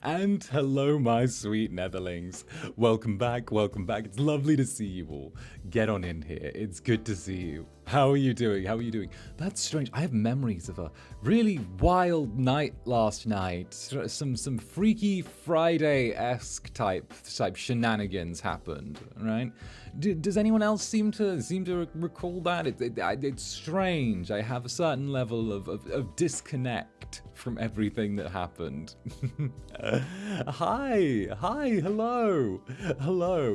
And hello, my sweet Netherlings. Welcome back, welcome back. It's lovely to see you all. Get on in here. It's good to see you. How are you doing? How are you doing? That's strange. I have memories of a really wild night last night. Some Freaky Friday-esque type shenanigans happened, right? Does anyone else seem to recall that? It's strange. I have a certain level of disconnect from everything that happened. Hi, hello.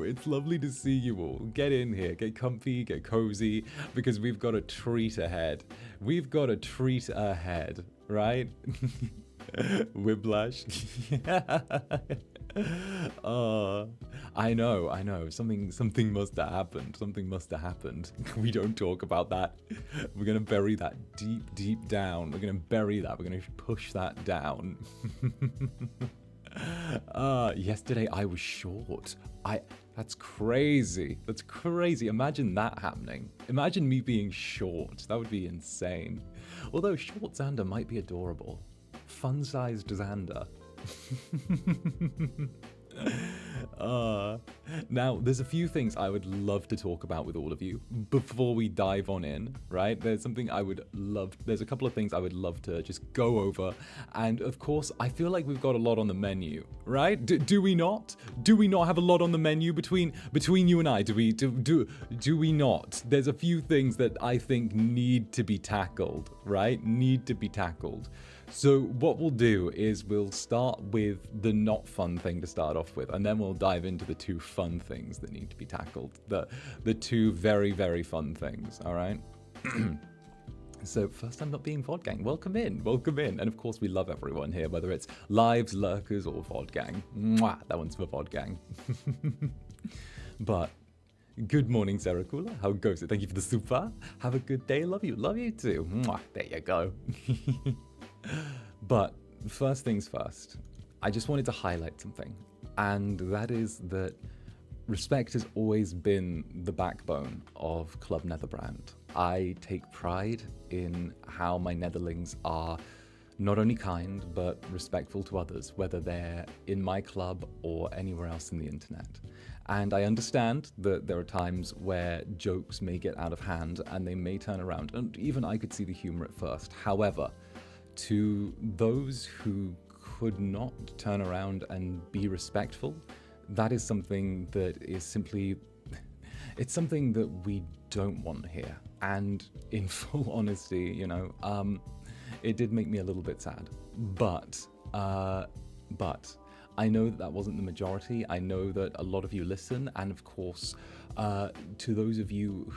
It's lovely to see you all. Get in here, get comfy, get cozy, because we've got a treat ahead. We've got a treat ahead, right? Whiplash. I know. Something must have happened. Something must have happened. We don't talk about that. We're gonna bury that deep down. We're gonna bury that. We're gonna push that down. Yesterday I was short. That's crazy. That's crazy. Imagine that happening. Imagine me being short. That would be insane. Although short Zander might be adorable. Fun-sized Zander. Now, there's a few things I would love to talk about with all of you before we dive on in, right? There's a couple of things I would love to just go over. And of course, I feel like we've got a lot on the menu, right? Do we not? Do we not have a lot on the menu between you and I? Do we not? There's a few things that I think need to be tackled, right? Need to be tackled. So what we'll do is we'll start with the not fun thing to start off with, and then we'll dive into the two fun things that need to be tackled. The two very, very fun things, all right? So first time not being VOD Gang, welcome in. And of course we love everyone here, whether it's lives, lurkers, or VOD Gang. Mwah, that one's for VOD Gang. But good morning, 𝓂𝓸𝓾𝓻. How goes it? Thank you for the super. Have a good day. Love you too. Mwah, there you go. But first things first, I just wanted to highlight something, and that is that respect has always been the backbone of Club Netherbrand. I take pride in how my Netherlings are not only kind, but respectful to others, whether they're in my club or anywhere else in the internet. And I understand that there are times where jokes may get out of hand and they may turn around, and even I could see the humor at first. However, to those who could not turn around and be respectful, that is something that is simply, it's something that we don't want here. And in full honesty, you know, it did make me a little bit sad. But I know that wasn't the majority. I know that a lot of you listen, and of course, to those of you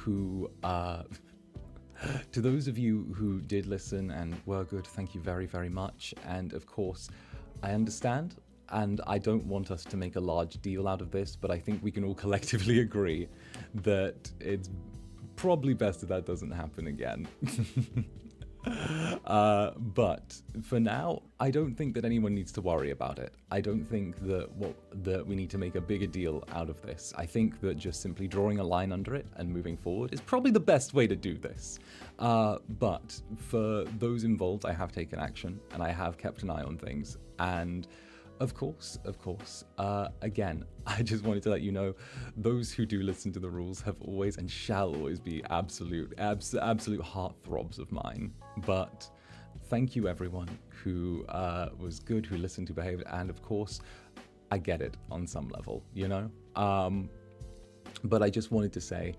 who did listen and were good, thank you very, very much. And of course, I understand, and I don't want us to make a large deal out of this, but I think we can all collectively agree that it's probably best that doesn't happen again. But for now, I don't think that anyone needs to worry about it. I don't think that we need to make a bigger deal out of this. I think that just simply drawing a line under it and moving forward is probably the best way to do this. But for those involved, I have taken action and I have kept an eye on things. And of course, again, I just wanted to let you know, those who do listen to the rules have always and shall always be absolute heartthrobs of mine. But thank you everyone who was good, who listened, who behaved, and of course, I get it on some level, you know? But I just wanted to say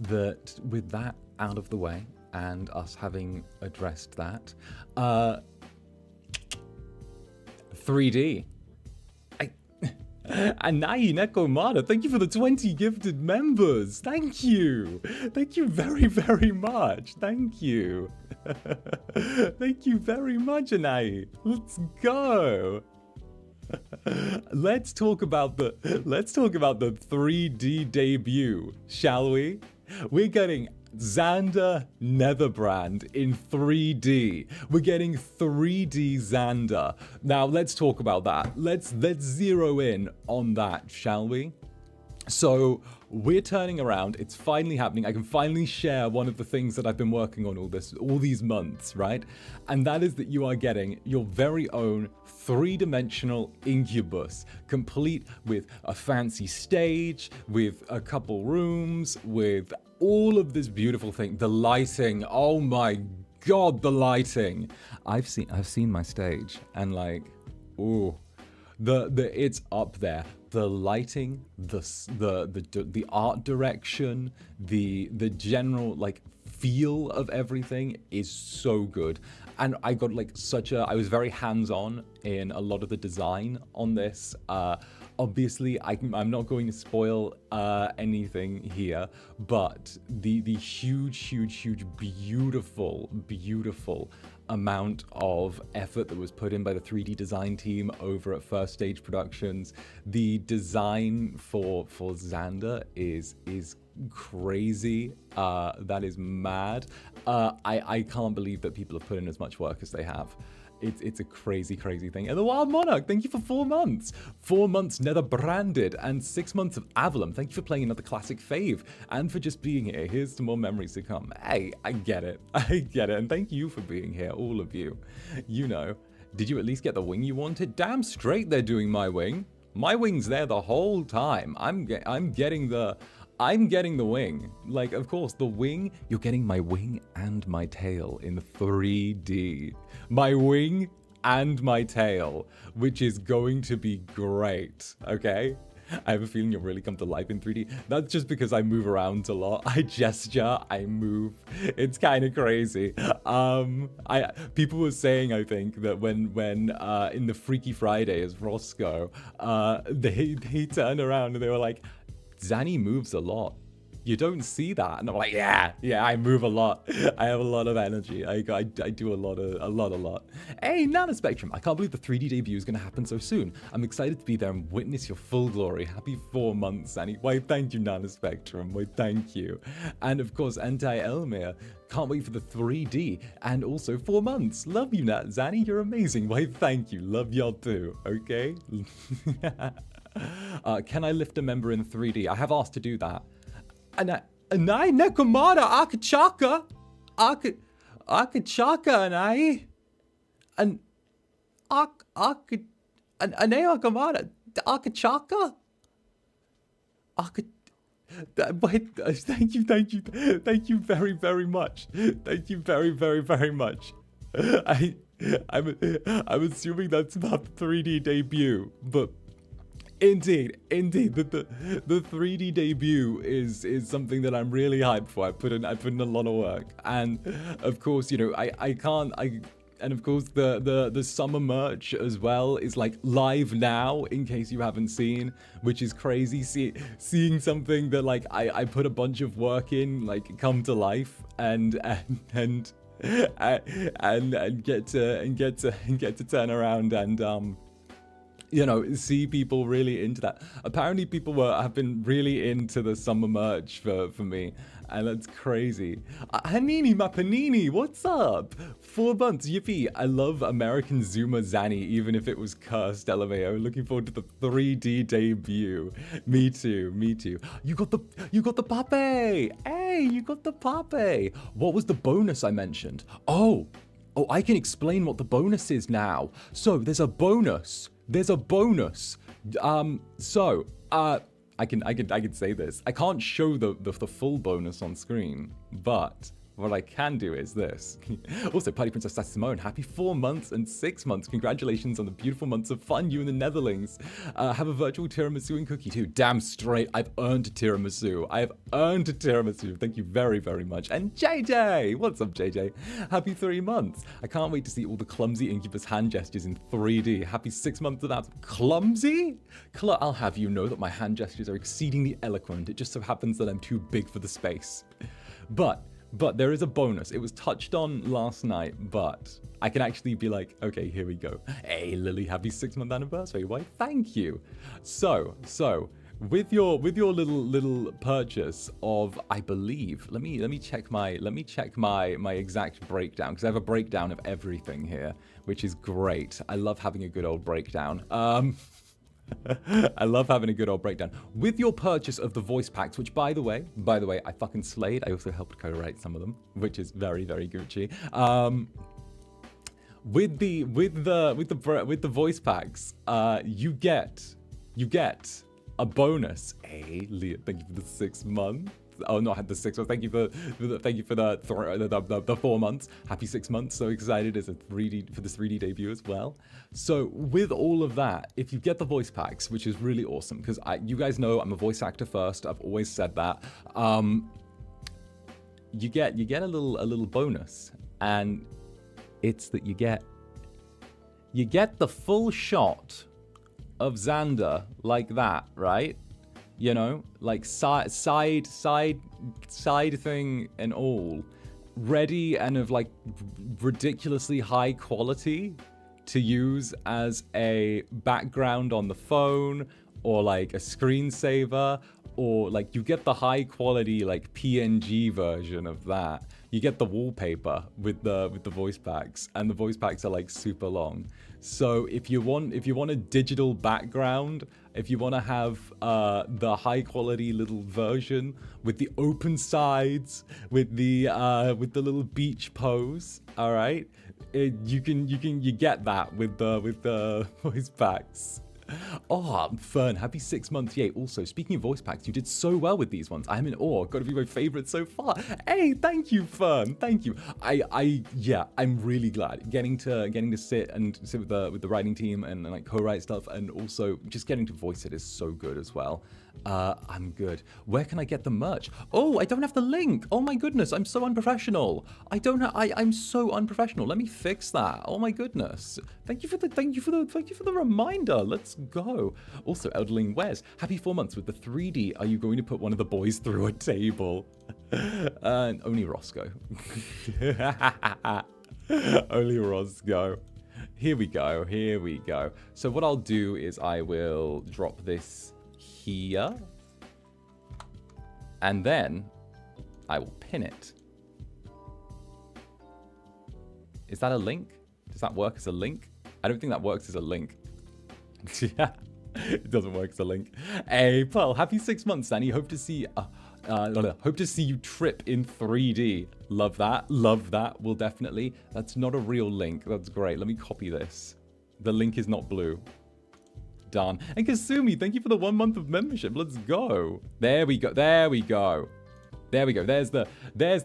that with that out of the way, and us having addressed that, 3D. Anai Nekomada, thank you for the 20 gifted members. Thank you. Thank you very, very much. Thank you. Thank you very much, Anai. Let's go. Let's talk about the 3D debut, shall we? We're getting Zander Netherbrand in 3D. We're getting 3D Zander. Now let's talk about that. Let's zero in on that, shall we? So we're turning around. It's finally happening. I can finally share one of the things that I've been working on all these months, right? And that is that you are getting your very own 3-dimensional Incubus, complete with a fancy stage, with a couple rooms, with all of this beautiful thing. The lighting, oh my God, the lighting. I've seen my stage, and like, ooh, it's up there. The lighting, the art direction, the general like feel of everything is so good. And I got like I was very hands-on in a lot of the design on this. Obviously, I'm not going to spoil anything here, but the huge, beautiful amount of effort that was put in by the 3D design team over at First Stage Productions. The design for Zander is crazy. That is mad. I can't believe that people have put in as much work as they have. It's a crazy thing. And the Wild Monarch, thank you for 4 months. 4 months Netherbranded and 6 months of Avalon. Thank you for playing another classic fave and for just being here. Here's to more memories to come. Hey, I get it. And thank you for being here, all of you. You know, did you at least get the wing you wanted? Damn straight they're doing my wing. My wing's there the whole time. I'm getting the wing. Like, of course, the wing, you're getting my wing and my tail in 3D. My wing and my tail, which is going to be great, okay? I have a feeling you'll really come to life in 3D. That's just because I move around a lot. I gesture, I move. It's kind of crazy. People were saying, I think, that when in the Freaky Friday as Roscoe, they turned around and they were like, Zanny moves a lot. You don't see that. And I'm like, yeah, I move a lot. I have a lot of energy. I do a lot. Hey, Nana Spectrum, I can't believe the 3D debut is going to happen so soon. I'm excited to be there and witness your full glory. Happy 4 months, Zanny. Why, thank you, Nana Spectrum. Why, thank you. And of course, Anti-Elmir. Can't wait for the 3D. And also 4 months. Love you, Nat. Zanny, you're amazing. Why, thank you. Love y'all too. Okay? Can I lift a member in 3D? I have asked to do that. And I Nekomata Akachaka and I and Aneakamata Akachaka Wait, thank you very much. Thank you very much. I'm assuming that's about the 3D debut, but Indeed, the 3D debut is something that I'm really hyped for. I put in a lot of work, and of course, you know, and of course the summer merch as well is like live now, in case you haven't seen, which is crazy. Seeing something that like I put a bunch of work in like come to life and get to turn around and you know, see people really into that. Apparently people have been really into the summer merch for me, and that's crazy. Hanini, my panini, what's up? 4 months, yippee. I love American Zuma Zanny, even if it was cursed, LMAO. Looking forward to the 3D debut. Me too. You got the puppy. Hey, you got the puppy. What was the bonus I mentioned? Oh, I can explain what the bonus is now. So there's a bonus. I can say this. I can't show the full bonus on screen, but what I can do is this. Also, Party Princess Simone, happy 4 months and 6 months. Congratulations on the beautiful months of fun, you in the Netherlands. Have a virtual tiramisu and cookie too. Damn straight, I've earned a tiramisu. I have earned a tiramisu. Thank you very much. And JJ, what's up, JJ? Happy 3 months. I can't wait to see all the clumsy Incubus hand gestures in 3D. Happy 6 months of that. Clumsy? I'll have you know that my hand gestures are exceedingly eloquent. It just so happens that I'm too big for the space. But there is a bonus. It was touched on last night, but I can actually be like, okay, here we go. Hey, Lily, happy 6-month anniversary. Why, thank you. So with your little purchase of, I believe, let me check my exact breakdown, because I have a breakdown of everything here, which is great. I love having a good old breakdown. I love having a good old breakdown. With your purchase of the voice packs, which by the way, I fucking slayed. I also helped co-write some of them, which is very, very Gucci. With the voice packs, you get a bonus. Hey, Leah, thank you for the 6 months. Oh, not the 6 months. Thank you for the 4 months. Happy 6 months. So excited as a 3D for this 3D debut as well. So with all of that, if you get the voice packs, which is really awesome, because you guys know I'm a voice actor first. I've always said that. You get a little bonus, and it's that you get the full shot of Zander like that, right? You know, like side thing and all, ready and of like ridiculously high quality to use as a background on the phone or like a screensaver, or like you get the high quality like PNG version of that. You get the wallpaper with the voice packs, and the voice packs are like super long. So if you want a digital background, if you want to have the high quality little version with the open sides, with the little beach pose, all right, you get that with the voice packs. Oh, Fern, happy 6 months. Yay. Also, speaking of voice packs, you did so well with these ones. I'm in awe. Got to be my favorite so far. Hey, thank you, Fern. Thank you. Yeah, I'm really glad getting to sit with the writing team and like co-write stuff, and also just getting to voice it is so good as well. I'm good. Where can I get the merch? Oh, I don't have the link. Oh my goodness, I'm so unprofessional. I'm so unprofessional. Let me fix that. Oh my goodness. Thank you for the reminder. Let's go. Also, Elderling Wes, happy 4 months with the 3D. Are you going to put one of the boys through a table? Only Roscoe. Only Roscoe. Here we go. So what I'll do is I will drop this here, and then I will pin it. Is that a link? Does that work as a link? I don't think that works as a link. Yeah, it doesn't work as a link. Hey, Pearl, happy 6 months, Danny. Hope to see you trip in 3D. Love that. Love that. Will definitely. That's not a real link. That's great. Let me copy this. The link is not blue. Done. And Kasumi, thank you for the 1 month of membership. Let's go. There we go. There we go. There's the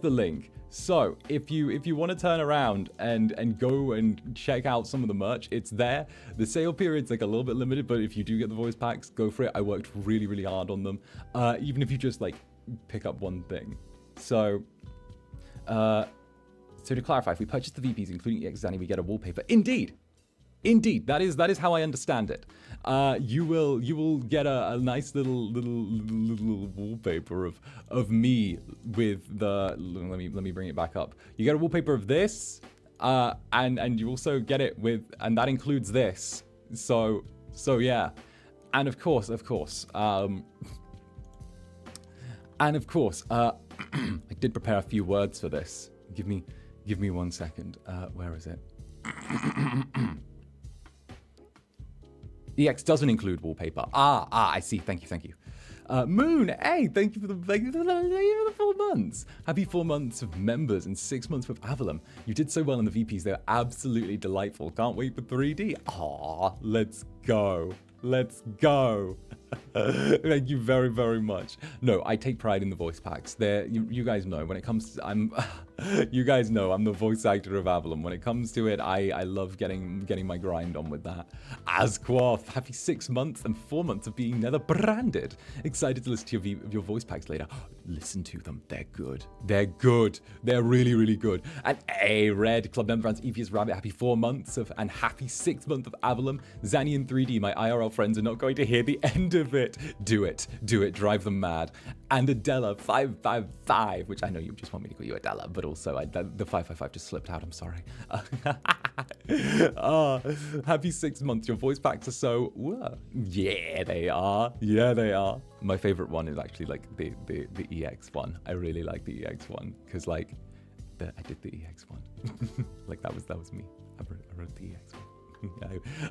link. So if you want to turn around and go and check out some of the merch, it's there. The sale period's like a little bit limited, but if you do get the voice packs, go for it. I worked really, really hard on them. Even if you just like pick up one thing. So to clarify, if we purchase the VPs, including EXZANI, we get a wallpaper. Indeed, that is how I understand it. You will get a nice little wallpaper of me with the. Let me bring it back up. You get a wallpaper of this, and you also get it with, and that includes this. So yeah, and of course, I did prepare a few words for this. Give me 1 second. Where is it? EX doesn't include wallpaper. I see. Thank you. Moon, hey, thank you for the 4 months. Happy 4 months of members and 6 months with Avalon. You did so well in the VPs. They're absolutely delightful. Can't wait for 3D. Let's go. Thank you very, very much. No, I take pride in the voice packs. You guys know when it comes to, you guys know I'm the voice actor of Avalon. When it comes to it, I love getting my grind on with that. Asquath, happy 6 months and 4 months of being Netherbranded. Excited to listen to your voice packs later. Listen to them. They're good. They're really, really good. And Red, Club Netherbrand's Evious Rabbit, happy 4 months and happy 6th month of Avalon. Zanny in 3D, my IRL friends are not going to hear the end of it. Do it, drive them mad. And Adela 555, which I know you just want me to call you Adela, but also the 555 just slipped out. I'm sorry. Happy 6 months. Your voice packs are so yeah, they are. My favorite one is actually like the EX one. I really like the EX one because like I did the EX one. Like that was me. I wrote the EX one.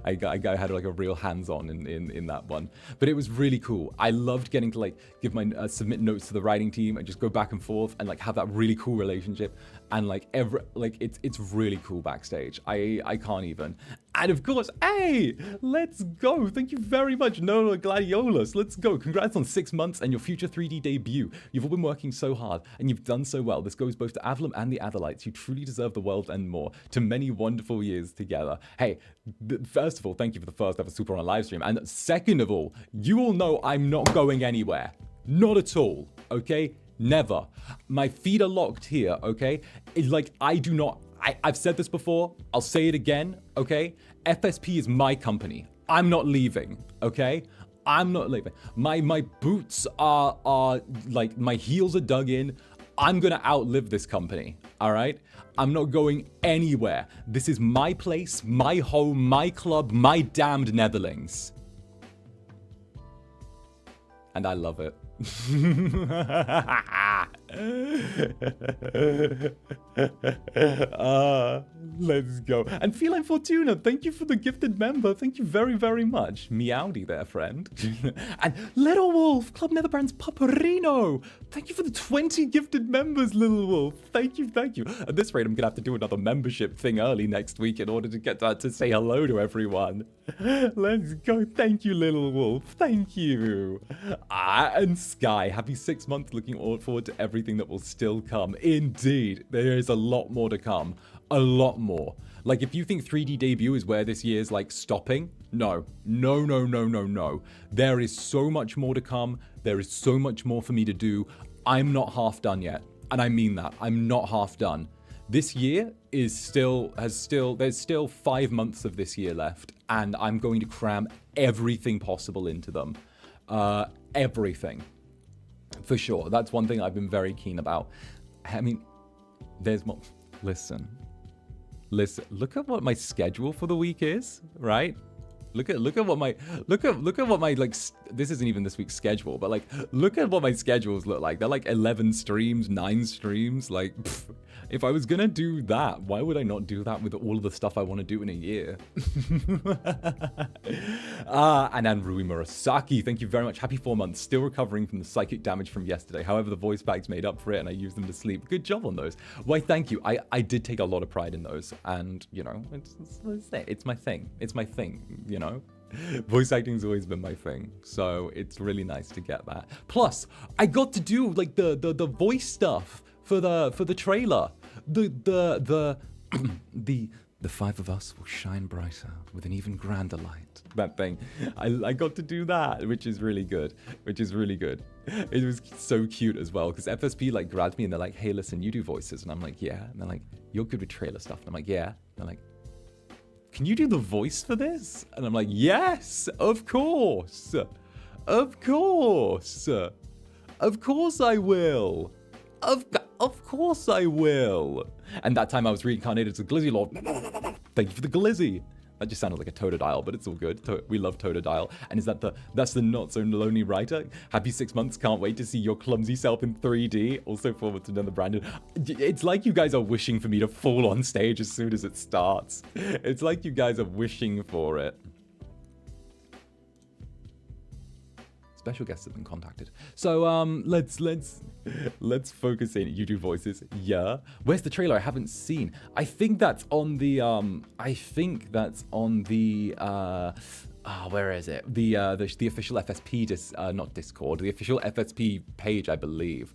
I had like a real hands-on in that one, but it was really cool. I loved getting to like give my submit notes to the writing team and just go back and forth and like have that really cool relationship, and like it's really cool backstage. I can't even. And of course, hey, let's go. Thank you very much, Nola Gladiolus. Let's go. Congrats on 6 months and your future 3D debut. You've all been working so hard and you've done so well. This goes both to Avalon and the Athalites. You truly deserve the world and more. To many wonderful years together. Hey, first of all, thank you for the first ever Super on live stream. And second of all, you all know I'm not going anywhere. Not at all, okay? Never. My feet are locked here, okay? It's like I do not... I've said this before. I'll say it again, okay? FSP is my company. I'm not leaving, okay? I'm not leaving. My boots are like, my heels are dug in. I'm gonna outlive this company, all right? I'm not going anywhere. This is my place, my home, my club, my damned Netherlings. And I love it. Let's go. And Feline Fortuna, thank you for the gifted member. Thank you very, very much. Meowdy there, friend. And Little Wolf, Club Netherbrand's Paparino. Thank you for the 20 gifted members, Little Wolf. Thank you, thank you. At this rate, I'm gonna have to do another membership thing early next week in order to get to say hello to everyone. Let's go. Thank you, Little Wolf. Thank you. And Sky, happy 6 months. Looking forward to everything that will still come. Indeed, there is a lot more to come. A lot more. Like, if you think 3D debut is where this year's like stopping, no. No, no, no, no, no. There is so much more to come. There is so much more for me to do. I'm not half done yet. And I mean that. I'm not half done. This year is there's still 5 months of this year left, and I'm going to cram everything possible into them. Everything. For sure. That's one thing I've been very keen about. I mean, there's more. Listen. Look at what my schedule for the week is, right? Look at what my like, this isn't even this week's schedule, but like, look at what my schedules look like. They're like 11 streams, 9 streams. Like, if I was gonna do that, why would I not do that with all of the stuff I want to do in a year? And then Rui Murasaki, thank you very much. Happy 4 months. Still recovering from the psychic damage from yesterday. However, the voice bags made up for it and I used them to sleep. Good job on those. Why, thank you. I did take a lot of pride in those. And, you know, it's my thing. It's my thing, you know? Voice acting's always been my thing, so it's really nice to get that. Plus, I got to do like the voice stuff for the trailer. The 5 of us will shine brighter with an even grander light. That thing. I got to do that, which is really good. It was so cute as well, because FSP like grabbed me and they're like, hey, listen, you do voices. And I'm like, yeah. And they're like, you're good with trailer stuff. And I'm like, yeah. And they're like, can you do the voice for this? And I'm like, yes, of course. Of course. Of course I will. Of course I will. And that time I was reincarnated as a Glizzy Lord. Thank you for the Glizzy. That just sounded like a 𝓂𝓸𝓼, but it's all good. We love 𝓂𝓸𝓼. And is that's the not so lonely writer? Happy 6 months. Can't wait to see your clumsy self in 3D. Also forward to Netherbrand. It's like you guys are wishing for me to fall on stage as soon as it starts. It's like you guys are wishing for it. Special guests have been contacted. So let's focus in. You do voices, yeah. Where's the trailer? I haven't seen. I think that's on the where is it? The official FSP not Discord, the official FSP page, I believe.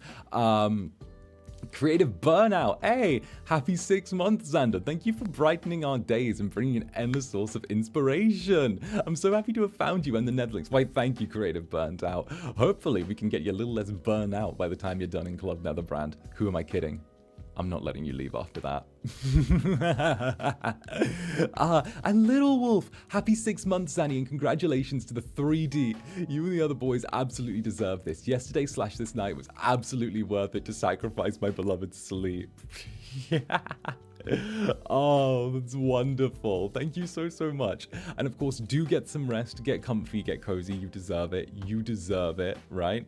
Creative Burnout. Hey, happy 6 months, Zander. Thank you for brightening our days and bringing an endless source of inspiration. I'm so happy to have found you and the Netherlands. Why, thank you, Creative Burnout. Hopefully, we can get you a little less burnt out by the time you're done in Club Netherbrand. Who am I kidding? I'm not letting you leave after that. And Little Wolf, happy 6 months, Zanny, and congratulations to the 3D. You and the other boys absolutely deserve this. Yesterday / this night was absolutely worth it to sacrifice my beloved sleep. Yeah. Oh, that's wonderful. Thank you so much. And of course, do get some rest, get comfy, get cozy. You deserve it. You deserve it, right?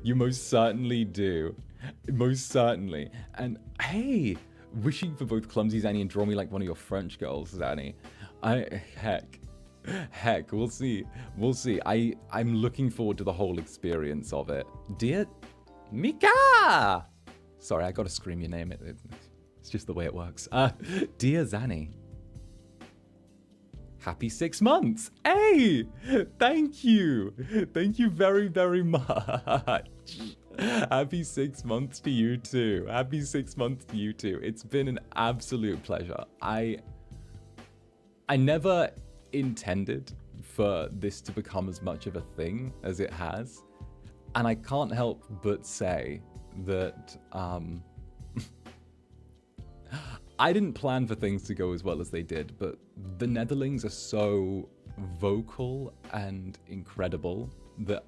You most certainly do. Most certainly. And hey, Wishing for both clumsy Zanny and draw me like one of your French girls, Zanny. Heck, we'll see. We'll see. I'm looking forward to the whole experience of it. Dear Mika! Sorry, I gotta scream your name. It's just the way it works. Dear Zanny. Happy 6 months. Hey! Thank you. Thank you very, very much. Happy 6 months to you too. Happy 6 months to you too. It's been an absolute pleasure. I never intended for this to become as much of a thing as it has. And I can't help but say that I didn't plan for things to go as well as they did, but the Netherlings are so vocal and incredible that...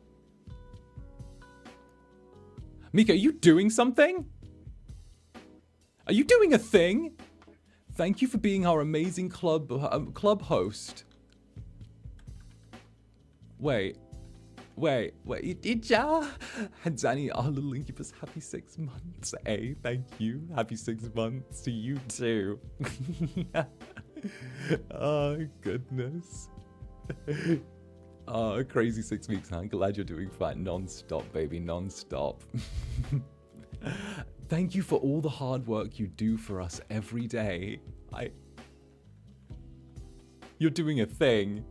Mika, are you doing something? Are you doing a thing? Thank you for being our amazing club host. Wait. Ija! And Zanny, our little Incubus, happy 6 months. Hey, thank you. Happy 6 months to you too. Oh, goodness. Oh, crazy 6 weeks, huh? Glad you're doing fine. Non-stop, baby, non-stop. Thank you for all the hard work you do for us every day. You're doing a thing.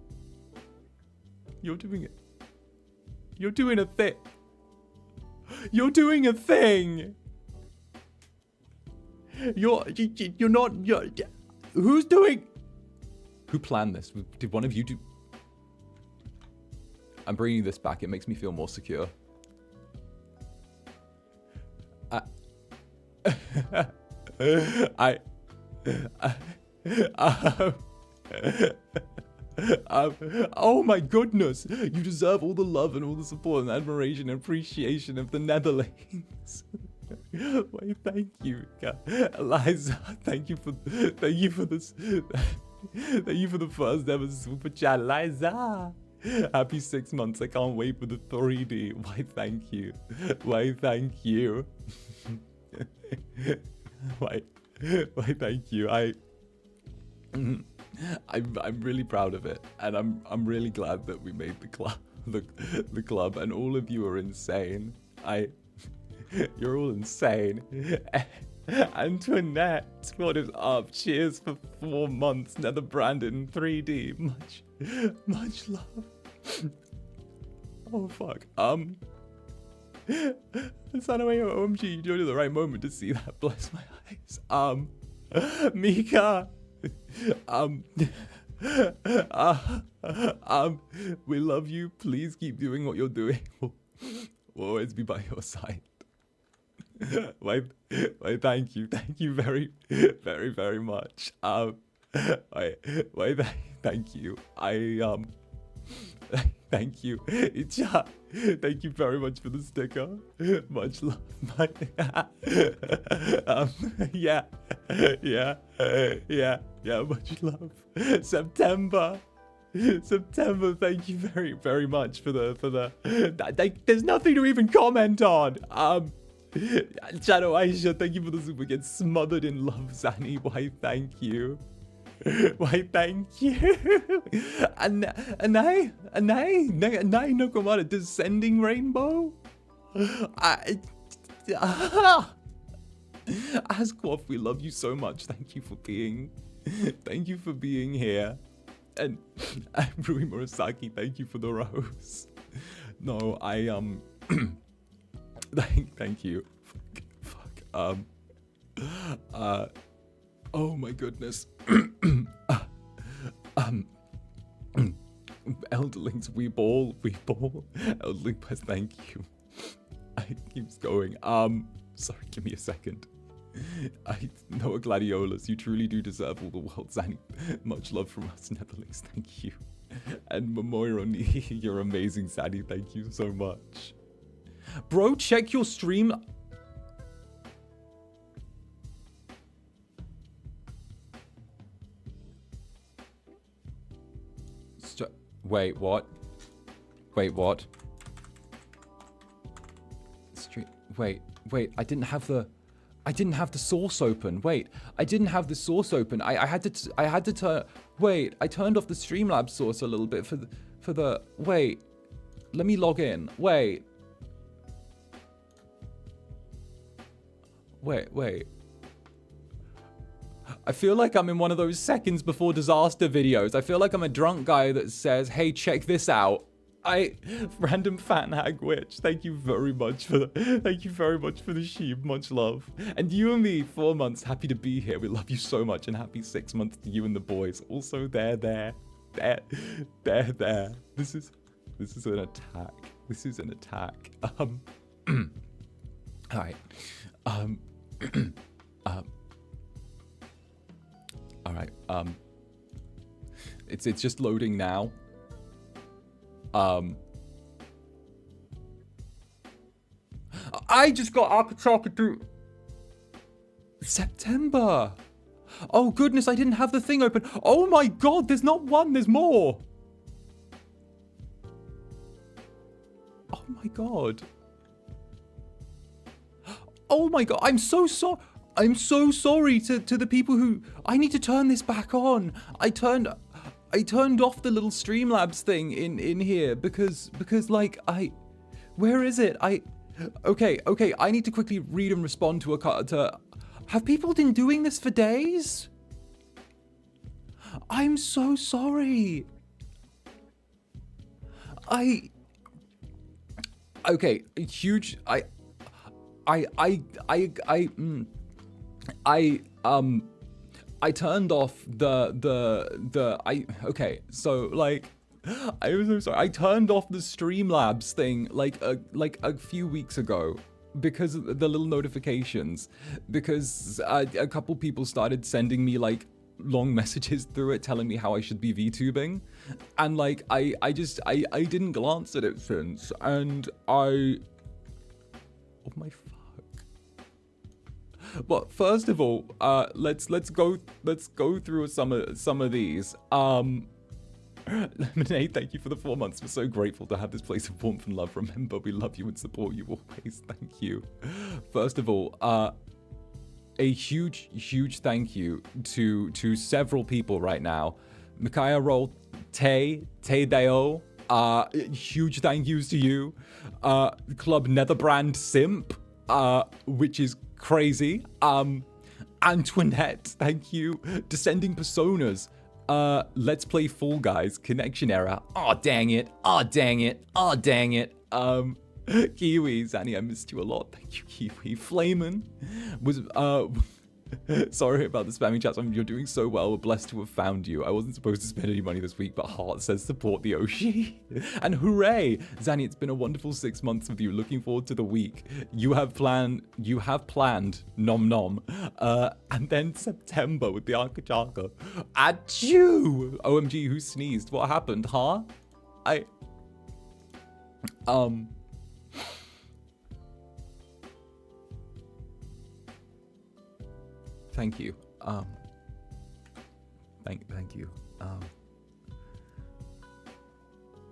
You're doing it. You're doing a thing. You're doing a thing. You're not. Who's doing? Who planned this? Did one of you do? I'm bringing this back. It makes me feel more secure. Oh my goodness! You deserve all the love and all the support and admiration and appreciation of the Netherlings. Why, thank you, Eliza. Thank you for this. Thank you for the first ever super chat, Eliza. Happy 6 months. I can't wait for the 3D. Why, thank you. Why, thank you. Why, thank you. I'm really proud of it, and I'm really glad that we made the club, the club, and all of you are insane. You're all insane. Antoinette, what is up? Cheers for 4 months. Netherbrand in 3D. Much love. Oh fuck. Sanaway, OMG, you joined at the right moment to see that. Bless my eyes. Mika. We love you. Please keep doing what you're doing. We'll always be by your side. Why, thank you very, very, very much. Thank you. Thank you. Thank you very much for the sticker. Much love. Yeah, much love. September, thank you very, very much for the there's nothing to even comment on. Shadow Aisha, thank you for the super. Get smothered in love, Zanny. Why, thank you. Why, thank you. Anai no Komada, descending rainbow. Asquoth, we love you so much. Thank you for being here. And Rui Murasaki, thank you for the rose. No, thank you. Fuck. Oh my goodness. Elderlings, we ball. Elderling, thank you. It keeps going. Sorry, give me a second. Noah Gladiolas, you truly do deserve all the world, Zanny. Much love from us, Netherlings, thank you. And Momoironi, you're amazing, Zanny, thank you so much. Bro, check your stream. Wait, what? Wait, I didn't have the... I didn't have the source open. Wait, I didn't have the source open. I had to turn. Wait, I turned off the Streamlabs source a little bit for the. Wait, let me log in. Wait. I feel like I'm in one of those seconds before disaster videos. I feel like I'm a drunk guy that says, "Hey, check this out." Random fat hag witch. Thank you very much for the sheep. Much love. And you and me, 4 months. Happy to be here. We love you so much, and happy 6 months to you and the boys. Also, there. This is an attack. This is an attack. All right. All right. It's just loading now. I just got 𝓂𝓸𝓾𝓻 September. Oh goodness, I didn't have the thing open. Oh my god, there's not one, there's more. Oh my god. Oh my god, I'm so sorry. I'm so sorry to the people who... I need to turn this back on. I turned off the little Streamlabs thing in here because like where is it? Okay, I need to quickly read and respond to have people been doing this for days? I'm so sorry. Okay, huge I turned off okay, so like I'm so sorry. I turned off the Streamlabs thing like a few weeks ago because of the little notifications, because a couple people started sending me like long messages through it telling me how I should be VTubing, and like I didn't glance at it since, and oh my fuck. But first of all, let's go through some of these. Lemonade, thank you for the 4 months. We're so grateful to have this place of warmth and love. Remember, we love you and support you always. Thank you. First of all, a huge thank you to several people right now. Mikaya Roll, Deo. Huge thank yous to you. Club Netherbrand Simp, which is crazy. Antoinette, thank you. Descending Personas. Let's Play Fall Guys, connection error. Aw, dang it. Kiwi, Zanny, I missed you a lot. Thank you, Kiwi. Flamin was, sorry about the spamming chats. You're doing so well. We're blessed to have found you. I wasn't supposed to spend any money this week, but Heart says support the Oshi. And hooray! Zanny, it's been a wonderful 6 months with you. Looking forward to the week. You have planned, nom nom. And then September with the 𝓂𝓸𝓾𝓻. Achoo! OMG, who sneezed? What happened, huh? Thank you. Thank you.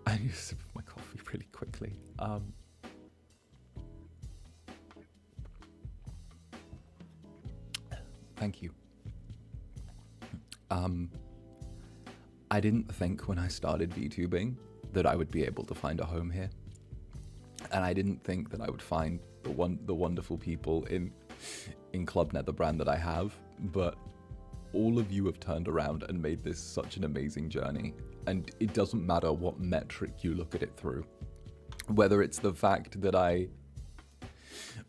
I need to sip my coffee really quickly. Thank you. I didn't think when I started VTubing that I would be able to find a home here, and I didn't think that I would find the wonderful people in Club Netherbrand that I have, but all of you have turned around and made this such an amazing journey. And it doesn't matter what metric you look at it through, whether it's the fact that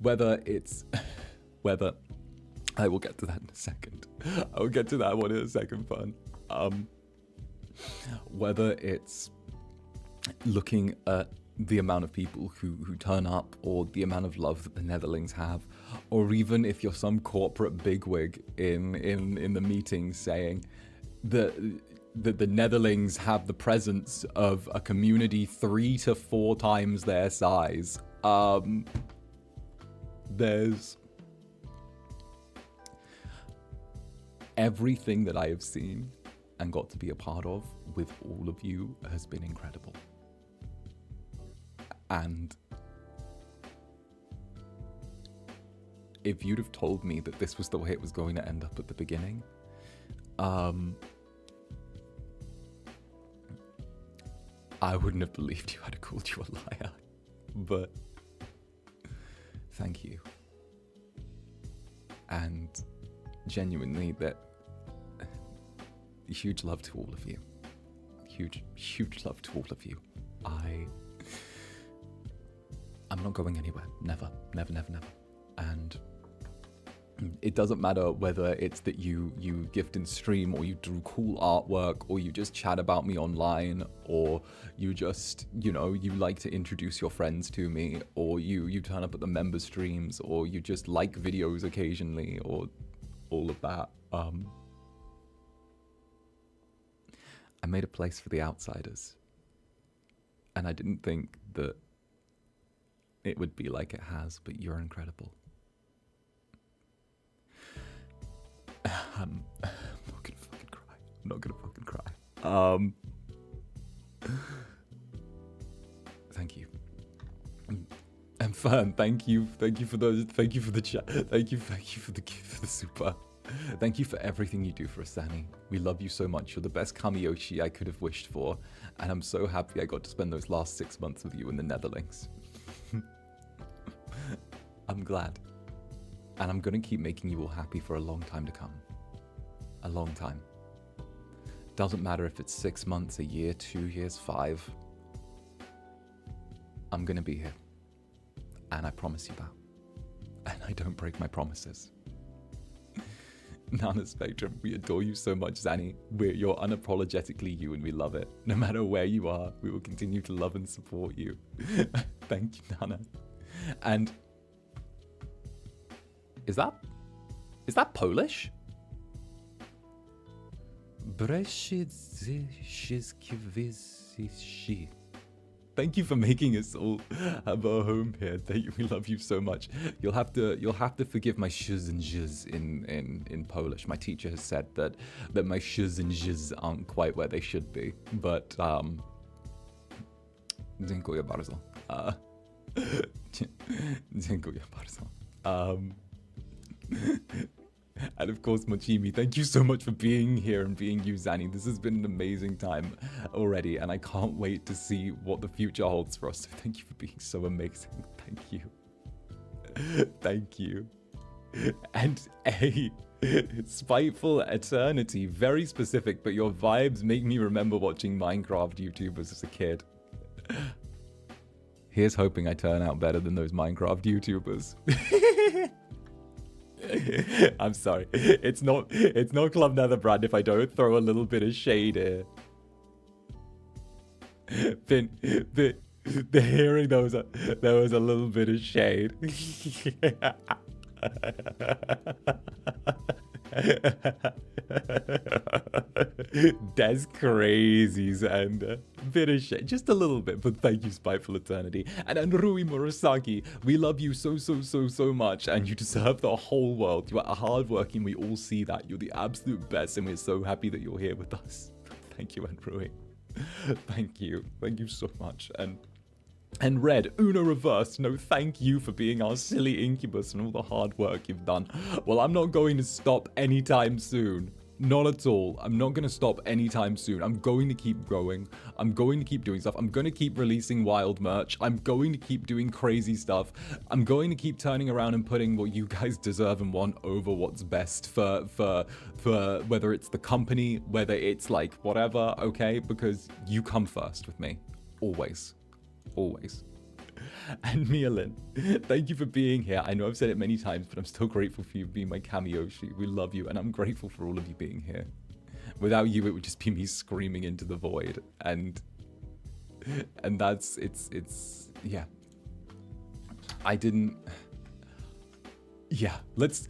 whether I will get to that in a second. I will get to that one in a second, fun. Whether it's looking at the amount of people who turn up, or the amount of love that the Netherlings have, or even if you're some corporate bigwig in the meeting saying that the Netherlings have the presence of a community 3 to 4 times their size. There's everything that I have seen and got to be a part of with all of you has been incredible. And if you'd have told me that this was the way it was going to end up at the beginning, I wouldn't have believed you. I'd have called you a liar. But thank you. And genuinely, that huge love to all of you. Huge love to all of you. I'm not going anywhere. Never. And it doesn't matter whether it's that you gift and stream, or you do cool artwork, or you just chat about me online, or you just, you know, you like to introduce your friends to me, or you turn up at the member streams, or you just like videos occasionally, or all of that. I made a place for the outsiders, and I didn't think that it would be like it has, but you're incredible. I'm not gonna fucking cry. I'm not gonna fucking cry. Thank you. And Fern, thank you for those. Thank you for the chat. Thank you for the super. Thank you for everything you do for us, Annie. We love you so much. You're the best Kamiyoshi I could have wished for, and I'm so happy I got to spend those last 6 months with you in the Netherlands. I'm glad. And I'm gonna keep making you all happy for a long time to come. A long time. Doesn't matter if it's 6 months, a year, 2 years, 5. I'm gonna be here. And I promise you that. And I don't break my promises. Nana Spectrum, we adore you so much, Zanny. You're unapologetically you, and we love it. No matter where you are, we will continue to love and support you. Thank you, Nana. And is that Polish? Thank you for making us all have a home here. We love you so much. You'll have to forgive my sh's and zh's in Polish. My teacher has said that my sh's and zh's aren't quite where they should be. But dziękuję bardzo. Dziękuję bardzo. And of course, Mochimi, thank you so much for being here and being you, Zanny. This has been an amazing time already, and I can't wait to see what the future holds for us. So thank you for being so amazing. Thank you. Thank you. And a spiteful eternity, very specific, but your vibes make me remember watching Minecraft YouTubers as a kid. Here's hoping I turn out better than those Minecraft YouTubers. I'm sorry. It's not Club Netherbrand if I don't throw a little bit of shade here. The hearing there was a little bit of shade. That's crazy, Zander. Bit of shit, just a little bit, but thank you, Spiteful Eternity. And Rui Murasaki, we love you so much, and you deserve the whole world. You are hardworking, we all see that. You're the absolute best, and we're so happy that you're here with us. Thank you, Rui. Thank you so much. And Red, Uno Reverse, no, thank you for being our silly Incubus and all the hard work you've done. Well, I'm not going to stop anytime soon. Not at all. I'm not going to stop anytime soon. I'm going to keep going. I'm going to keep doing stuff. I'm going to keep releasing wild merch. I'm going to keep doing crazy stuff. I'm going to keep turning around and putting what you guys deserve and want over what's best for whether it's the company, whether it's like whatever, okay? Because you come first with me. Always. Always. And Mialin, thank you for being here. I know I've said it many times, but I'm still grateful for you being my Kamiyoshi. We love you, and I'm grateful for all of you being here. Without you, it would just be me screaming into the void, and that's yeah. I didn't. Yeah, let's.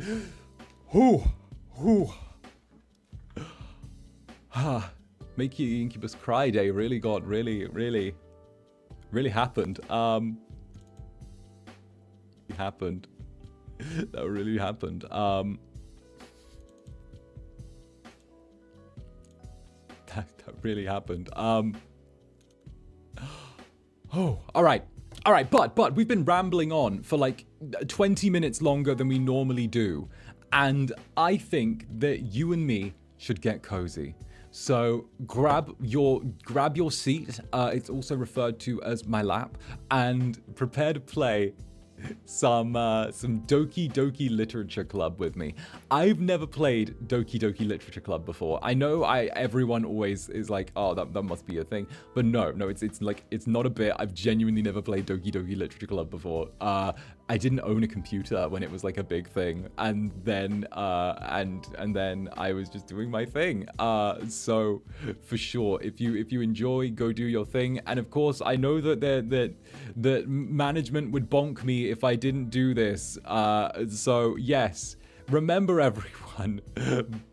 Make you Incubus cry day really happened. It happened. That really happened. That really happened. Oh, all right. All right, but we've been rambling on for like 20 minutes longer than we normally do. And I think that you and me should get cozy. So grab your seat. It's also referred to as my lap, and prepare to play some Doki Literature Club with me. I've never played Doki Literature Club before. I know everyone always is like, oh, that must be a thing, but no, it's not a bit. I've genuinely never played Doki Literature Club before. I didn't own a computer when it was like a big thing, and then I was just doing my thing. So for sure, if you enjoy, go do your thing. And of course, I know that management would bonk me if I didn't do this. So yes, remember everyone,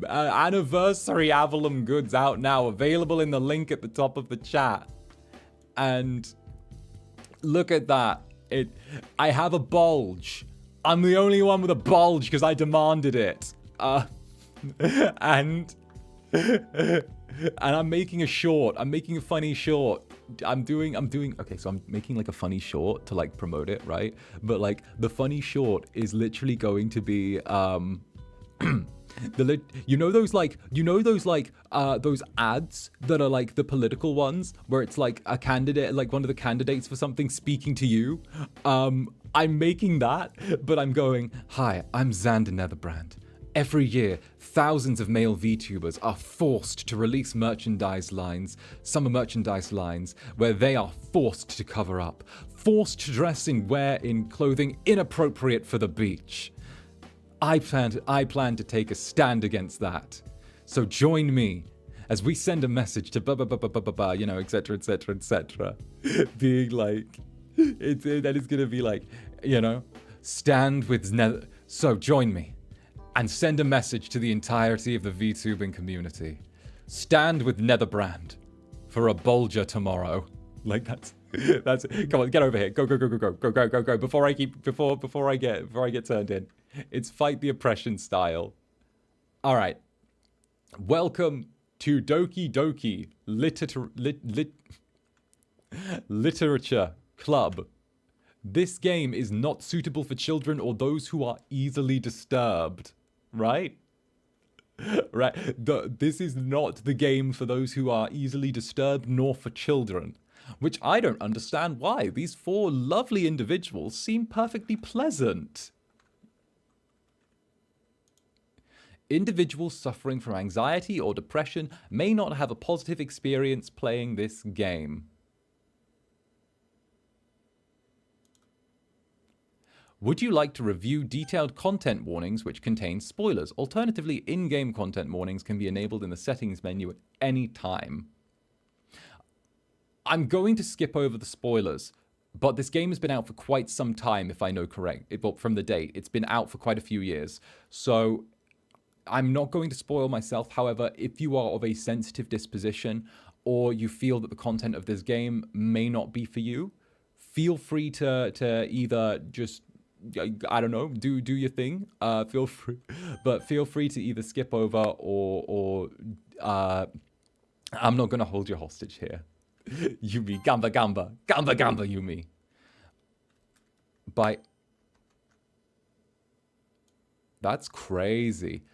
Anniversary Avalum goods out now, available in the link at the top of the chat. And look at that. I have a bulge. I'm the only one with a bulge because I demanded it. And I'm making a short. I'm making a funny short. Okay, so I'm making like a funny short to like promote it, right? But like the funny short is literally going to be those ads that are like the political ones where it's like a candidate, like one of the candidates for something speaking to you. I'm making that, but I'm going, hi, I'm Zander Netherbrand. Every year, thousands of male VTubers are forced to release summer merchandise lines, where they are forced to cover up, forced to wear in clothing inappropriate for the beach. I plan to take a stand against that. So join me as we send a message to etc, etc, etc. Being like, that is gonna be like, stand with So join me and send a message to the entirety of the VTubing community. Stand with Netherbrand for a bulger tomorrow. Like that's come on, get over here. Go. Before I get turned in. It's fight the oppression style. All right. Welcome to Doki Literature Club. This game is not suitable for children or those who are easily disturbed, right? Right. This is not the game for those who are easily disturbed, nor for children. Which I don't understand why. These four lovely individuals seem perfectly pleasant. Individuals suffering from anxiety or depression may not have a positive experience playing this game. Would you like to review detailed content warnings which contain spoilers? Alternatively, in-game content warnings can be enabled in the settings menu at any time. I'm going to skip over the spoilers, but this game has been out for quite some time, if I know correct. From the date, it's been out for quite a few years. So I'm not going to spoil myself. However, if you are of a sensitive disposition or you feel that the content of this game may not be for you, feel free to either just, I don't know, do your thing. Feel free to either skip over or I'm not going to hold you hostage here. Yumi, gamba, Yumi. That's crazy.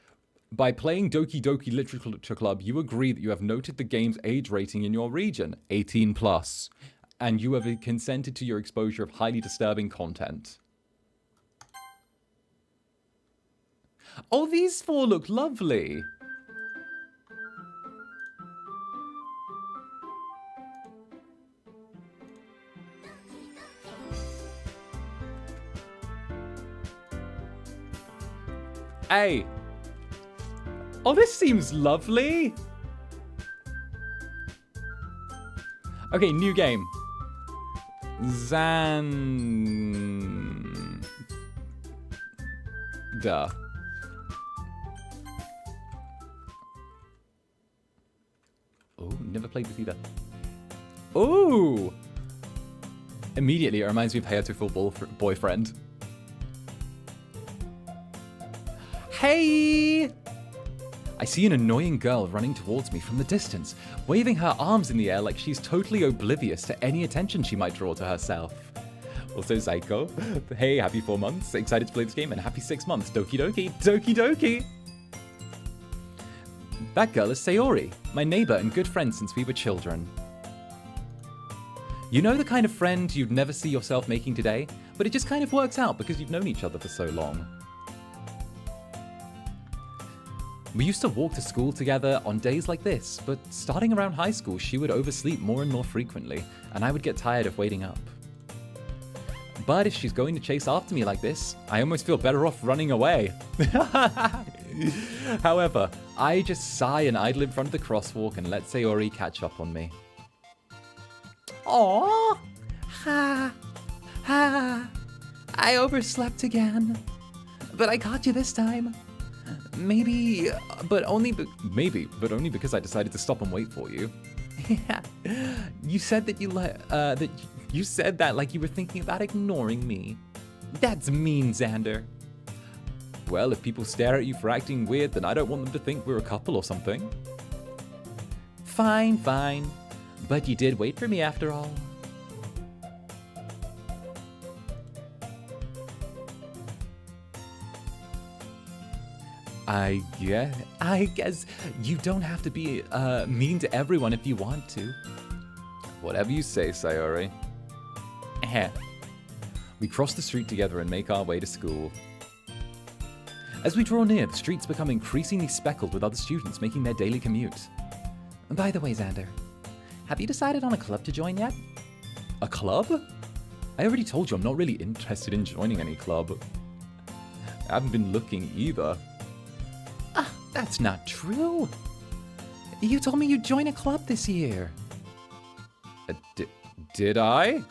By playing Doki Literature Club, you agree that you have noted the game's age rating in your region, 18+, and you have consented to your exposure of highly disturbing content. Oh, these four look lovely. Hey. Oh, this seems lovely. Okay, new game. Zander. Oh, never played this either. Oh! Immediately, it reminds me of Hatoful Boyfriend. Hey! I see an annoying girl running towards me from the distance, waving her arms in the air like she's totally oblivious to any attention she might draw to herself. Also, Psycho. Hey, happy 4 months. Excited to play this game, and happy 6 months. Doki Doki. Doki Doki. That girl is Sayori, my neighbor and good friend since we were children. You know the kind of friend you'd never see yourself making today, but it just kind of works out because you've known each other for so long. We used to walk to school together on days like this, but starting around high school, she would oversleep more and more frequently, and I would get tired of waiting up. But if she's going to chase after me like this, I almost feel better off running away. However, I just sigh and idle in front of the crosswalk and let Sayori catch up on me. Aww! Ha! Ha! I overslept again. But I caught you this time. Maybe, but only because I decided to stop and wait for you. Yeah. You said that you said that like you were thinking about ignoring me. That's mean, Zander. Well, if people stare at you for acting weird, then I don't want them to think we're a couple or something. Fine, fine. But you did wait for me after all. I guess you don't have to be mean to everyone if you want to. Whatever you say, Sayori. We cross the street together and make our way to school. As we draw near, the streets become increasingly speckled with other students making their daily commute. By the way, Zander, have you decided on a club to join yet? A club? I already told you I'm not really interested in joining any club. I haven't been looking either. That's not true. You told me you'd join a club this year. Did I?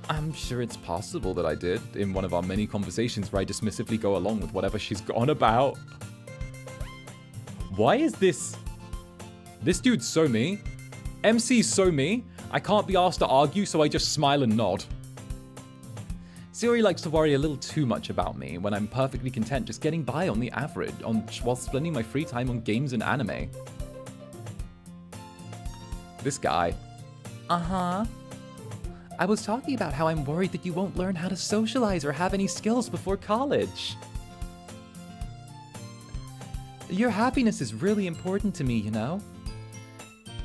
I'm sure it's possible that I did in one of our many conversations where I dismissively go along with whatever she's on about. Why is this dude's so me? MC's so me, I can't be asked to argue, so I just smile and nod. Sayori likes to worry a little too much about me when I'm perfectly content just getting by on the average while spending my free time on games and anime. This guy. Uh-huh. I was talking about how I'm worried that you won't learn how to socialize or have any skills before college. Your happiness is really important to me, you know?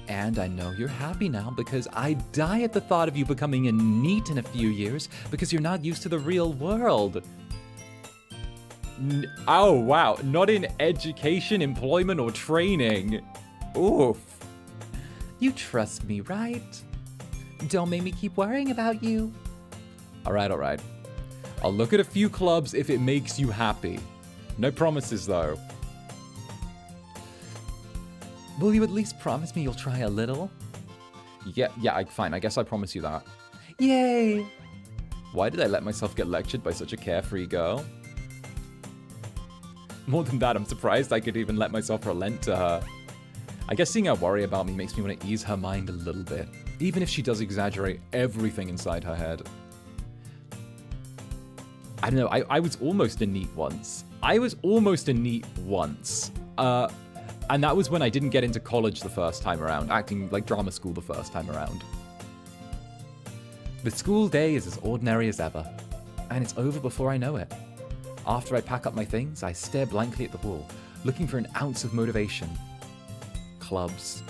And I know you're happy now because I die at the thought of you becoming a NEET in a few years because you're not used to the real world. Oh, wow. Not in education, employment, or training. Oof. You trust me, right? Don't make me keep worrying about you. All right. I'll look at a few clubs if it makes you happy. No promises, though. Will you at least promise me you'll try a little? Yeah, fine. I guess I promise you that. Yay! Why did I let myself get lectured by such a carefree girl? More than that, I'm surprised I could even let myself relent to her. I guess seeing her worry about me makes me want to ease her mind a little bit, even if she does exaggerate everything inside her head. I don't know, I was almost a NEET once. And that was when I didn't get into college the first time around, acting like drama school the first time around. The school day is as ordinary as ever, and it's over before I know it. After I pack up my things, I stare blankly at the wall, looking for an ounce of motivation. Clubs.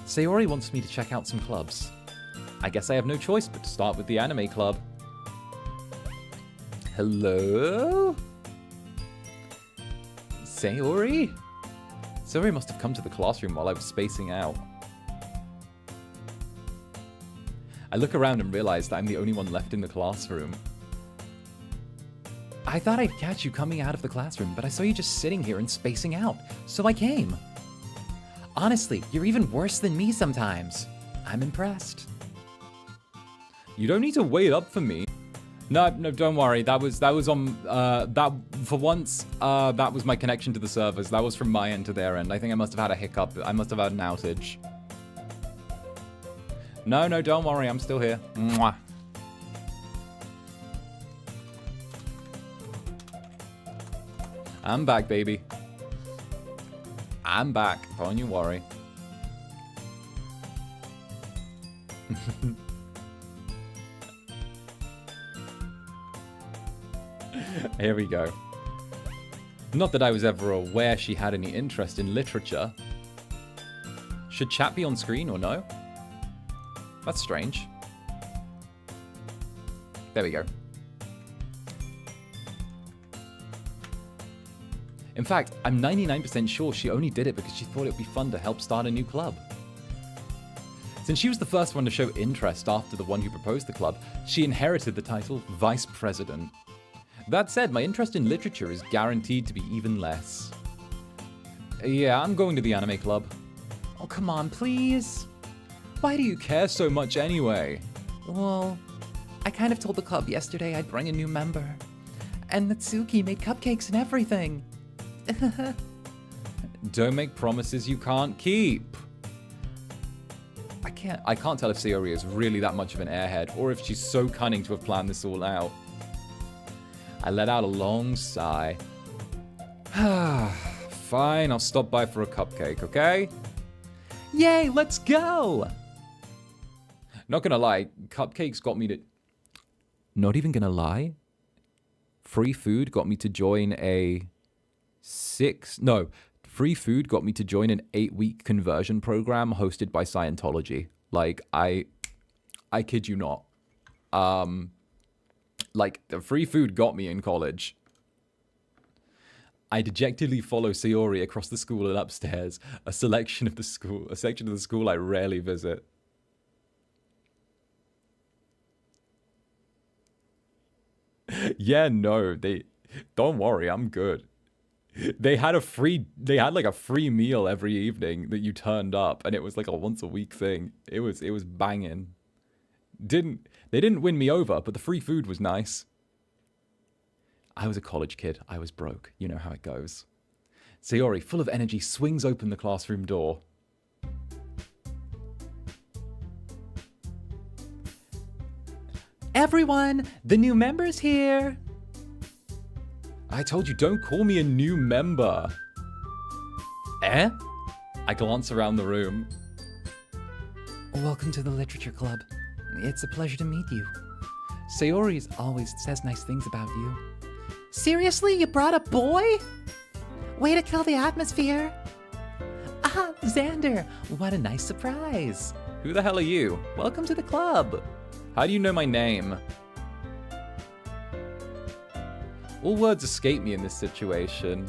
Sayori wants me to check out some clubs. I guess I have no choice but to start with the anime club. Hello? Sayori? Sayori must have come to the classroom while I was spacing out. I look around and realize that I'm the only one left in the classroom. I thought I'd catch you coming out of the classroom, but I saw you just sitting here and spacing out, so I came. Honestly, you're even worse than me sometimes. I'm impressed. You don't need to wait up for me. No, don't worry. That was on, for once, that was my connection to the servers. That was from my end to their end. I think I must have had a hiccup. I must have had an outage. No, don't worry. I'm still here. Mwah. I'm back, baby. I'm back. Don't you worry. Here we go. Not that I was ever aware she had any interest in literature. Should chat be on screen or no? That's strange. There we go. In fact, I'm 99% sure she only did it because she thought it would be fun to help start a new club. Since she was the first one to show interest after the one who proposed the club, she inherited the title Vice President. That said, my interest in literature is guaranteed to be even less. Yeah, I'm going to the anime club. Oh, come on, please. Why do you care so much anyway? Well, I kind of told the club yesterday I'd bring a new member. And Natsuki made cupcakes and everything. Don't make promises you can't keep. I can't tell if Sayori is really that much of an airhead or if she's so cunning to have planned this all out. I let out a long sigh. Fine, I'll stop by for a cupcake, okay? Yay, let's go! Not gonna lie, cupcakes got me to... Not even gonna lie? Free food got me to join a... Free food got me to join an 8-week conversion program hosted by Scientology. Like, I kid you not. Like, the free food got me in college. I dejectedly follow Sayori across the school and upstairs, a section of the school I rarely visit. Yeah, no, don't worry, I'm good. They had like a free meal every evening that you turned up, and it was like a once a week thing. It was banging. They didn't win me over, but the free food was nice. I was a college kid. I was broke. You know how it goes. Sayori, full of energy, swings open the classroom door. Everyone, the new member's here. I told you, don't call me a new member. Eh? I glance around the room. Welcome to the literature club. It's a pleasure to meet you. Sayori always says nice things about you. Seriously, you brought a boy? Way to kill the atmosphere. Ah, Zander, what a nice surprise. Who the hell are you? Welcome to the club. How do you know my name? All words escape me in this situation.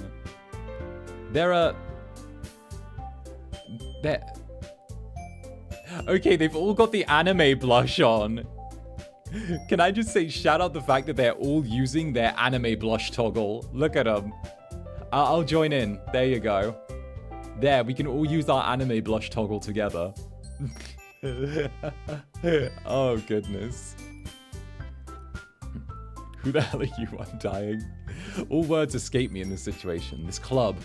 Okay, they've all got the anime blush on. Can I just say, shout out the fact that they're all using their anime blush toggle. Look at them. I'll join in. There you go. There, we can all use our anime blush toggle together. Oh, goodness. Who the hell are you? I'm dying. All words escape me in this situation. This club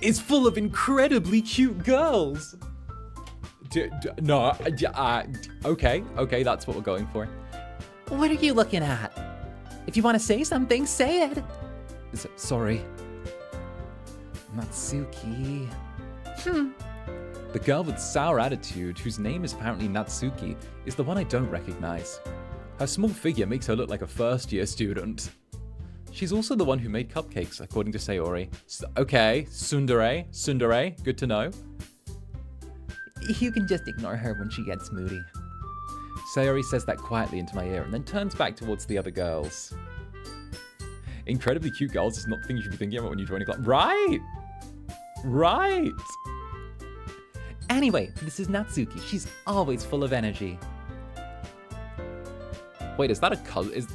is full of incredibly cute girls. Okay, that's what we're going for. What are you looking at? If you want to say something, say it. Sorry. Natsuki. The girl with sour attitude, whose name is apparently Natsuki, is the one I don't recognize. Her small figure makes her look like a first-year student. She's also the one who made cupcakes, according to Sayori. Okay, tsundere, good to know. You can just ignore her when she gets moody. Sayori says that quietly into my ear and then turns back towards the other girls. Incredibly cute girls is not the thing you should be thinking about when you join a club. Right! Anyway, this is Natsuki. She's always full of energy. Wait, is that a cousin? Is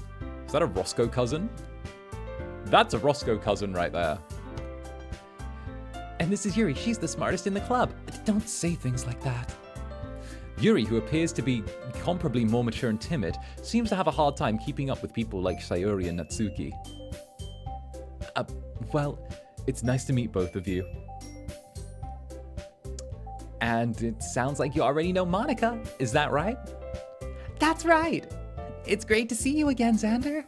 that a Roscoe cousin? That's a Roscoe cousin right there. And this is Yuri. She's the smartest in the club. Don't say things like that. Yuri, who appears to be comparably more mature and timid, seems to have a hard time keeping up with people like Sayori and Natsuki. Well, it's nice to meet both of you. And it sounds like you already know Monica. Is that right? That's right. It's great to see you again, Zander.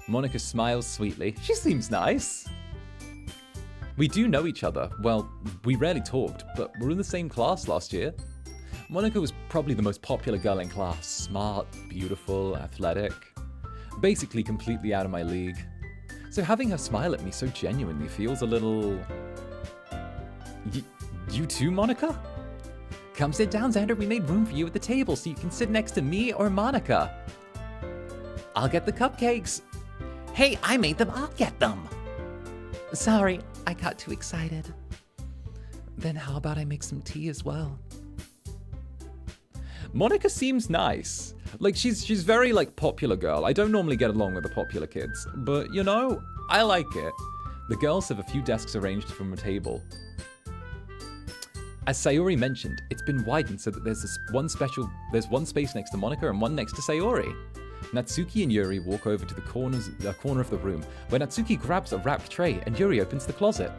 Monica smiles sweetly. She seems nice. We do know each other. Well, we rarely talked, but we're in the same class last year. Monica was probably the most popular girl in class. Smart, beautiful, athletic. Basically completely out of my league. So having her smile at me so genuinely feels a little... You too, Monica? Come sit down, Zander. We made room for you at the table so you can sit next to me or Monica. I'll get the cupcakes. Hey, I made them. I'll get them. Sorry, I got too excited. Then how about I make some tea as well? Monica seems nice. Like, she's very, like, popular girl. I don't normally get along with the popular kids, but, you know, I like it. The girls have a few desks arranged from a table. As Sayori mentioned, it's been widened so that there's one space next to Monica and one next to Sayori. Natsuki and Yuri walk over to the corner of the room, where Natsuki grabs a wrapped tray and Yuri opens the closet.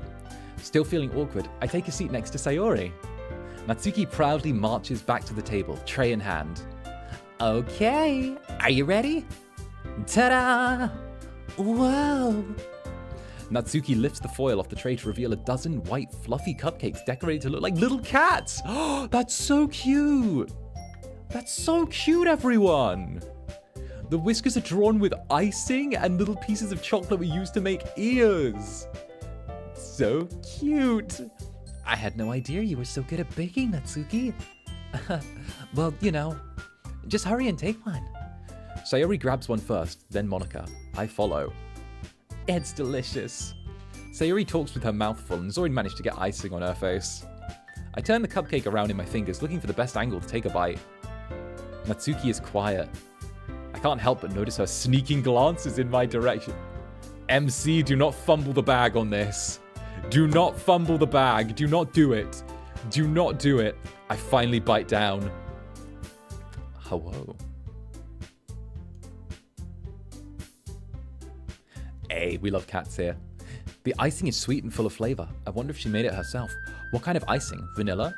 Still feeling awkward, I take a seat next to Sayori. Natsuki proudly marches back to the table, tray in hand. Okay, are you ready? Ta-da! Whoa! Natsuki lifts the foil off the tray to reveal a dozen white, fluffy cupcakes decorated to look like little cats. Oh, that's so cute! That's so cute, everyone! The whiskers are drawn with icing and little pieces of chocolate were used to make ears. So cute! I had no idea you were so good at baking, Natsuki. Well, you know, just hurry and take one. Sayori grabs one first, then Monica. I follow. It's delicious. Sayori talks with her mouth full and has already managed to get icing on her face. I turn the cupcake around in my fingers, looking for the best angle to take a bite. Natsuki is quiet. I can't help but notice her sneaking glances in my direction. MC, do not fumble the bag on this. Do not fumble the bag. Do not do it. Do not do it. I finally bite down. Hello. Hey, we love cats here. The icing is sweet and full of flavor. I wonder if she made it herself. What kind of icing? Vanilla?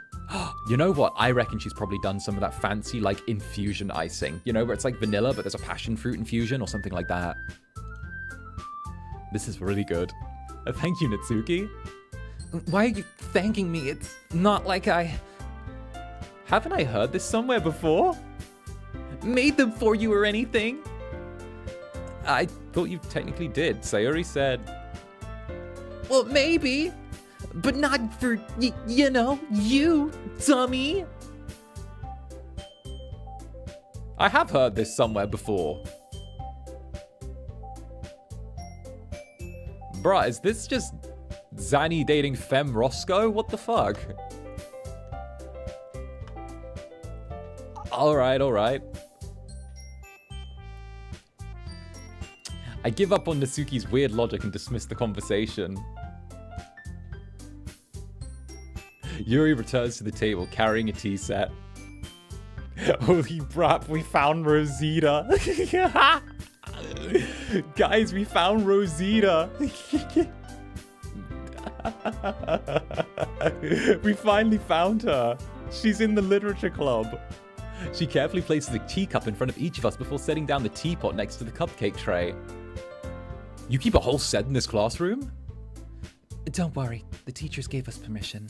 You know what? I reckon she's probably done some of that fancy, like, infusion icing. You know, where it's like vanilla, but there's a passion fruit infusion or something like that. This is really good. Thank you, Natsuki. Why are you thanking me? It's not like I... Haven't I heard this somewhere before? Made them for you or anything? I thought you technically did. Sayori said... Well, maybe. But not for, you know, you, dummy. I have heard this somewhere before. Bruh, is this just Zanny dating Femme Roscoe? What the fuck? Alright. I give up on Natsuki's weird logic and dismiss the conversation. Yuri returns to the table carrying a tea set. Holy crap, we found Rosita. Guys, we found Rosita. We finally found her. She's in the literature club. She carefully places a teacup in front of each of us before setting down the teapot next to the cupcake tray. You keep a whole set in this classroom? Don't worry, the teachers gave us permission.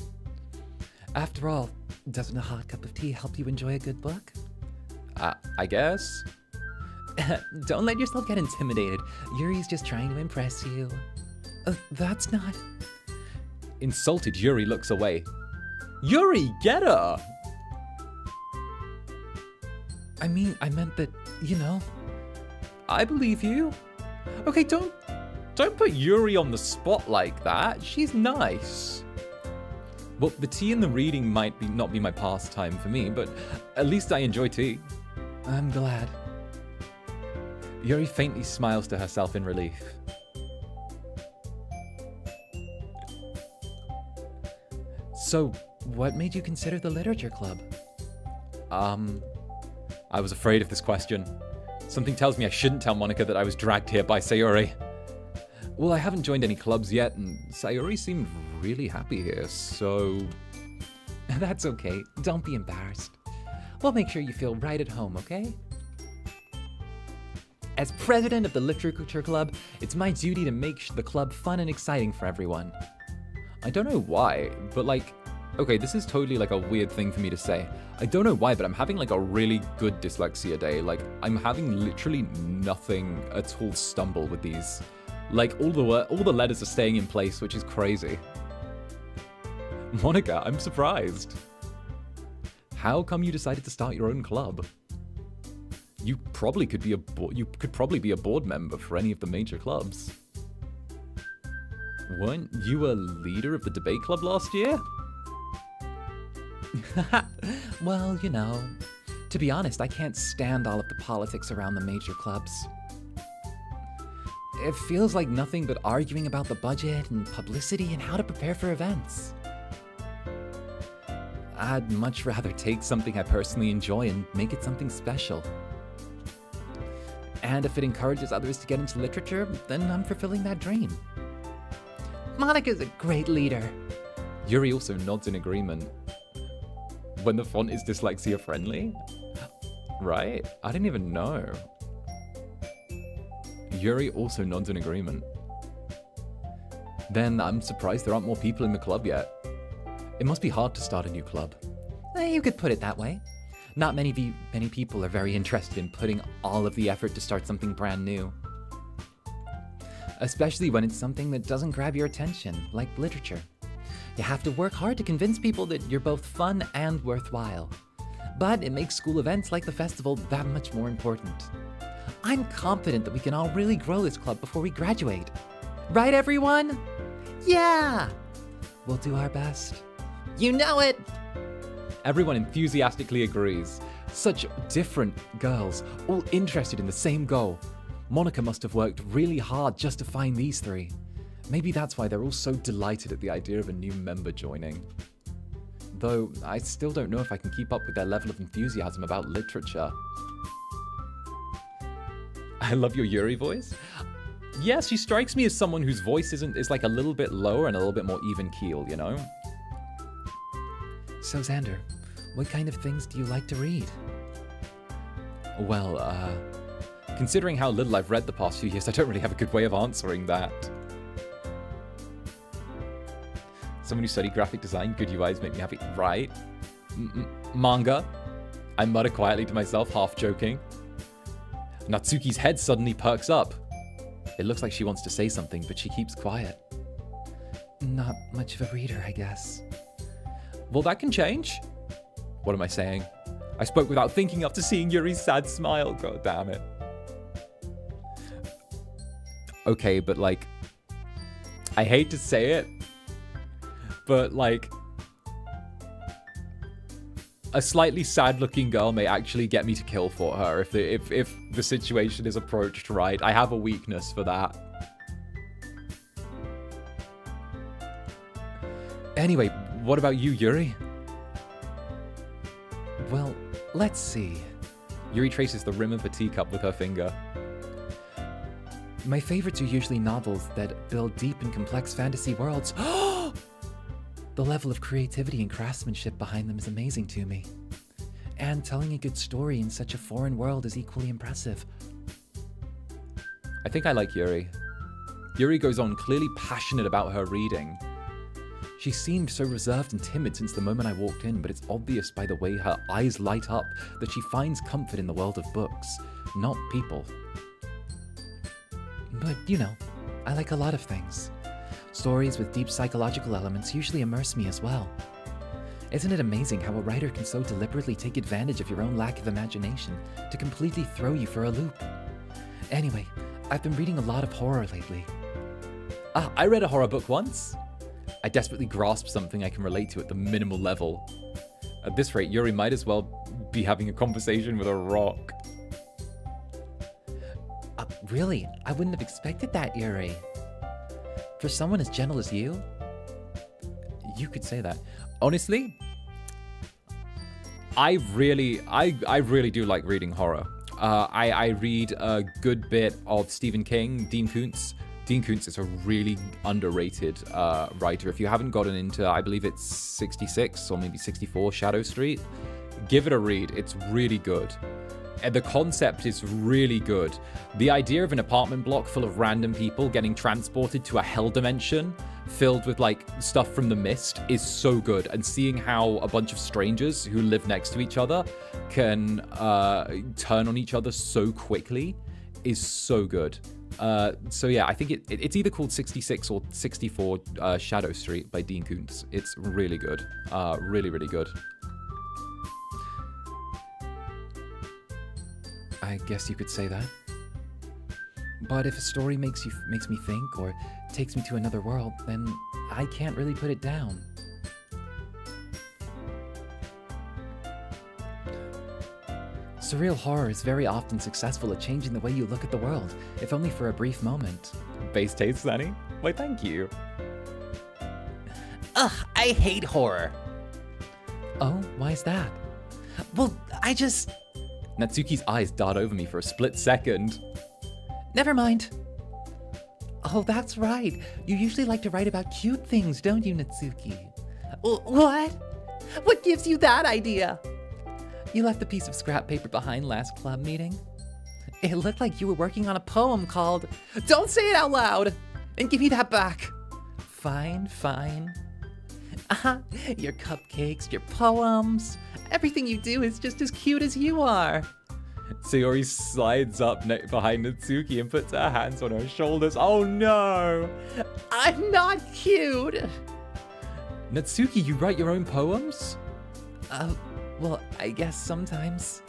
After all, doesn't a hot cup of tea help you enjoy a good book? I guess. Don't let yourself get intimidated. Yuri's just trying to impress you. That's not... Insulted, Yuri looks away. Yuri, get her! I mean, I meant that, you know... I believe you. Okay, don't put Yuri on the spot like that. She's nice. Well, the tea and the reading might not be my pastime for me, but at least I enjoy tea. I'm glad. Yuri faintly smiles to herself in relief. So, what made you consider the literature club? I was afraid of this question. Something tells me I shouldn't tell Monica that I was dragged here by Sayori. Well, I haven't joined any clubs yet, and Sayori seemed really happy here, so... That's okay. Don't be embarrassed. We'll make sure you feel right at home, okay? As president of the Literature Club, it's my duty to make the club fun and exciting for everyone. I don't know why, but like, okay, this is totally like a weird thing for me to say. I don't know why, but I'm having like a really good dyslexia day. Like, I'm having literally nothing at all stumble with these. Like, all the letters are staying in place, which is crazy. Monica, I'm surprised. How come you decided to start your own club? You probably could be a board member for any of the major clubs. Weren't you a leader of the debate club last year? Well, you know, to be honest, I can't stand all of the politics around the major clubs. It feels like nothing but arguing about the budget and publicity and how to prepare for events. I'd much rather take something I personally enjoy and make it something special. And if it encourages others to get into literature, then I'm fulfilling that dream. Monica's a great leader. Yuri also nods in agreement. When the font is dyslexia friendly? Right? I didn't even know. Yuri also nods in agreement. Then I'm surprised there aren't more people in the club yet. It must be hard to start a new club. You could put it that way. Not many people are very interested in putting all of the effort to start something brand new. Especially when it's something that doesn't grab your attention, like literature. You have to work hard to convince people that you're both fun and worthwhile. But it makes school events like the festival that much more important. I'm confident that we can all really grow this club before we graduate. Right, everyone? Yeah! We'll do our best. You know it! Everyone enthusiastically agrees. Such different girls, all interested in the same goal. Monica must have worked really hard just to find these three. Maybe that's why they're all so delighted at the idea of a new member joining. Though, I still don't know if I can keep up with their level of enthusiasm about literature. I love your Yuri voice. Yes, she strikes me as someone whose voice is like a little bit lower and a little bit more even keel, you know? So Zander, what kind of things do you like to read? Well, considering how little I've read the past few years, I don't really have a good way of answering that. Someone who studied graphic design, good UIs make me happy. Right. Manga. I mutter quietly to myself, half joking. Natsuki's head suddenly perks up. It looks like she wants to say something, but she keeps quiet. Not much of a reader, I guess. Well, that can change. What am I saying? I spoke without thinking after seeing Yuri's sad smile. God damn it. Okay, but like, I hate to say it, but like, a slightly sad-looking girl may actually get me to kill for her if the situation is approached right. I have a weakness for that. Anyway, what about you, Yuri? Well, let's see. Yuri traces the rim of a teacup with her finger. My favorites are usually novels that build deep and complex fantasy worlds. The level of creativity and craftsmanship behind them is amazing to me. And telling a good story in such a foreign world is equally impressive. I think I like Yuri. Yuri goes on, clearly passionate about her reading. She seemed so reserved and timid since the moment I walked in, but it's obvious by the way her eyes light up that she finds comfort in the world of books, not people. But, you know, I like a lot of things. Stories with deep psychological elements usually immerse me as well. Isn't it amazing how a writer can so deliberately take advantage of your own lack of imagination to completely throw you for a loop? Anyway, I've been reading a lot of horror lately. I read a horror book once. I desperately grasped something I can relate to at the minimal level. At this rate, Yuri might as well be having a conversation with a rock. Really? I wouldn't have expected that, Yuri. For someone as gentle as you? You could say that. Honestly, I really do like reading horror. I read a good bit of Stephen King, Dean Koontz. Dean Koontz is a really underrated writer. If you haven't gotten into, I believe it's 66 or maybe 64 Shadow Street, give it a read. It's really good. And the concept is really good. The idea of an apartment block full of random people getting transported to a hell dimension filled with like stuff from the mist is so good, and seeing how a bunch of strangers who live next to each other can turn on each other so quickly is so good. So yeah, I think it's either called 66 or 64 Shadow Street by Dean Koontz. It's really good. Really, really good. I guess you could say that. But if a story makes me think or takes me to another world, then I can't really put it down. Surreal horror is very often successful at changing the way you look at the world, if only for a brief moment. Base taste, Zanny? Why, thank you. Ugh, I hate horror. Oh, why is that? Well, I just... Natsuki's eyes dart over me for a split second. Never mind. Oh, that's right. You usually like to write about cute things, don't you, Natsuki? What? What gives you that idea? You left a piece of scrap paper behind last club meeting. It looked like you were working on a poem called... Don't say it out loud! And give me that back! Fine, fine. Your cupcakes, your poems, everything you do is just as cute as you are. Sayori slides up behind Natsuki and puts her hands on her shoulders. Oh no! I'm not cute! Natsuki, you write your own poems? Well, I guess sometimes.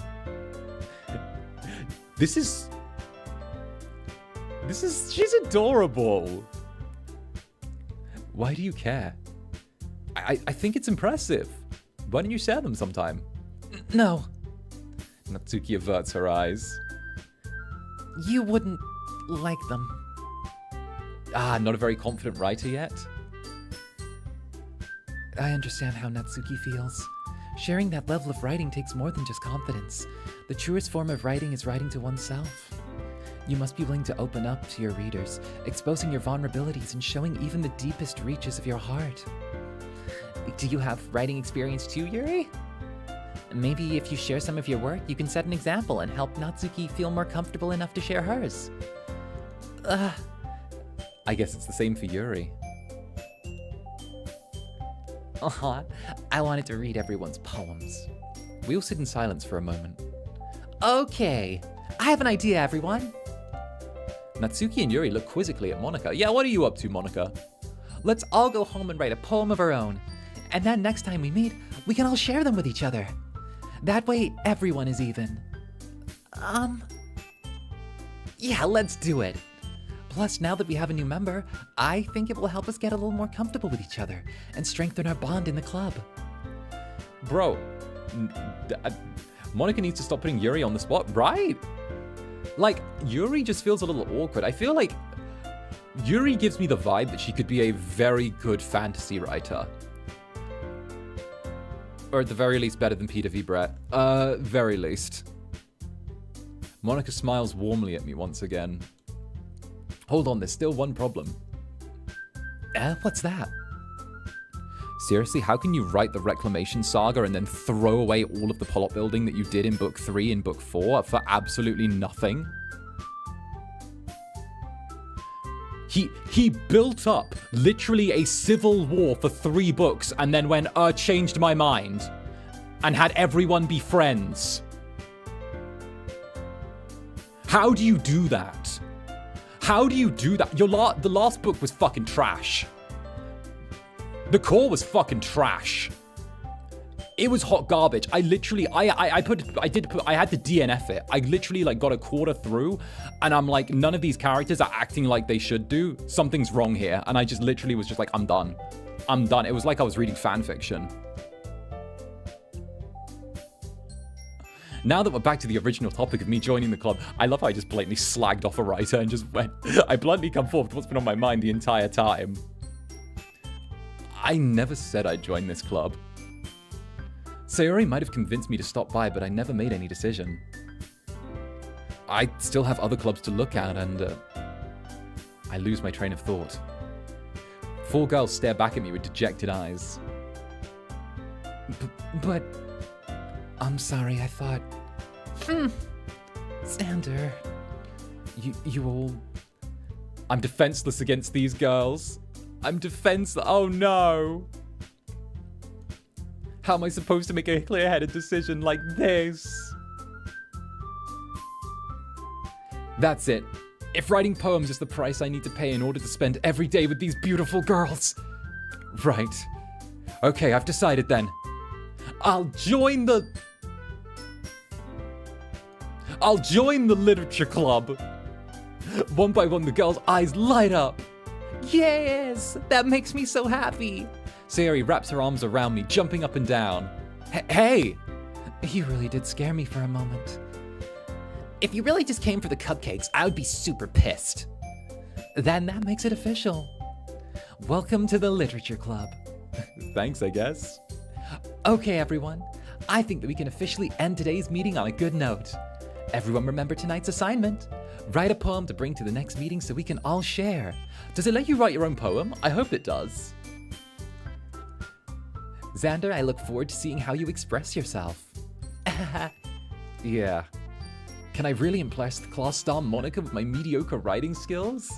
She's adorable. Why do you care? I think it's impressive. Why don't you share them sometime? No. Natsuki averts her eyes. You wouldn't like them. Not a very confident writer yet? I understand how Natsuki feels. Sharing that level of writing takes more than just confidence. The truest form of writing is writing to oneself. You must be willing to open up to your readers, exposing your vulnerabilities and showing even the deepest reaches of your heart. Do you have writing experience too, Yuri? Maybe if you share some of your work, you can set an example and help Natsuki feel more comfortable enough to share hers. I guess it's the same for Yuri. I wanted to read everyone's poems. We all sit in silence for a moment. Okay, I have an idea, everyone. Natsuki and Yuri look quizzically at Monika. Yeah, what are you up to, Monika? Let's all go home and write a poem of our own. And then next time we meet, we can all share them with each other. That way, everyone is even. Yeah, let's do it. Plus, now that we have a new member, I think it will help us get a little more comfortable with each other and strengthen our bond in the club. Bro, Monika needs to stop putting Yuri on the spot, right? Like, Yuri just feels a little awkward. I feel like Yuri gives me the vibe that she could be a very good fantasy writer. Or at the very least, better than Peter V. Brett. Very least. Monika smiles warmly at me once again. Hold on, there's still one problem. What's that? Seriously, how can you write the Reclamation Saga and then throw away all of the plot building that you did in Book 3 and Book 4 for absolutely nothing? He built up literally a civil war for 3 books and then went, changed my mind. And had everyone be friends. How do you do that? How do you do that? The last book was fucking trash. The core was fucking trash. It was hot garbage. I literally, I had to DNF it. I literally like got a quarter through and I'm like, none of these characters are acting like they should do. Something's wrong here. And I just literally was just like, I'm done. I'm done. It was like I was reading fan fiction. Now that we're back to the original topic of me joining the club, I love how I just blatantly slagged off a writer and just went, I bluntly come forth with what's been on my mind the entire time. I never said I'd join this club. Sayori might have convinced me to stop by, but I never made any decision. I still have other clubs to look at, and I lose my train of thought. 4 girls stare back at me with dejected eyes. But... I'm sorry, I thought... Zander... You all... I'm defenseless against these girls. I'm defenseless. Oh no. How am I supposed to make a clear-headed decision like this? That's it. If writing poems is the price I need to pay in order to spend every day with these beautiful girls. Right. Okay, I've decided then. I'll join the literature club. One by one, the girls' eyes light up. Yes, that makes me so happy. Sayori wraps her arms around me, jumping up and down. Hey! You really did scare me for a moment. If you really just came for the cupcakes, I would be super pissed. Then that makes it official. Welcome to the literature club. Thanks, I guess. Okay, everyone. I think that we can officially end today's meeting on a good note. Everyone remember tonight's assignment. Write a poem to bring to the next meeting so we can all share. Does it let you write your own poem? I hope it does. Zander, I look forward to seeing how you express yourself. Yeah. Can I really impress the class star Monica with my mediocre writing skills?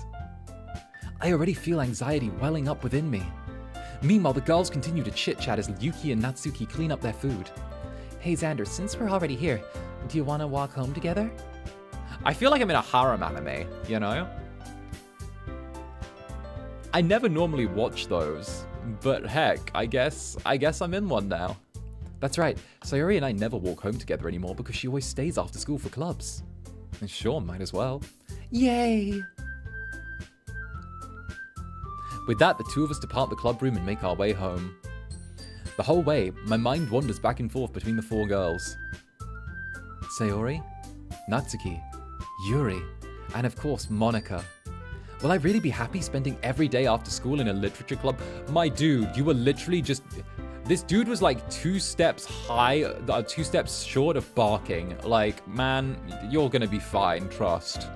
I already feel anxiety welling up within me. Meanwhile, the girls continue to chit-chat as Yuki and Natsuki clean up their food. Hey Zander, since we're already here, do you want to walk home together? I feel like I'm in a harem anime, you know? I never normally watch those, but heck, I guess I'm in one now. That's right, Sayori and I never walk home together anymore because she always stays after school for clubs. And sure, might as well. Yay! With that, the two of us depart the club room and make our way home. The whole way, my mind wanders back and forth between the four girls. Sayori, Natsuki, Yuri, and of course, Monica. Will I really be happy spending every day after school in a literature club? My dude, you were literally just... This dude was like 2 steps high, 2 steps short of barking. Like, man, you're gonna be fine, trust.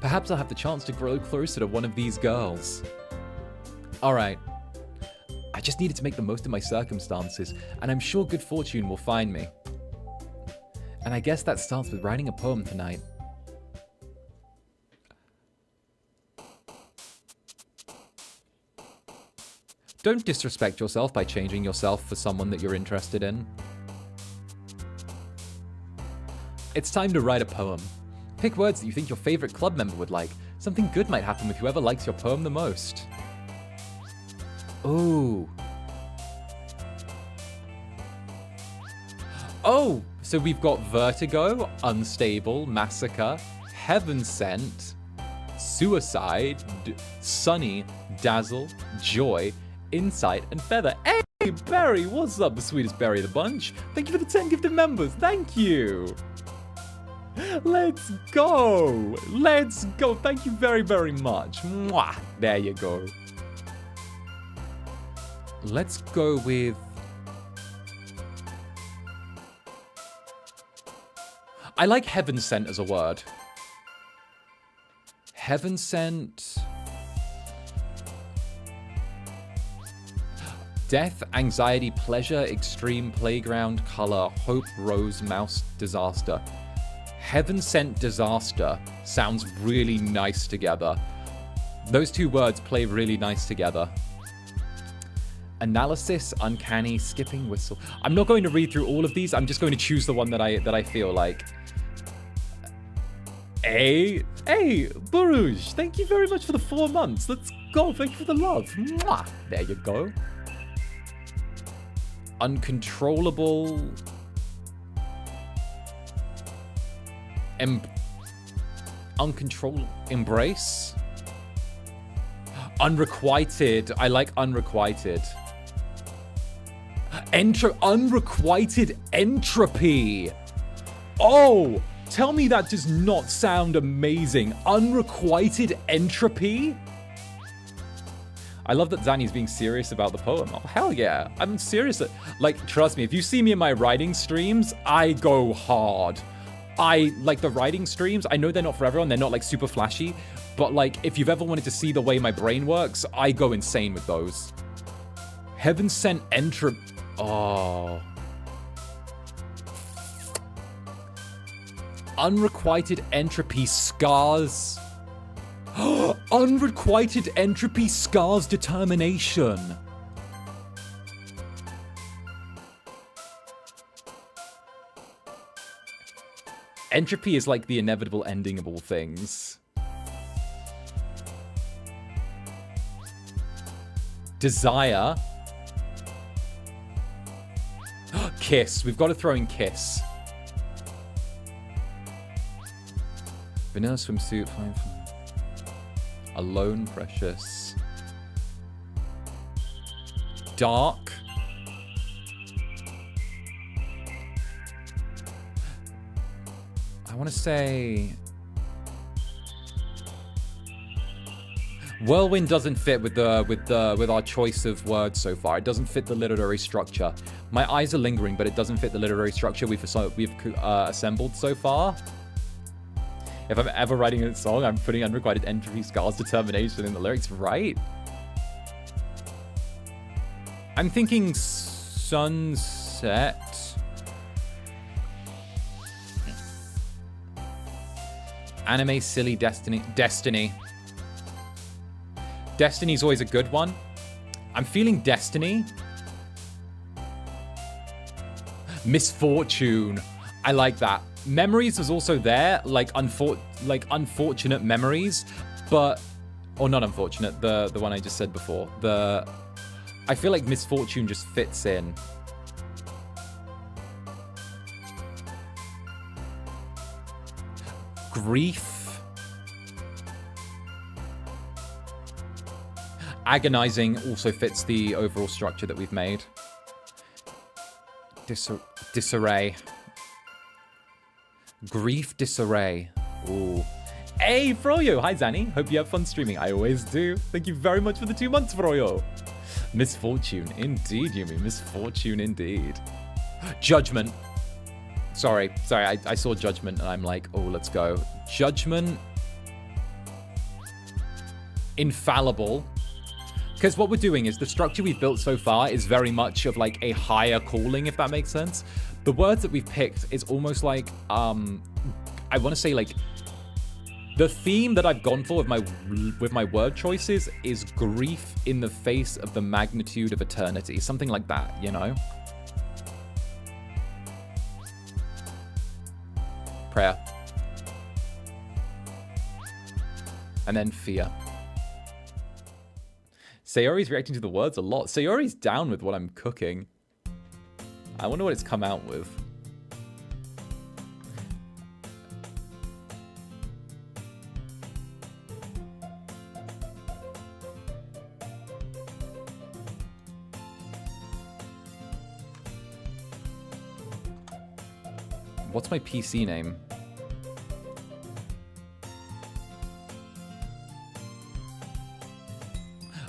Perhaps I'll have the chance to grow closer to one of these girls. Alright. I just needed to make the most of my circumstances, and I'm sure good fortune will find me. And I guess that starts with writing a poem tonight. Don't disrespect yourself by changing yourself for someone that you're interested in. It's time to write a poem. Pick words that you think your favorite club member would like. Something good might happen with whoever likes your poem the most. Ooh. Oh, so we've got vertigo, unstable, massacre, heaven sent, suicide, sunny, dazzle, joy, insight, and feather. Hey, Barry, what's up, the sweetest berry of the bunch? Thank you for the 10 gifted members. Thank you. Let's go. Let's go. Thank you very, very much. Mwah. There you go. Let's go with... I like heaven sent as a word. Heaven sent... Death, anxiety, pleasure, extreme, playground, color, hope, rose, mouse, disaster. Heaven sent disaster sounds really nice together. Those 2 words play really nice together. Analysis, uncanny, skipping, whistle. I'm not going to read through all of these. I'm just going to choose the one that I feel like. Hey, Buruj, thank you very much for the 4 months. Let's go. Thank you for the love. Mwah. There you go. Uncontrollable. Uncontrollable. Embrace. Unrequited. I like unrequited. Unrequited entropy. Oh, tell me that does not sound amazing. Unrequited entropy? I love that Zanny's being serious about the poem. Oh, hell yeah. I'm serious. Like, trust me, if you see me in my writing streams, I go hard. I like the writing streams. I know they're not for everyone. They're not like super flashy. But like, if you've ever wanted to see the way my brain works, I go insane with those. Heaven sent entropy. Oh. Unrequited entropy scars. Unrequited entropy scars determination. Entropy is like the inevitable ending of all things. Desire. Kiss. We've got to throw in kiss. Vanilla swimsuit. Fine. Alone, precious. Dark. I want to say whirlwind doesn't fit with our choice of words so far. It doesn't fit the literary structure. My eyes are lingering, but it doesn't fit the literary structure we've assembled so far. If I'm ever writing a song, I'm putting unrequited entropy, scars, determination in the lyrics, right? I'm thinking sunset. Anime silly destiny. Destiny's always a good one. I'm feeling destiny. Misfortune. I like that. Memories was also there, like unfortunate memories, but or not unfortunate. The one I just said before. I feel like misfortune just fits in. Grief. Agonizing also fits the overall structure that we've made. Disarray. Grief disarray. Ooh. Hey, Froyo! Hi, Zanny. Hope you have fun streaming. I always do. Thank you very much for the 2 months, Froyo. Misfortune. Indeed, Yumi. Misfortune indeed. Judgment. Sorry. I saw judgment and I'm like, oh, let's go. Judgment. Infallible. Because what we're doing is the structure we've built so far is very much of like a higher calling, if that makes sense. The words that we've picked is almost like, I want to say like, the theme that I've gone for with my word choices is grief in the face of the magnitude of eternity. Something like that, you know? Prayer. And then fear. Sayori's reacting to the words a lot. Sayori's down with what I'm cooking. I wonder what it's come out with. What's my PC name?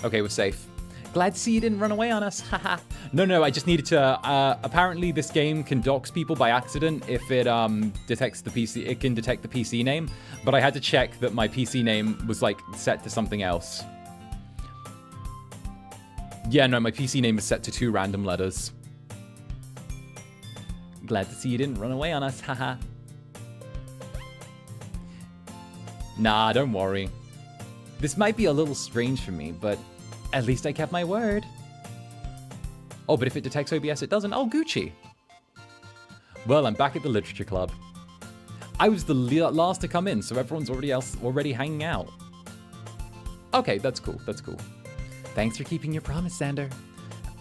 Okay, we're safe. Glad to see you didn't run away on us. Haha. No, I just needed to... apparently this game can dox people by accident if it detects the PC... It can detect the PC name, but I had to check that my PC name was, like, set to something else. Yeah, no, my PC name is set to 2 random letters. Glad to see you didn't run away on us. Haha. Nah, don't worry. This might be a little strange for me, but at least I kept my word. Oh, but if it detects OBS, it doesn't. Oh, Gucci. Well, I'm back at the literature club. I was the last to come in, so everyone's already hanging out. Okay, that's cool. That's cool. Thanks for keeping your promise, Zander.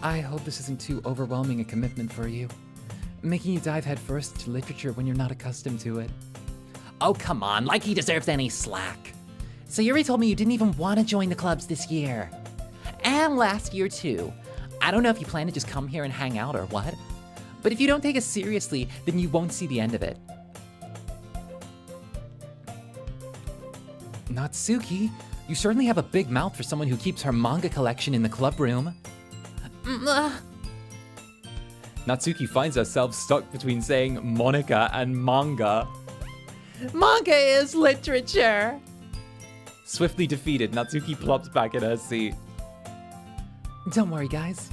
I hope this isn't too overwhelming a commitment for you. Making you dive headfirst into literature when you're not accustomed to it. Oh, come on, like he deserves any slack. So Yuri told me you didn't even want to join the clubs this year. And last year, too. I don't know if you plan to just come here and hang out or what. But if you don't take us seriously, then you won't see the end of it. Natsuki, you certainly have a big mouth for someone who keeps her manga collection in the club room. Natsuki finds herself stuck between saying Monica and manga. Manga is literature. Swiftly defeated, Natsuki plops back in her seat. Don't worry, guys.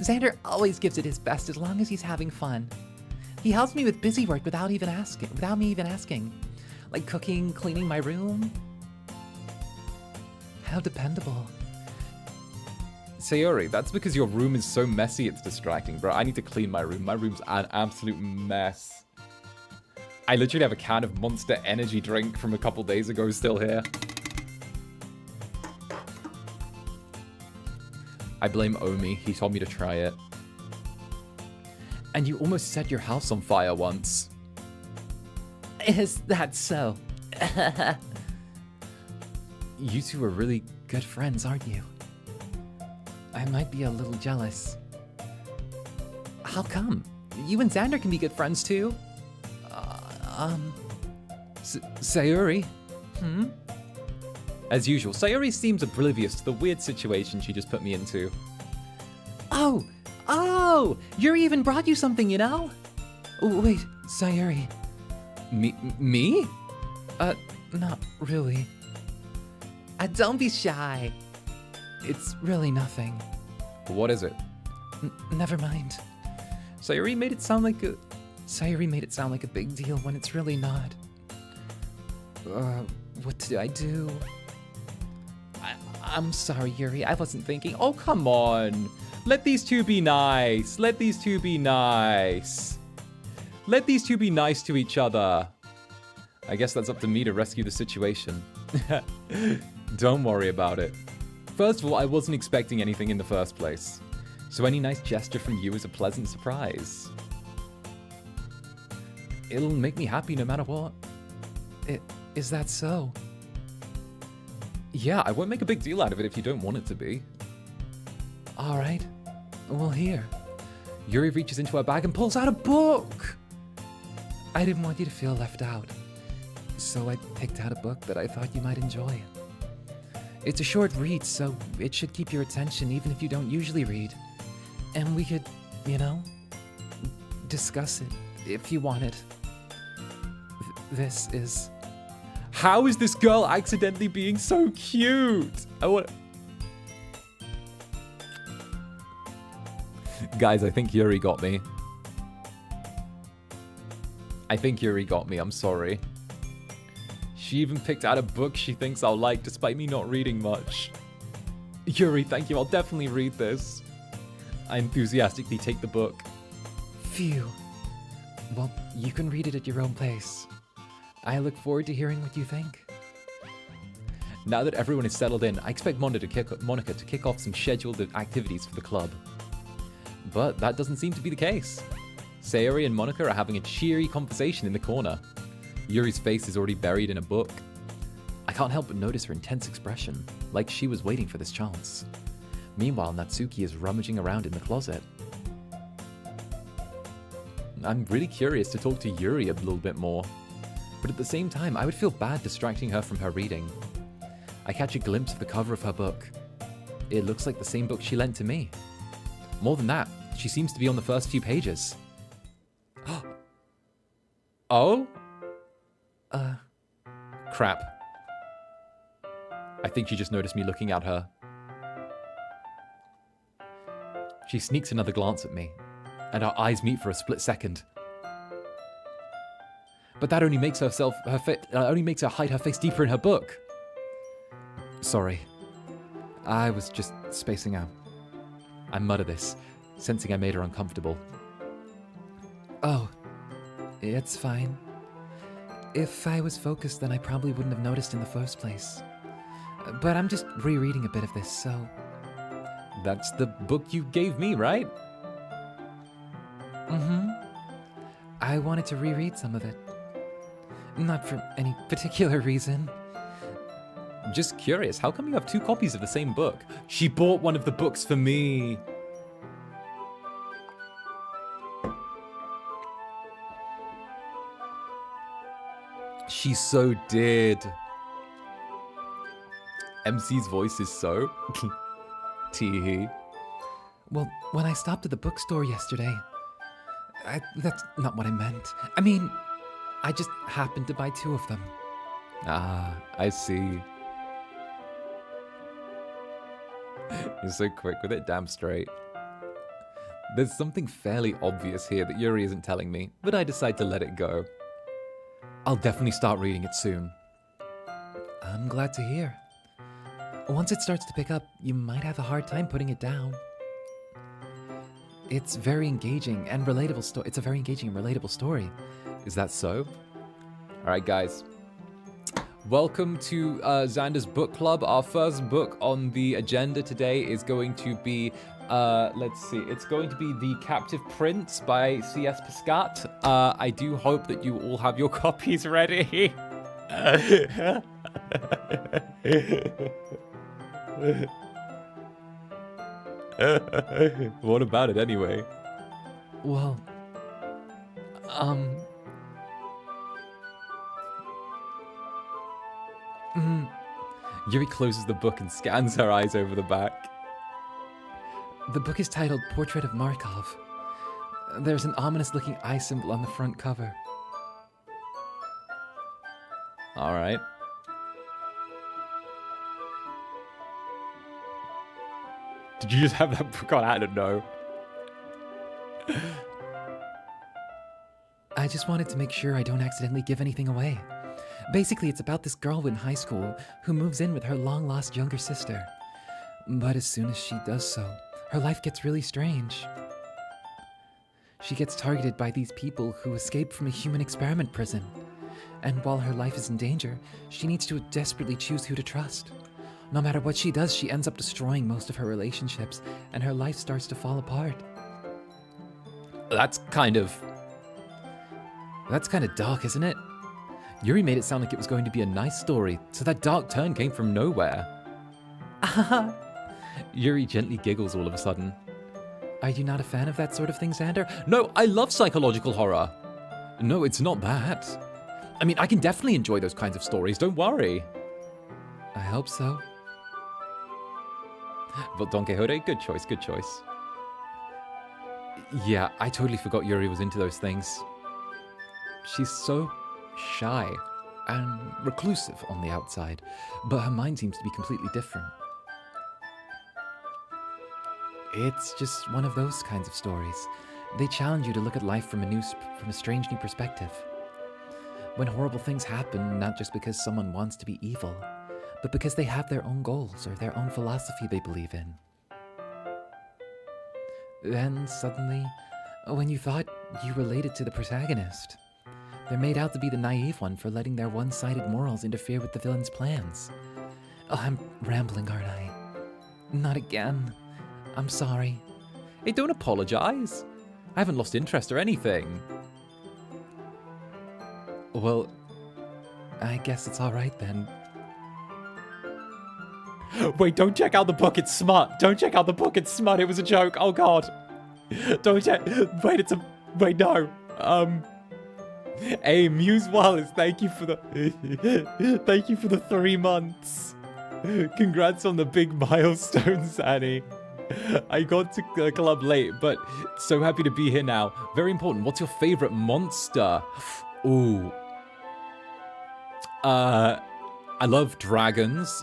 Zander always gives it his best as long as he's having fun. He helps me with busy work without me even asking. Like cooking, cleaning my room. How dependable. Sayori, that's because your room is so messy it's distracting, bro. I need to clean my room. My room's an absolute mess. I literally have a can of Monster Energy drink from a couple days ago still here. I blame Omi. He told me to try it. And you almost set your house on fire once. Is that so? You two are really good friends, aren't you? I might be a little jealous. How come? You and Zander can be good friends too. Sayori? As usual, Sayori seems oblivious to the weird situation she just put me into. Oh! Yuri even brought you something, you know? Wait, Sayori. Me? Not really. Don't be shy. It's really nothing. What is it? Never mind. Sayori made it sound like a... Sayori made it sound like a big deal when it's really not. What did I do? I'm sorry, Yuri. I wasn't thinking. Oh, come on. Let these two be nice. Let these two be nice. Let these two be nice to each other. I guess that's up to me to rescue the situation. Don't worry about it. First of all, I wasn't expecting anything in the first place. So any nice gesture from you is a pleasant surprise. It'll make me happy no matter what. Is that so? Yeah, I won't make a big deal out of it if you don't want it to be. All right. Well, here. Yuri reaches into her bag and pulls out a book. I didn't want you to feel left out, so I picked out a book that I thought you might enjoy. It's a short read, so it should keep your attention even if you don't usually read. And we could, you know, discuss it if you wanted. This is... How is this girl accidentally being so cute? Guys, I think Yuri got me. I'm sorry. She even picked out a book she thinks I'll like despite me not reading much. Yuri, thank you. I'll definitely read this. I enthusiastically take the book. Phew. Well, you can read it at your own pace. I look forward to hearing what you think. Now that everyone is settled in, I expect Monica to kick off some scheduled activities for the club. But that doesn't seem to be the case. Sayori and Monica are having a cheery conversation in the corner. Yuri's face is already buried in a book. I can't help but notice her intense expression, like she was waiting for this chance. Meanwhile, Natsuki is rummaging around in the closet. I'm really curious to talk to Yuri a little bit more, but at the same time, I would feel bad distracting her from her reading. I catch a glimpse of the cover of her book. It looks like the same book she lent to me. More than that, she seems to be on the first few pages. Oh? Crap. I think she just noticed me looking at her. She sneaks another glance at me, and our eyes meet for a split second. But that only makes her hide her face deeper in her book. Sorry. I was just spacing out. I mutter this, sensing I made her uncomfortable. Oh, it's fine. If I was focused, then I probably wouldn't have noticed in the first place. But I'm just rereading a bit of this, so... That's the book you gave me, right? Mm-hmm. I wanted to reread some of it. Not for any particular reason. Just curious, how come you have two copies of the same book? She bought one of the books for me. She so did. MC's voice is so... Teehee. Well, when I stopped at the bookstore yesterday... that's not what I meant. I mean, I just happened to buy two of them. Ah, I see. You're so quick with it, damn straight. There's something fairly obvious here that Yuri isn't telling me, but I decide to let it go. I'll definitely start reading it soon. I'm glad to hear. Once it starts to pick up, you might have a hard time putting it down. It's very engaging and relatable. It's a very engaging and relatable story. Is that so? All right, guys. Welcome to Zander's book club. Our first book on the agenda today is going to be, let's see, it's going to be The Captive Prince by C.S. Pascat. I do hope that you all have your copies ready. What about it anyway? Well, Yuri closes the book and scans her eyes over the back. the book is titled Portrait of Markov. There's an ominous-looking eye symbol on the front cover. All right. Did you just have that book on? I don't know. I just wanted to make sure I don't accidentally give anything away. Basically, it's about this girl in high school who moves in with her long-lost younger sister. But as soon as she does so, her life gets really strange. She gets targeted by these people who escaped from a human experiment prison. And while her life is in danger, she needs to desperately choose who to trust. No matter what she does, she ends up destroying most of her relationships, and her life starts to fall apart. That's kind of dark, isn't it? Yuri made it sound like it was going to be a nice story, so that dark turn came from nowhere. Yuri gently giggles all of a sudden. Are you not a fan of that sort of thing, Zander? No, I love psychological horror. No, it's not that. I mean, I can definitely enjoy those kinds of stories, don't worry. I hope so. But Don Quixote, good choice, good choice. Yeah, I totally forgot Yuri was into those things. She's so shy and reclusive on the outside, but her mind seems to be completely different. It's just one of those kinds of stories. They challenge you to look at life from a strange new perspective. When horrible things happen, not just because someone wants to be evil, but because they have their own goals or their own philosophy they believe in. Then suddenly, when you thought you related to the protagonist, they're made out to be the naive one for letting their one-sided morals interfere with the villain's plans. Oh, I'm rambling, aren't I? Not again. I'm sorry. Hey, don't apologize. I haven't lost interest or anything. Well, I guess it's all right then. Wait, don't check out the book, it's smut. Don't check out the book, it's smut. It was a joke. Oh god. Don't check. Wait, wait, no. Hey, Muse Wallace, thank you for the 3 months. Congrats on the big milestones, Annie. I got to the club late, but so happy to be here now. Very important. What's your favorite monster? Ooh. I love dragons.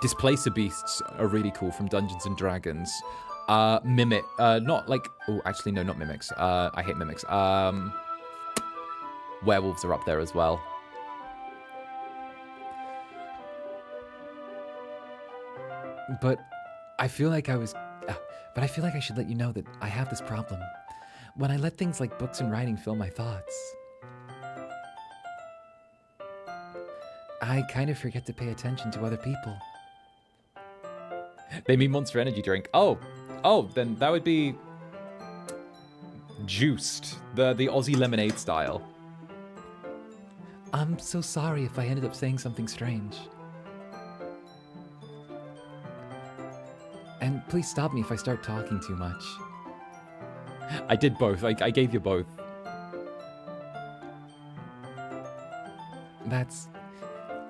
Displacer beasts are really cool from Dungeons and Dragons. Mimic, not like, oh, actually, no, not mimics. I hate mimics. Werewolves are up there as well. But I feel like I should let you know that I have this problem. When I let things like books and writing fill my thoughts, I kind of forget to pay attention to other people. They mean Monster Energy drink. Oh, then that would be Juiced, the Aussie lemonade style. I'm so sorry if I ended up saying something strange. And please stop me if I start talking too much. I did both. I gave you both.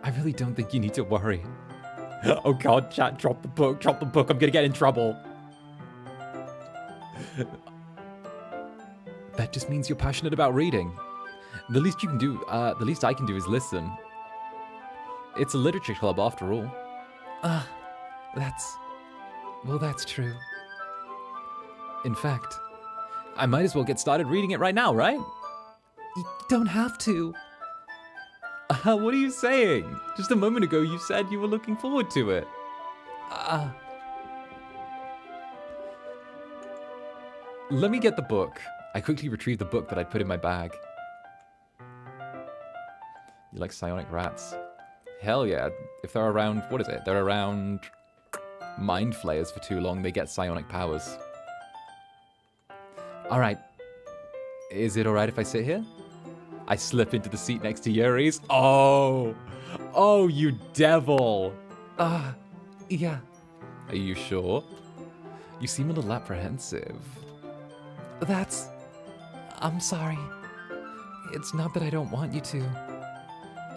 I really don't think You need to worry. Oh god, chat, drop the book, I'm gonna get in trouble. That just means you're passionate about reading. The least you can do, the least I can do is listen. It's a literature club after all. That's true. In fact, I might as well get started reading it right now, right? You don't have to. What are you saying? Just a moment ago you said you were looking forward to it. Let me get the book. I quickly retrieved the book that I'd put in my bag. You like psionic rats? Hell yeah. If they're around, what is it? They're around mind flayers for too long, they get psionic powers. Alright. Is it alright if I sit here? I slip into the seat next to Yuri's. Oh! Oh, you devil! Yeah. Are you sure? You seem a little apprehensive. I'm sorry. It's not that I don't want you to.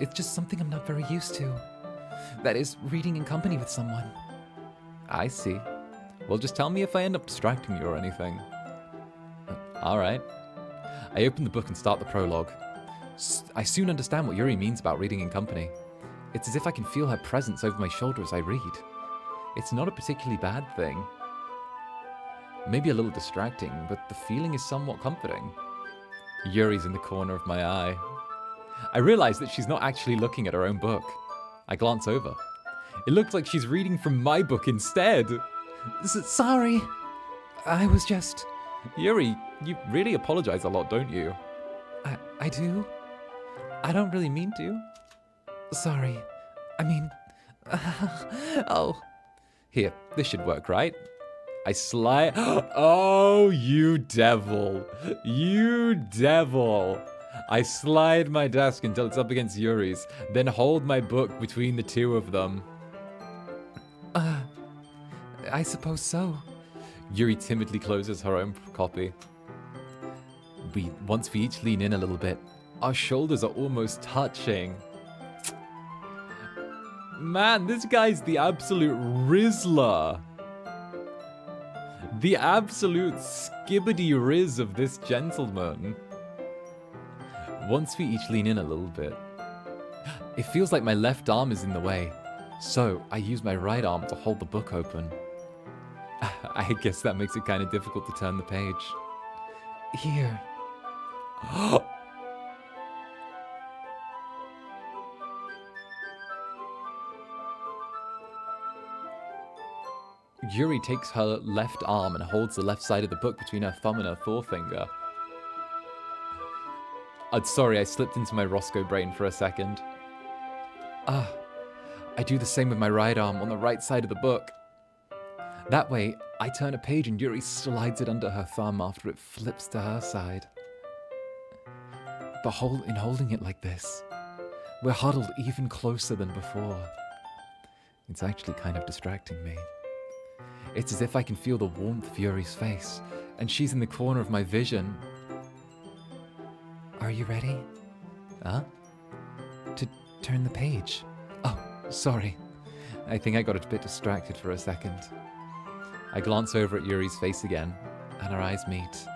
It's just something I'm not very used to. That is, reading in company with someone. I see. Well, just tell me if I end up distracting you or anything. Alright. I open the book and start the prologue. I soon understand what Yuri means about reading in company. It's as if I can feel her presence over my shoulder as I read. It's not a particularly bad thing. Maybe a little distracting, but the feeling is somewhat comforting. Yuri's in the corner of my eye. I realize that she's not actually looking at her own book. I glance over. It looks like she's reading from my book instead. Sorry. I was just... Yuri, you really apologize a lot, don't you? I do? I don't really mean to. Sorry. I mean... oh. Here, this should work, right? I slide... Oh, you devil. You devil. I slide my desk until it's up against Yuri's, then hold my book between the two of them. I suppose so. Yuri timidly closes her own copy. Once we each lean in a little bit, our shoulders are almost touching. Man, this guy's the absolute Rizzler. The absolute skibbity-riz of this gentleman. Once we each lean in a little bit, it feels like my left arm is in the way, so I use my right arm to hold the book open. I guess that makes it kind of difficult to turn the page. Here. Yuri takes her left arm and holds the left side of the book between her thumb and her forefinger. Sorry, I slipped into my Roscoe brain for a second. I do the same with my right arm on the right side of the book. That way, I turn a page and Yuri slides it under her thumb after it flips to her side. But in holding it like this, we're huddled even closer than before. It's actually kind of distracting me. It's as if I can feel the warmth of Yuri's face, and she's in the corner of my vision. Are you ready? Huh? To turn the page. Oh, sorry. I think I got a bit distracted for a second. I glance over at Yuri's face again, and our eyes meet.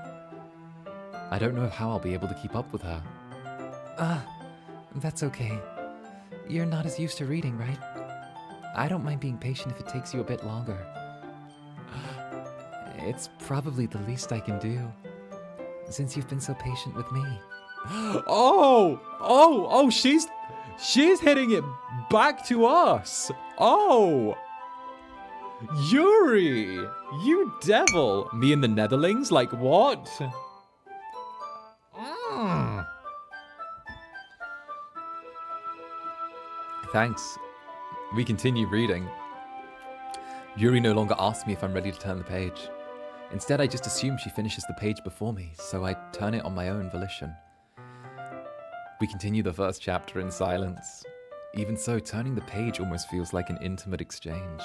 I don't know how I'll be able to keep up with her. That's okay. You're not as used to reading, right? I don't mind being patient if it takes you a bit longer. It's probably the least I can do, since you've been so patient with me. Oh, she's hitting it back to us. Oh, Yuri, you devil. Me and the Netherlings, like what? Thanks. We continue reading. Yuri no longer asks me if I'm ready to turn the page. Instead, I just assume she finishes the page before me, so I turn it on my own volition. We continue the first chapter in silence. Even so, turning the page almost feels like an intimate exchange.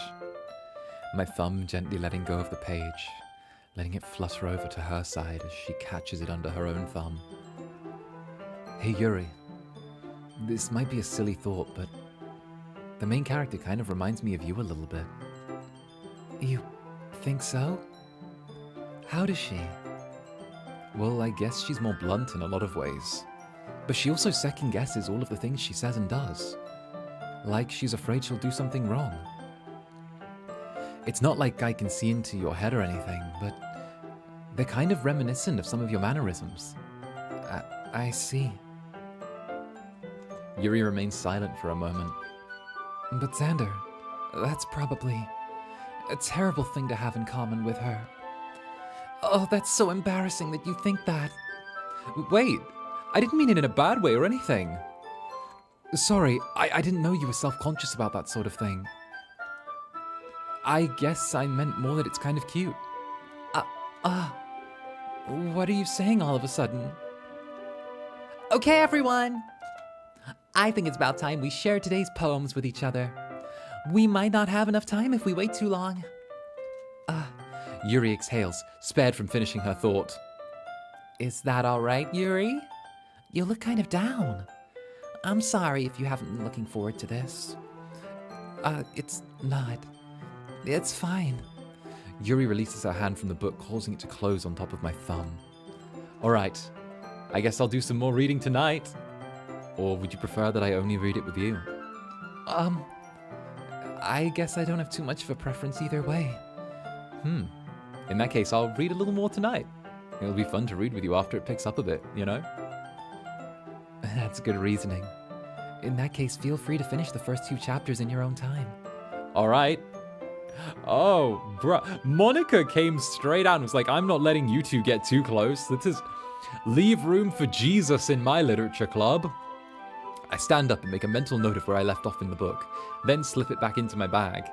My thumb gently letting go of the page, letting it flutter over to her side as she catches it under her own thumb. Hey Yuri, this might be a silly thought, but the main character kind of reminds me of you a little bit. You think so? How does she? Well, I guess she's more blunt in a lot of ways. But she also second guesses all of the things she says and does. Like she's afraid she'll do something wrong. It's not like I can see into your head or anything, but they're kind of reminiscent of some of your mannerisms. I see. Yuri remains silent for a moment. But Zander, that's probably a terrible thing to have in common with her. Oh, that's so embarrassing that you think that. Wait, I didn't mean it in a bad way or anything. Sorry, I didn't know you were self-conscious about that sort of thing. I guess I meant more that it's kind of cute. What are you saying all of a sudden? Okay, everyone. I think it's about time we share today's poems with each other. We might not have enough time if we wait too long. Yuri exhales, spared from finishing her thought. Is that all right, Yuri? You look kind of down. I'm sorry if you haven't been looking forward to this. It's not. It's fine. Yuri releases her hand from the book, causing it to close on top of my thumb. Alright, I guess I'll do some more reading tonight. Or would you prefer that I only read it with you? I guess I don't have too much of a preference either way. In that case, I'll read a little more tonight. It'll be fun to read with you after it picks up a bit, you know? That's good reasoning. In that case, feel free to finish the first 2 chapters in your own time. Alright. Oh, bruh. Monica came straight out and was like, I'm not letting you two get too close. This is leave room for Jesus in my literature club. I stand up and make a mental note of where I left off in the book, then slip it back into my bag.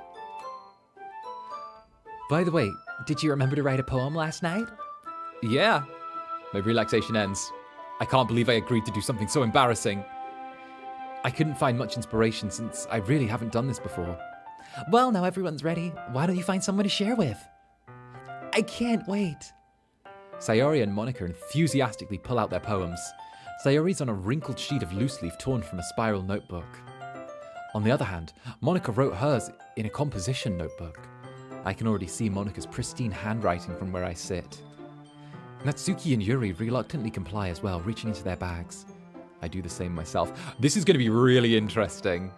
By the way, did you remember to write a poem last night? Yeah. My relaxation ends. I can't believe I agreed to do something so embarrassing. I couldn't find much inspiration since I really haven't done this before. Well, now everyone's ready. Why don't you find someone to share with? I can't wait. Sayori and Monica enthusiastically pull out their poems. Sayori's on a wrinkled sheet of loose leaf torn from a spiral notebook. On the other hand, Monica wrote hers in a composition notebook. I can already see Monica's pristine handwriting from where I sit. Natsuki and Yuri reluctantly comply as well, reaching into their bags. I do the same myself. This is going to be really interesting.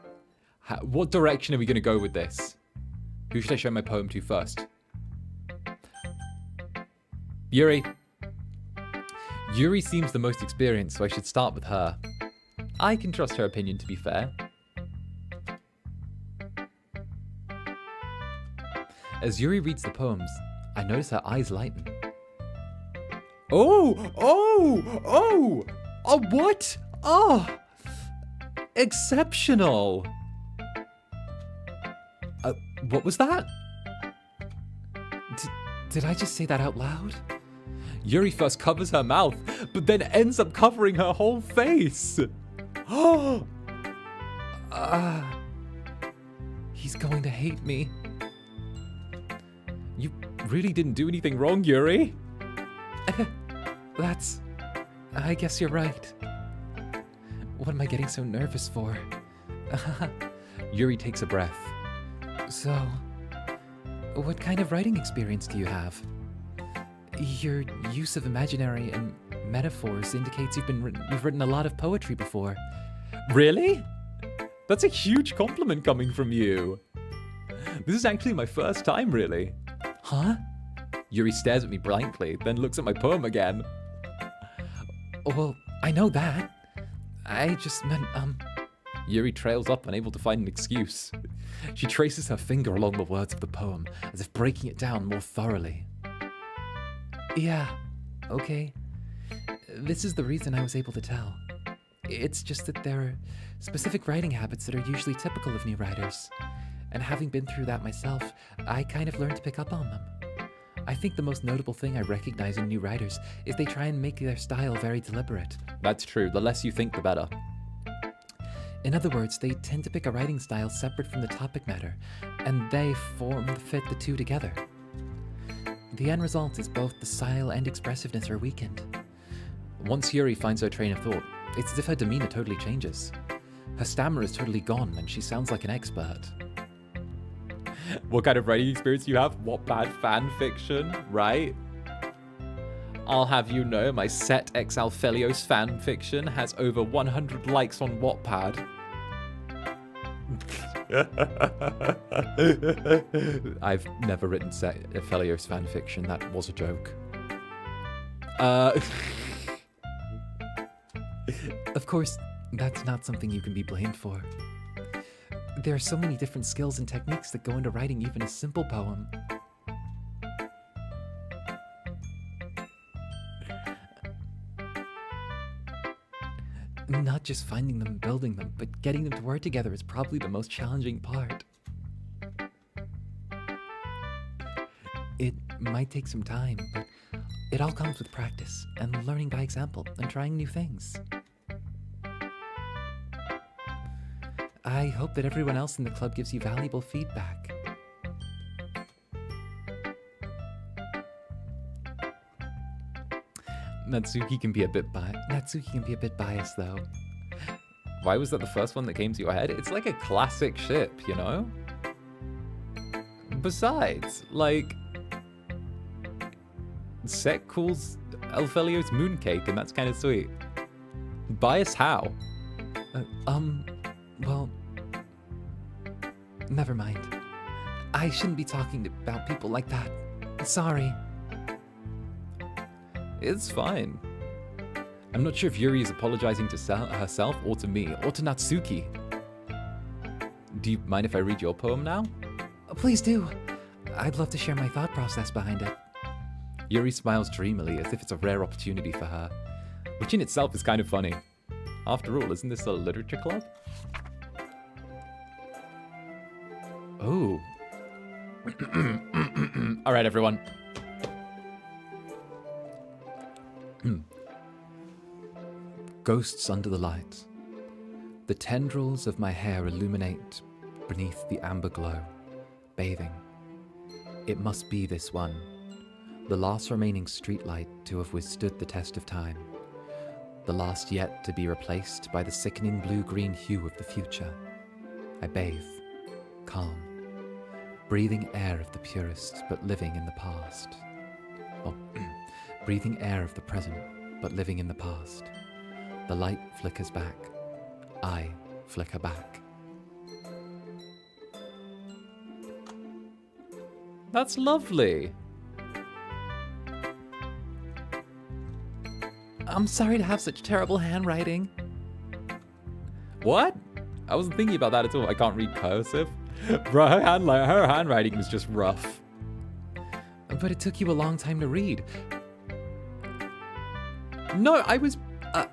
What direction are we going to go with this? Who should I show my poem to first? Yuri. Yuri seems the most experienced, so I should start with her. I can trust her opinion, to be fair. As Yuri reads the poems, I notice her eyes lighten. Oh! What? Oh! Exceptional! What was that? Did I just say that out loud? Yuri first covers her mouth, but then ends up covering her whole face. He's going to hate me. You really didn't do anything wrong, Yuri. I guess you're right. What am I getting so nervous for? Yuri takes a breath. So, what kind of writing experience do you have? Your use of imaginary and metaphors indicates you've written a lot of poetry before. Really? That's a huge compliment coming from you. This is actually my first time, really. Huh? Yuri stares at me blankly, then looks at my poem again. Well, I know that. I just meant, Yuri trails up, unable to find an excuse. She traces her finger along the words of the poem, as if breaking it down more thoroughly. Yeah, okay. This is the reason I was able to tell. It's just that there are specific writing habits that are usually typical of new writers. And having been through that myself, I kind of learned to pick up on them. I think the most notable thing I recognize in new writers is they try and make their style very deliberate. That's true. The less you think, the better. In other words, they tend to pick a writing style separate from the topic matter, and they fit the two together. The end result is both the style and expressiveness are weakened. Once Yuri finds her train of thought, it's as if her demeanor totally changes. Her stammer is totally gone, and she sounds like an expert. What kind of writing experience do you have? Wattpad fan fiction, right? I'll have you know my Set X Alphelios fan fiction has over 100 likes on Wattpad. I've never written Set Alphelios fan fiction. That was a joke. Of course, That's not something you can be blamed for. There are so many different skills and techniques that go into writing even a simple poem. Not just finding them and building them, but getting them to work together is probably the most challenging part. It might take some time, but it all comes with practice and learning by example and trying new things. I hope that everyone else in the club gives you valuable feedback. Natsuki can be a bit biased, though. Why was that the first one that came to your head? It's like a classic ship, you know? Besides, like, Sek calls Elfelio's mooncake, and that's kind of sweet. Bias how? Well, never mind. I shouldn't be talking about people like that. Sorry. It's fine. I'm not sure if Yuri is apologizing to herself or to me or to Natsuki. Do you mind if I read your poem now? Please do. I'd love to share my thought process behind it. Yuri smiles dreamily as if it's a rare opportunity for her, which in itself is kind of funny. After all, isn't this a literature club? Oh. All right, everyone. Ghosts under the light. The tendrils of my hair illuminate beneath the amber glow, bathing. It must be this one, the last remaining streetlight to have withstood the test of time, the last yet to be replaced by the sickening blue-green hue of the future. I bathe, calm, breathing air of the purest but living in the past. Oh, breathing air of the present but living in the past. The light flickers back. I flicker back. That's lovely. I'm sorry to have such terrible handwriting. What? I wasn't thinking about that at all. I can't read cursive. Bro, her handwriting was just rough. But it took you a long time to read. No, I was... well,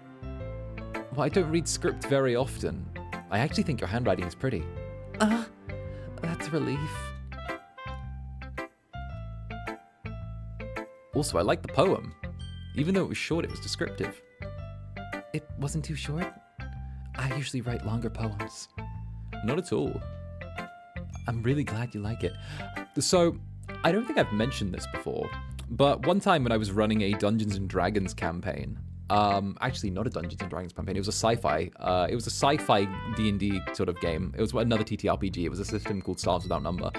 I don't read script very often. I actually think your handwriting is pretty. That's a relief. Also, I like the poem. Even though it was short, it was descriptive. It wasn't too short? I usually write longer poems. Not at all. I'm really glad you like it. So, I don't think I've mentioned this before, but one time when I was running a Dungeons and Dragons campaign, actually not a Dungeons and Dragons campaign, it was a sci-fi D&D sort of game. It was another TTRPG. It was a system called Stars Without Number.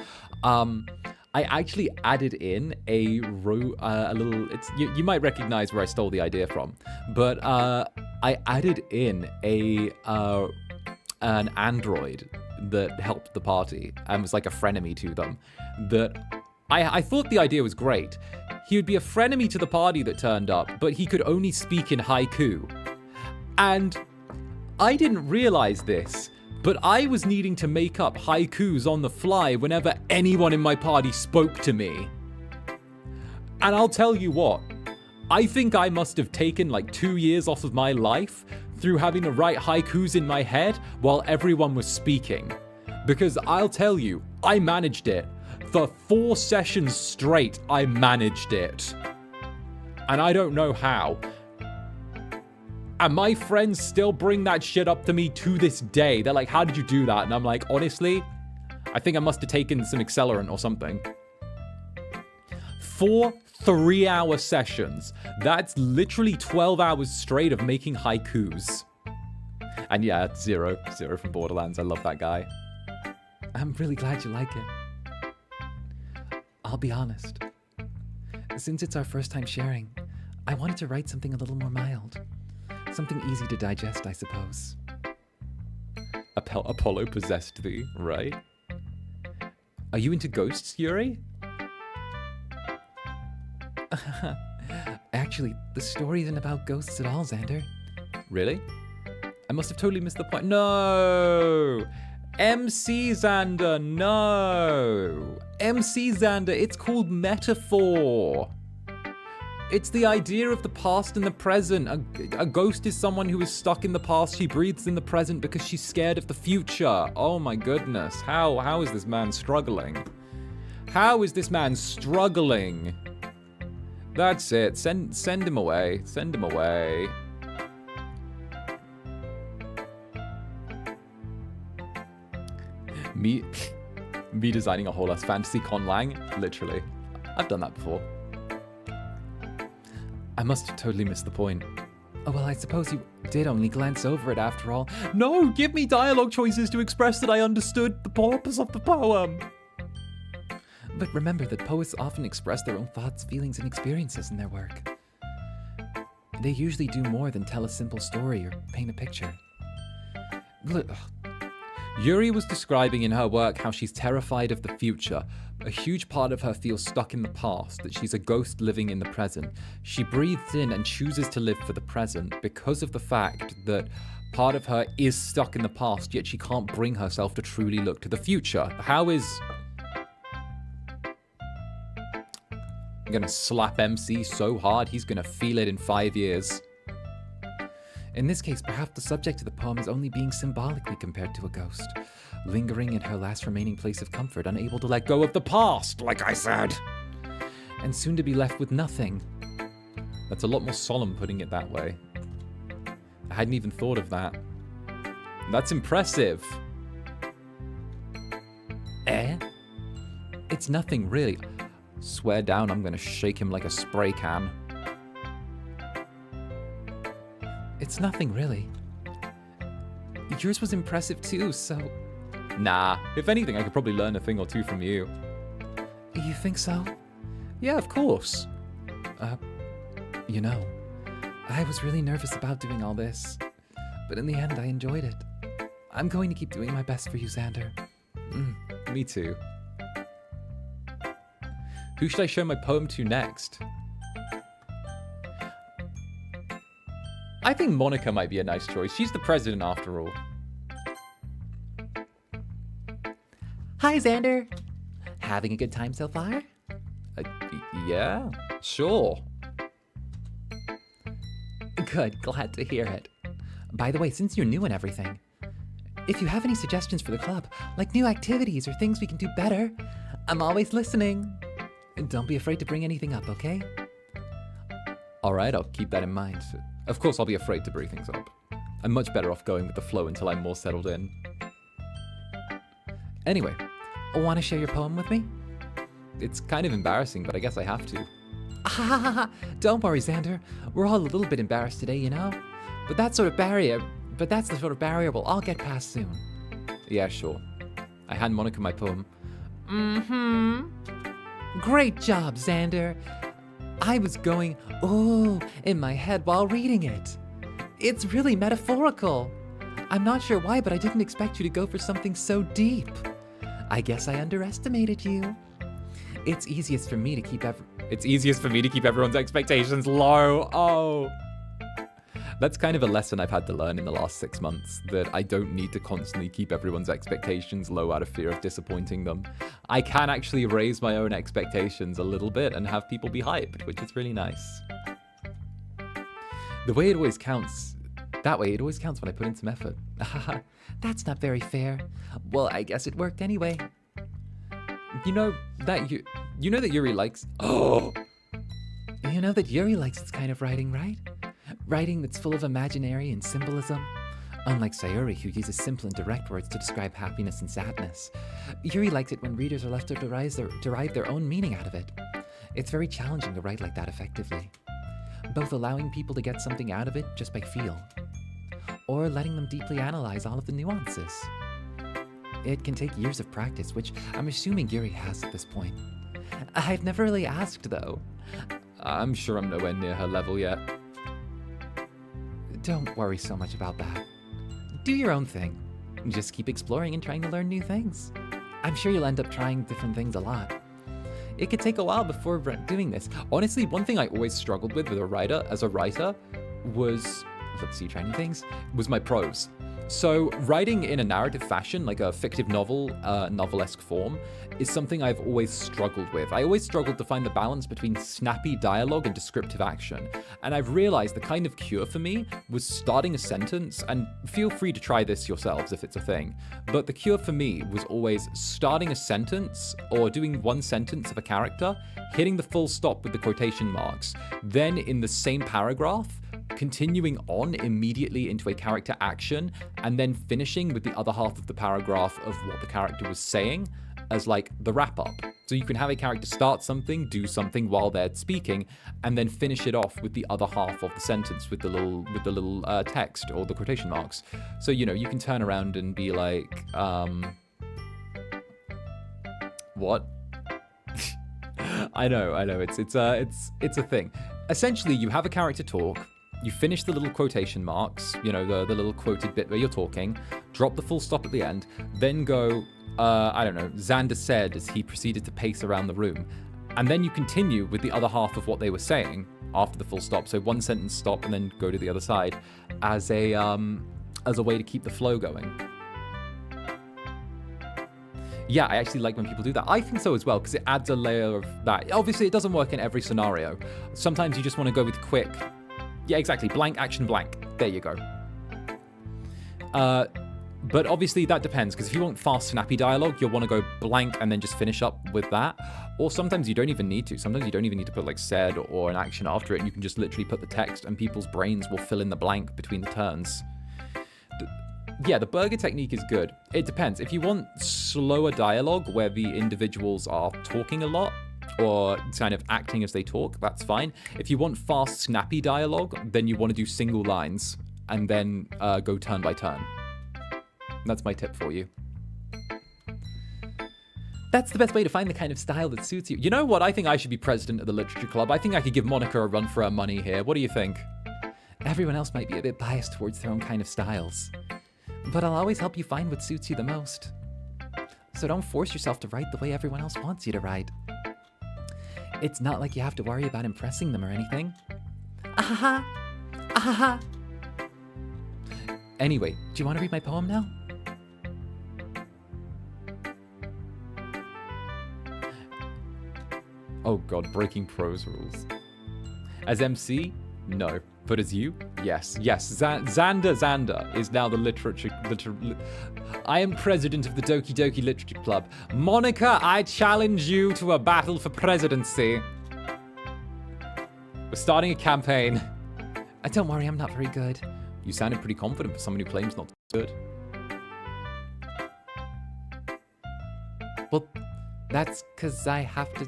I actually added in a little, you might recognize where I stole the idea from, but I added in an android that helped the party and was like a frenemy to them. That I thought the idea was great. He would be a frenemy to the party that turned up, but he could only speak in haiku. And I didn't realize this, but I was needing to make up haikus on the fly whenever anyone in my party spoke to me. And I'll tell you what, I think I must have taken like 2 years off of my life through having to write haikus in my head while everyone was speaking. Because I'll tell you, I managed it. For 4 sessions straight, I managed it. And I don't know how. And my friends still bring that shit up to me to this day. They're like, how did you do that? And I'm like, honestly, I think I must have taken some accelerant or something. 4 3-hour sessions. That's literally 12 hours straight of making haikus. And yeah, Zero from Borderlands. I love that guy. I'm really glad you like it. I'll be honest. Since it's our first time sharing, I wanted to write something a little more mild. Something easy to digest, I suppose. Apollo possessed thee, right? Are you into ghosts, Yuri? Actually, the story isn't about ghosts at all, Zander. Really? I must have totally missed the point. No! MC Zander, no! MC Zander, it's called metaphor. It's the idea of the past and the present. A ghost is someone who is stuck in the past. She breathes in the present because she's scared of the future. Oh my goodness. How is this man struggling? How is this man struggling? That's it. Send him away. Send him away. Me designing a whole ass fantasy 𝓂𝓸𝓾𝓻? Literally. I've done that before. I must have totally missed the point. Oh, well, I suppose you did only glance over it after all. No, give me dialogue choices to express that I understood the purpose of the poem. But remember that poets often express their own thoughts, feelings, and experiences in their work. They usually do more than tell a simple story or paint a picture. Yuri was describing in her work how she's terrified of the future. A huge part of her feels stuck in the past, that she's a ghost living in the present. She breathes in and chooses to live for the present because of the fact that part of her is stuck in the past, yet she can't bring herself to truly look to the future. How is... I'm gonna slap MC so hard, he's gonna feel it in 5 years. In this case, perhaps the subject of the poem is only being symbolically compared to a ghost, lingering in her last remaining place of comfort, unable to let go of the past, like I said, and soon to be left with nothing. That's a lot more solemn putting it that way. I hadn't even thought of that. That's impressive. It's nothing really. Swear down, I'm gonna shake him like a spray can. It's nothing, really. Yours was impressive too, so... Nah, if anything, I could probably learn a thing or two from you. You think so? Yeah, of course. You know, I was really nervous about doing all this, but in the end, I enjoyed it. I'm going to keep doing my best for you, Zander. Me too. Who should I show my poem to next? I think Monica might be a nice choice. She's the president after all. Hi, Zander. Having a good time so far? Yeah, sure. Good, glad to hear it. By the way, since you're new and everything, if you have any suggestions for the club, like new activities or things we can do better, I'm always listening. Don't be afraid to bring anything up, okay? All right, I'll keep that in mind. Of course, I'll be afraid to bring things up. I'm much better off going with the flow until I'm more settled in. Anyway, Want to share your poem with me? it's kind of embarrassing, but I guess I have to. Don't worry, Zander. We're all a little bit embarrassed today, you know? But that's the sort of barrier we'll all get past soon. Yeah, sure. I hand Monica my poem. Great job, Zander. I was going, ooh, in my head while reading it. It's really metaphorical. I'm not sure why, but I didn't expect you to go for something so deep. I guess I underestimated you. It's easiest for me to keep everyone's expectations low. Oh. That's kind of a lesson I've had to learn in the last 6 months, that I don't need to constantly keep everyone's expectations low out of fear of disappointing them. I can actually raise my own expectations a little bit and have people be hyped, which is really nice. The way it always counts, that way it always counts when I put in some effort. That's not very fair. Well, I guess it worked anyway. You know that Yuri likes... Oh! You know that Yuri likes this kind of writing, right? Writing that's full of imaginary and symbolism. Unlike Sayuri, who uses simple and direct words to describe happiness and sadness, Yuri likes it when readers are left to derive their own meaning out of it. It's very challenging to write like that effectively, both allowing people to get something out of it just by feel, or letting them deeply analyze all of the nuances. It can take years of practice, which I'm assuming Yuri has at this point. I've never really asked, though. I'm sure I'm nowhere near her level yet. Don't worry so much about that. Do your own thing. Just keep exploring and trying to learn new things. I'm sure you'll end up trying different things a lot. It could take a while before doing this. Honestly, one thing I always struggled with as a writer was let's see, try new things, was my prose. So writing in a narrative fashion, like a fictive novel, novelesque form, is something I've always struggled with. I always struggled to find the balance between snappy dialogue and descriptive action. And I've realized the kind of cure for me was starting a sentence, and feel free to try this yourselves if it's a thing, but the cure for me was always starting a sentence or doing one sentence of a character, hitting the full stop with the quotation marks, then in the same paragraph, continuing on immediately into a character action, and then finishing with the other half of the paragraph of what the character was saying as like the wrap up. So you can have a character start something, do something while they're speaking, and then finish it off with the other half of the sentence with the little text or the quotation marks. So, you know, you can turn around and be like, what? I know, it's a thing. Essentially, you have a character talk, you finish the little quotation marks, you know, the little quoted bit where you're talking, drop the full stop at the end, then go, I don't know, Zander said as he proceeded to pace around the room. And then you continue with the other half of what they were saying after the full stop. So one sentence stop and then go to the other side as a way to keep the flow going. Yeah, I actually like when people do that. I think so as well, because it adds a layer of that. Obviously, it doesn't work in every scenario. Sometimes you just want to go with quick. Yeah, exactly. Blank, action, blank. There you go. But obviously that depends, because if you want fast, snappy dialogue, you'll want to go blank and then just finish up with that. Or sometimes you don't even need to. Sometimes you don't even need to put like said or an action after it. You can just literally put the text and people's brains will fill in the blank between the turns. Yeah, the burger technique is good. It depends. If you want slower dialogue where the individuals are talking a lot or kind of acting as they talk, that's fine. If you want fast, snappy dialogue, then you want to do single lines and then go turn by turn. That's my tip for you. That's the best way to find the kind of style that suits you. You know what? I think I should be president of the literature club. I think I could give Monica a run for her money here. What do you think? Everyone else might be a bit biased towards their own kind of styles, but I'll always help you find what suits you the most. So don't force yourself to write the way everyone else wants you to write. It's not like you have to worry about impressing them or anything. Ahaha! Ahaha! Anyway, do you want to read my poem now? Oh god, breaking prose rules. As MC? No. But as you? Yes. Yes. Zander is now the I am president of the Doki Literature Club. Monica, I challenge you to a battle for presidency. We're starting a campaign. Don't worry, I'm not very good. You sounded pretty confident for someone who claims not to be good. Well, that's because I have to...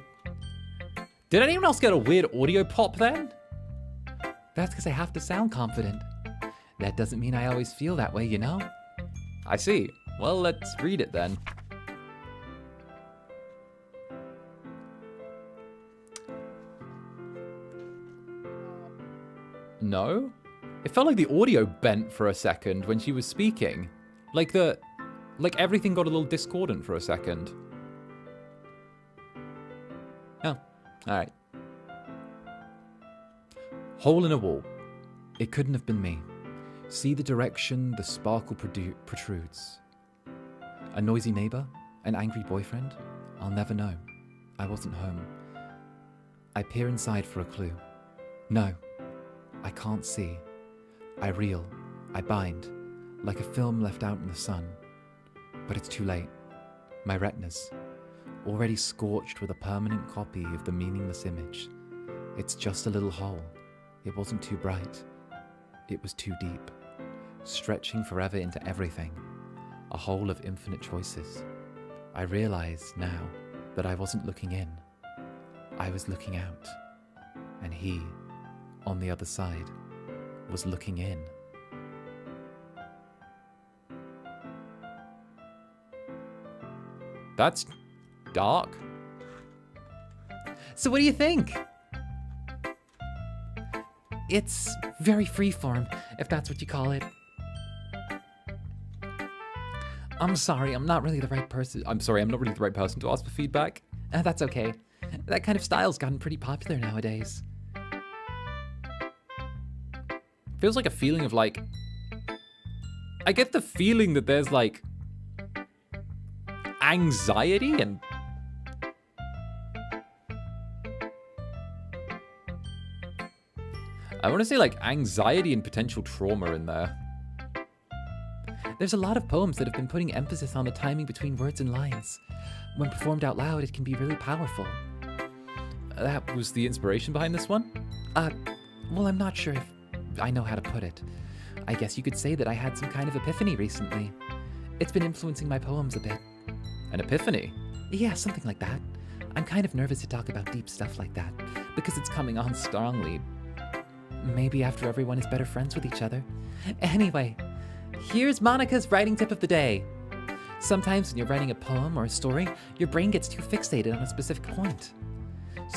Did anyone else get a weird audio pop then? That's because I have to sound confident. That doesn't mean I always feel that way, you know? I see. Well, let's read it then. No? It felt like the audio bent for a second when she was speaking. Like everything got a little discordant for a second. Oh, alright. Hole in a wall. It couldn't have been me. See the direction the sparkle protrudes. A noisy neighbor? An angry boyfriend? I'll never know. I wasn't home. I peer inside for a clue. No, I can't see. I reel. I bind. Like a film left out in the sun. But it's too late. My retinas. Already scorched with a permanent copy of the meaningless image. It's just a little hole. It wasn't too bright. It was too deep, stretching forever into everything, a hole of infinite choices. I realize now that I wasn't looking in. I was looking out, and he, on the other side, was looking in. That's dark. So what do you think? It's very freeform, if that's what you call it. I'm sorry, I'm not really the right person. I'm sorry, I'm not really the right person to ask for feedback. That's okay. That kind of style's gotten pretty popular nowadays. Feels like a feeling of like... I get the feeling that there's like... anxiety and... I want to say like anxiety and potential trauma in there. There's a lot of poems that have been putting emphasis on the timing between words and lines. When performed out loud, it can be really powerful. That was the inspiration behind this one? Well, I'm not sure if I know how to put it. I guess you could say that I had some kind of epiphany recently. It's been influencing my poems a bit. An epiphany? Yeah, something like that. I'm kind of nervous to talk about deep stuff like that, because it's coming on strongly. Maybe after everyone is better friends with each other. Anyway, here's Monica's writing tip of the day. Sometimes when you're writing a poem or a story, your brain gets too fixated on a specific point.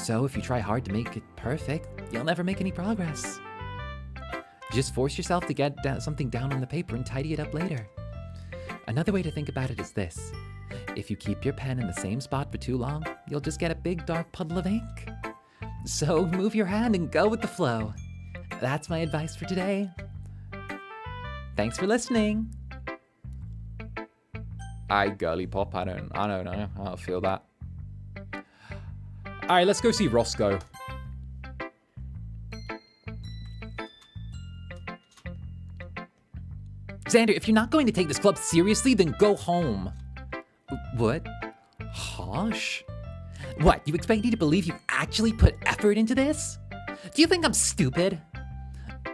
So if you try hard to make it perfect, you'll never make any progress. Just force yourself to get something down on the paper and tidy it up later. Another way to think about it is this. If you keep your pen in the same spot for too long, you'll just get a big dark puddle of ink. So move your hand and go with the flow. That's my advice for today. Thanks for listening. Girly pop, I don't know. I don't feel that. Alright, let's go see Roscoe. Zander, if you're not going to take this club seriously, then go home. What? Harsh? What, you expect me to believe you actually put effort into this? Do you think I'm stupid?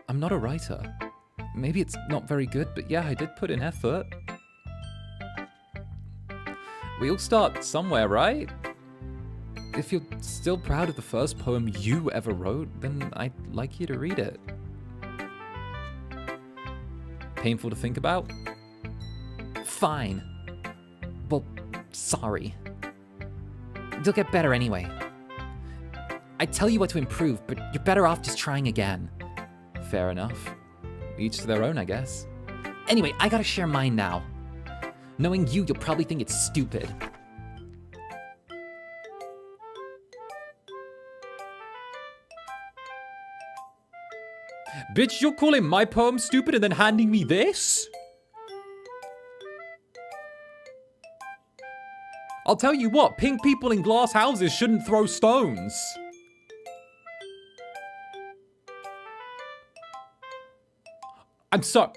I'm not a writer. Maybe it's not very good, but yeah, I did put in effort. We all start somewhere, right? If you're still proud of the first poem you ever wrote, then I'd like you to read it. Painful to think about? Fine. Well, sorry. You'll get better anyway. I tell you what to improve, but you're better off just trying again. Fair enough. Each to their own, I guess. Anyway, I gotta share mine now. Knowing you'll probably think it's stupid. Bitch, you're calling my poem stupid and then handing me this? I'll tell you what, pink people in glass houses shouldn't throw stones. I'm so...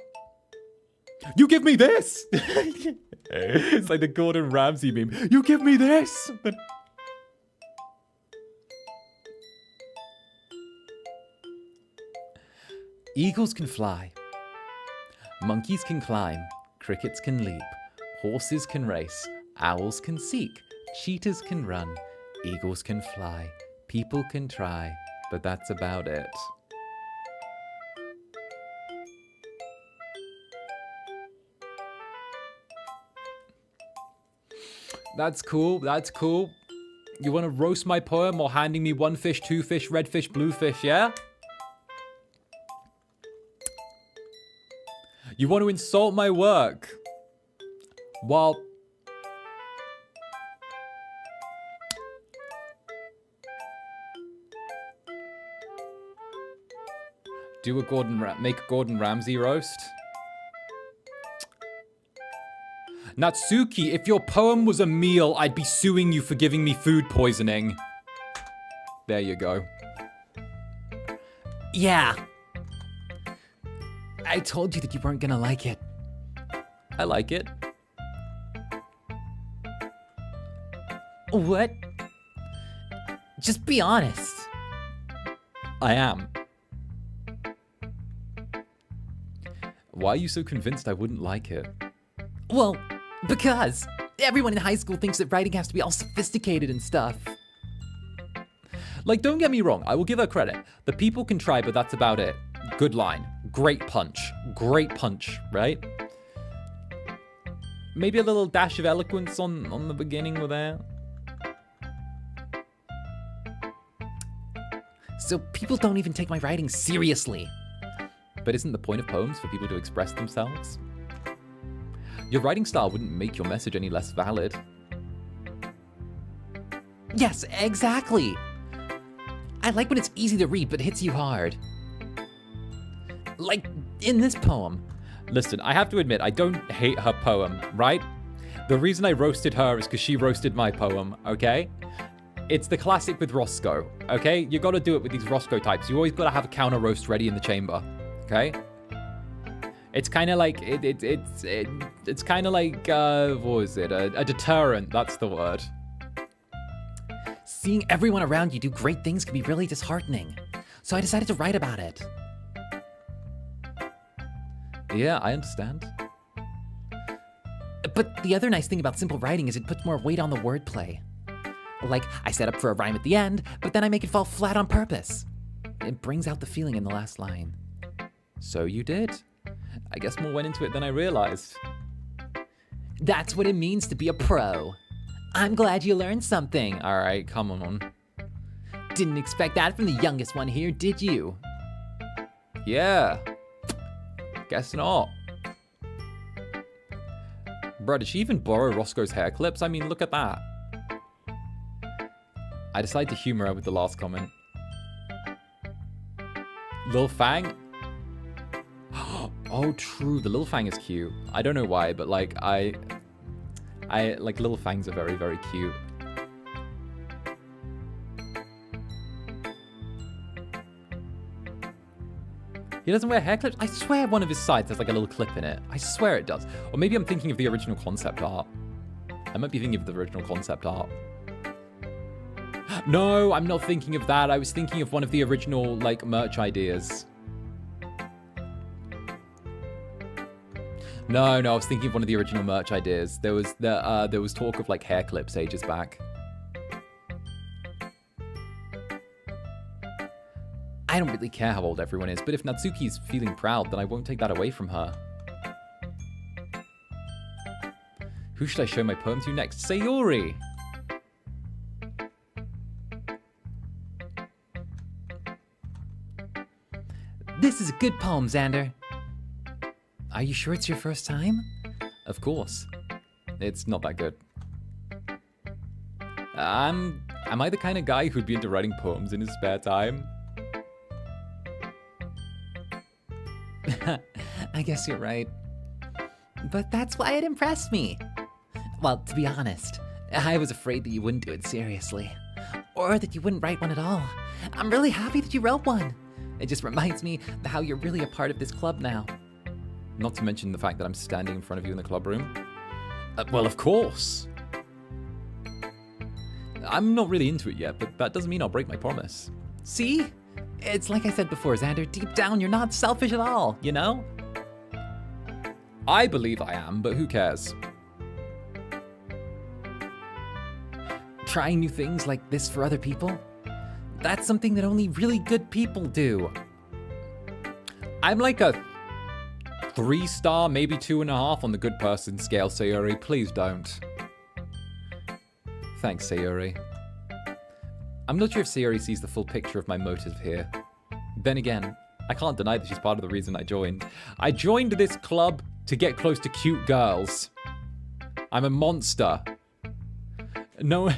You give me this! It's like the Gordon Ramsay meme. You give me this! Eagles can fly. Monkeys can climb. Crickets can leap. Horses can race. Owls can seek. Cheetahs can run. Eagles can fly. People can try. But that's about it. That's cool, that's cool. You want to roast my poem or handing me one fish, two fish, red fish, blue fish, yeah? You want to insult my work while... make a Gordon Ramsay roast? Natsuki, if your poem was a meal, I'd be suing you for giving me food poisoning. There you go. Yeah. I told you that you weren't gonna like it. I like it. What? Just be honest. I am. Why are you so convinced I wouldn't like it? Well, because everyone in high school thinks that writing has to be all sophisticated and stuff. Like, don't get me wrong, I will give her credit. The people can try, but that's about it. Good line. Great punch, right? Maybe a little dash of eloquence on the beginning with that. So people don't even take my writing seriously. But isn't the point of poems for people to express themselves? Your writing style wouldn't make your message any less valid. Yes, exactly. I like when it's easy to read but hits you hard. Like, in this poem. Listen, I have to admit, I don't hate her poem, right? The reason I roasted her is because she roasted my poem, okay? It's the classic with Roscoe, okay? You gotta do it with these Roscoe types. You always gotta have a counter roast ready in the chamber, okay? It's kind of like, it's kind of like, what was it? A deterrent, that's the word. Seeing everyone around you do great things can be really disheartening. So I decided to write about it. Yeah, I understand. But the other nice thing about simple writing is it puts more weight on the wordplay. Like, I set up for a rhyme at the end, but then I make it fall flat on purpose. It brings out the feeling in the last line. So you did. I guess more went into it than I realized. That's what it means to be a pro. I'm glad you learned something. All right, come on. Didn't expect that from the youngest one here, did you? Yeah. Guess not. Bro, did she even borrow Roscoe's hair clips? I mean, look at that. I decided to humor her with the last comment. Lil Fang? Oh, true. The Lil Fang is cute. I don't know why, but like, I like Lil Fangs are very, very cute. He doesn't wear hair clips? I swear one of his sides has like a little clip in it. I swear it does. Or maybe I'm thinking of the original concept art. I might be thinking of the original concept art. No, I'm not thinking of that. I was thinking of one of the original, like, merch ideas. No, I was thinking of one of the original merch ideas. There was talk of, like, hair clips ages back. I don't really care how old everyone is, but if Natsuki's feeling proud, then I won't take that away from her. Who should I show my poem to next? Say Yuri! This is a good poem, Zander. Are you sure it's your first time? Of course. It's not that good. Am I the kind of guy who'd be into writing poems in his spare time? I guess you're right. But that's why it impressed me. Well, to be honest, I was afraid that you wouldn't do it seriously. Or that you wouldn't write one at all. I'm really happy that you wrote one. It just reminds me how you're really a part of this club now. Not to mention the fact that I'm standing in front of you in the club room. Well, of course. I'm not really into it yet, but that doesn't mean I'll break my promise. See? It's like I said before, Zander, deep down you're not selfish at all, you know? I believe I am, but who cares? Trying new things like this for other people? That's something that only really good people do. I'm like a 3-star, maybe 2.5 on the good person scale, Sayuri. Please don't. Thanks, Sayuri. I'm not sure if Sayuri sees the full picture of my motive here. Then again, I can't deny that she's part of the reason I joined. I joined this club to get close to cute girls. I'm a monster. Knowing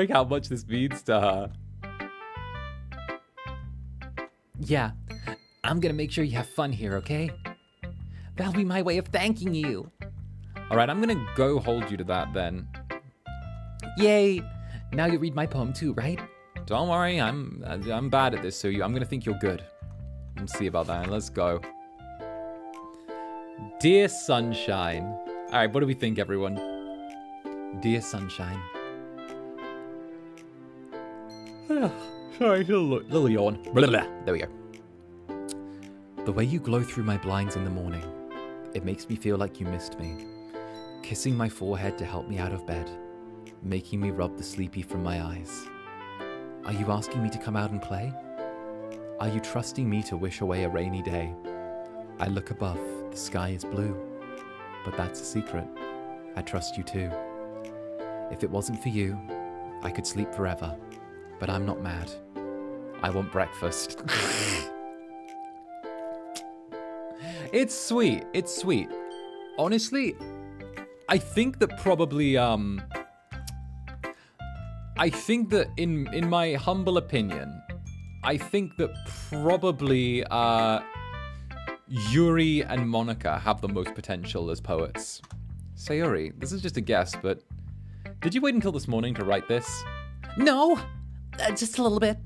how much this means to her. Yeah, I'm gonna make sure you have fun here, okay? That'll be my way of thanking you. Alright, I'm gonna go hold you to that then. Yay! Now you read my poem too, right? Don't worry, I'm bad at this, so I'm gonna think you're good. We'll see about that. Let's go. Dear Sunshine. Alright, what do we think, everyone? Dear Sunshine. Sorry, little yawn. Blah, blah, blah. There we go. The way you glow through my blinds in the morning, it makes me feel like you missed me. Kissing my forehead to help me out of bed, making me rub the sleepy from my eyes. Are you asking me to come out and play? Are you trusting me to wish away a rainy day? I look above, the sky is blue. But that's a secret. I trust you too. If it wasn't for you, I could sleep forever. But I'm not mad. I want breakfast. It's sweet. It's sweet. Honestly, I think that probably, I think that in my humble opinion, I think that probably Yuri and Monica have the most potential as poets. Sayuri, this is just a guess, but did you wait until this morning to write this? No, just a little bit.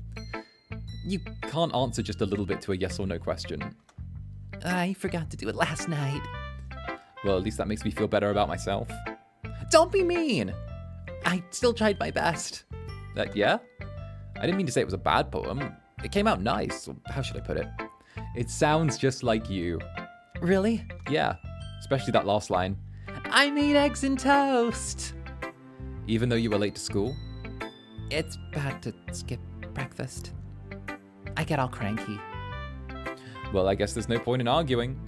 You can't answer just a little bit to a yes or no question. I forgot to do it last night. Well, at least that makes me feel better about myself. Don't be mean. I still tried my best. Yeah? I didn't mean to say it was a bad poem. It came out nice. Or how should I put it? It sounds just like you. Really? Yeah, especially that last line. I made eggs and toast. Even though you were late to school? It's bad to skip breakfast. I get all cranky. Well, I guess there's no point in arguing.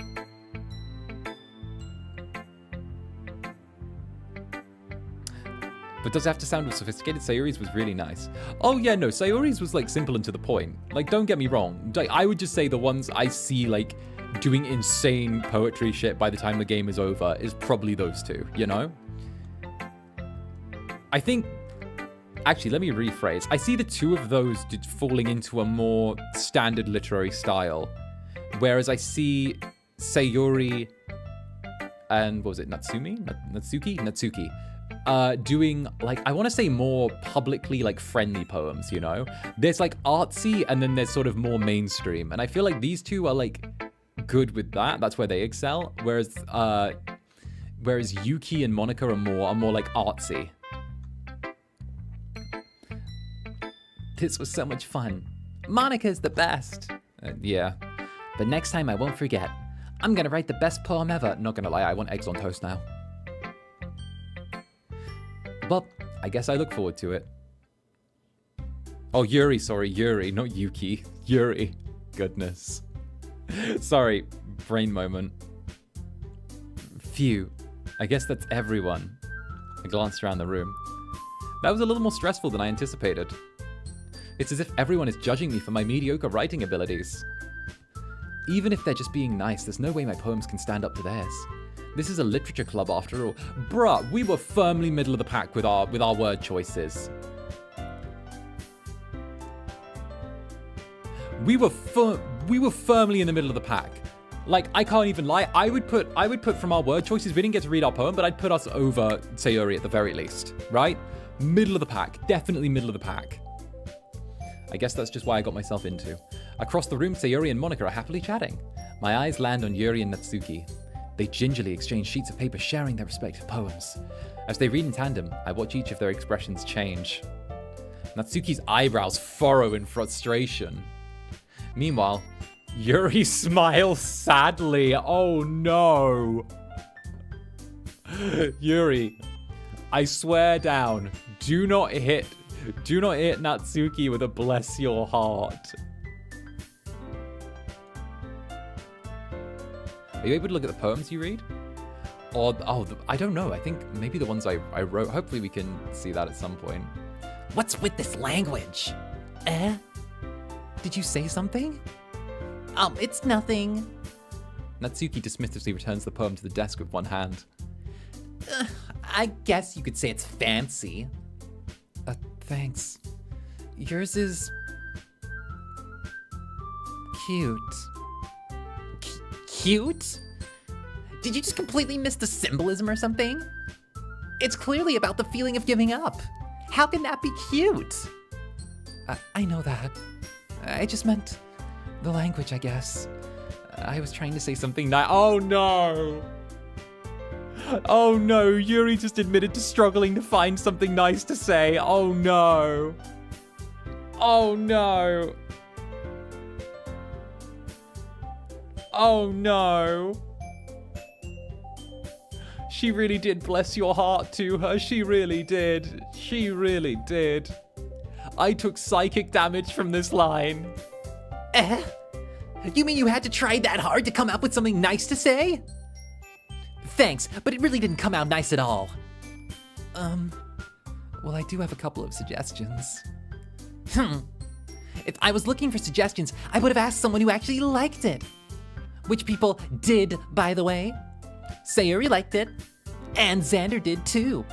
But does it have to sound sophisticated? Sayuri's was really nice. Oh yeah, no, Sayuri's was like simple and to the point. Like, don't get me wrong. Like, I would just say the ones I see like doing insane poetry shit by the time the game is over is probably those two, you know? I think, actually, let me rephrase. I see the two of those falling into a more standard literary style. Whereas I see Sayuri and, what was it, Natsuki? Doing, like, I want to say more publicly, like, friendly poems, you know? There's, like, artsy, and then there's sort of more mainstream. And I feel like these two are, like, good with that. That's where they excel. Whereas Yuki and Monica are more like, artsy. This was so much fun. Monica's the best. Yeah. But next time I won't forget. I'm gonna write the best poem ever. Not gonna lie, I want eggs on toast now. Well, I guess I look forward to it. Oh, Yuri, sorry, Yuri, not Yuki. Yuri. Goodness. Sorry, brain moment. Phew. I guess that's everyone. I glanced around the room. That was a little more stressful than I anticipated. It's as if everyone is judging me for my mediocre writing abilities. Even if they're just being nice, there's no way my poems can stand up to theirs. This is a literature club after all. Bruh, we were firmly middle of the pack with our word choices. We were firmly in the middle of the pack. Like, I can't even lie. I would put from our word choices, we didn't get to read our poem, but I'd put us over Sayuri at the very least, right? Middle of the pack, definitely middle of the pack. I guess that's just why I got myself into. Across the room, Sayuri and Monica are happily chatting. My eyes land on Yuri and Natsuki. They gingerly exchange sheets of paper sharing their respective poems. As they read in tandem, I watch each of their expressions change. Natsuki's eyebrows furrow in frustration. Meanwhile, Yuri smiles sadly. Oh no. Yuri, I swear down, do not hit Natsuki with a bless your heart. Are you able to look at the poems you read? Or, I don't know. I think maybe the ones I wrote. Hopefully we can see that at some point. What's with this language? Did you say something? It's nothing. Natsuki dismissively returns the poem to the desk with one hand. I guess you could say it's fancy. Thanks. Yours is cute. Cute? Did you just completely miss the symbolism or something? It's clearly about the feeling of giving up. How can that be cute? I know that. I just meant the language, I guess. I was trying to say something nice. Oh no! Oh no, Yuri just admitted to struggling to find something nice to say. Oh no. Oh no. Oh no. She really did bless your heart to her. She really did. She really did. I took psychic damage from this line. You mean you had to try that hard to come up with something nice to say? Thanks, but it really didn't come out nice at all. Well, I do have a couple of suggestions. If I was looking for suggestions, I would have asked someone who actually liked it. Which people did, by the way. Sayuri liked it, and Zander did too.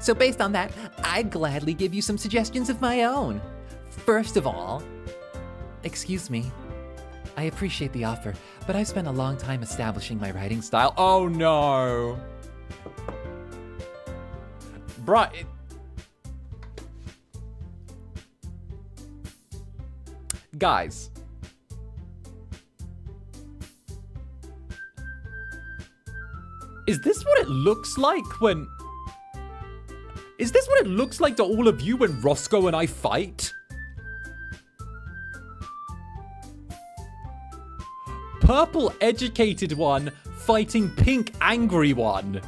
So based on that, I'd gladly give you some suggestions of my own. First of all, Excuse me. I appreciate the offer, but I've spent a long time establishing my writing style. Oh no. Bruh. Guys. Is this what it looks like when... Is this what it looks like to all of you when Roscoe and I fight? Purple educated one fighting pink angry one.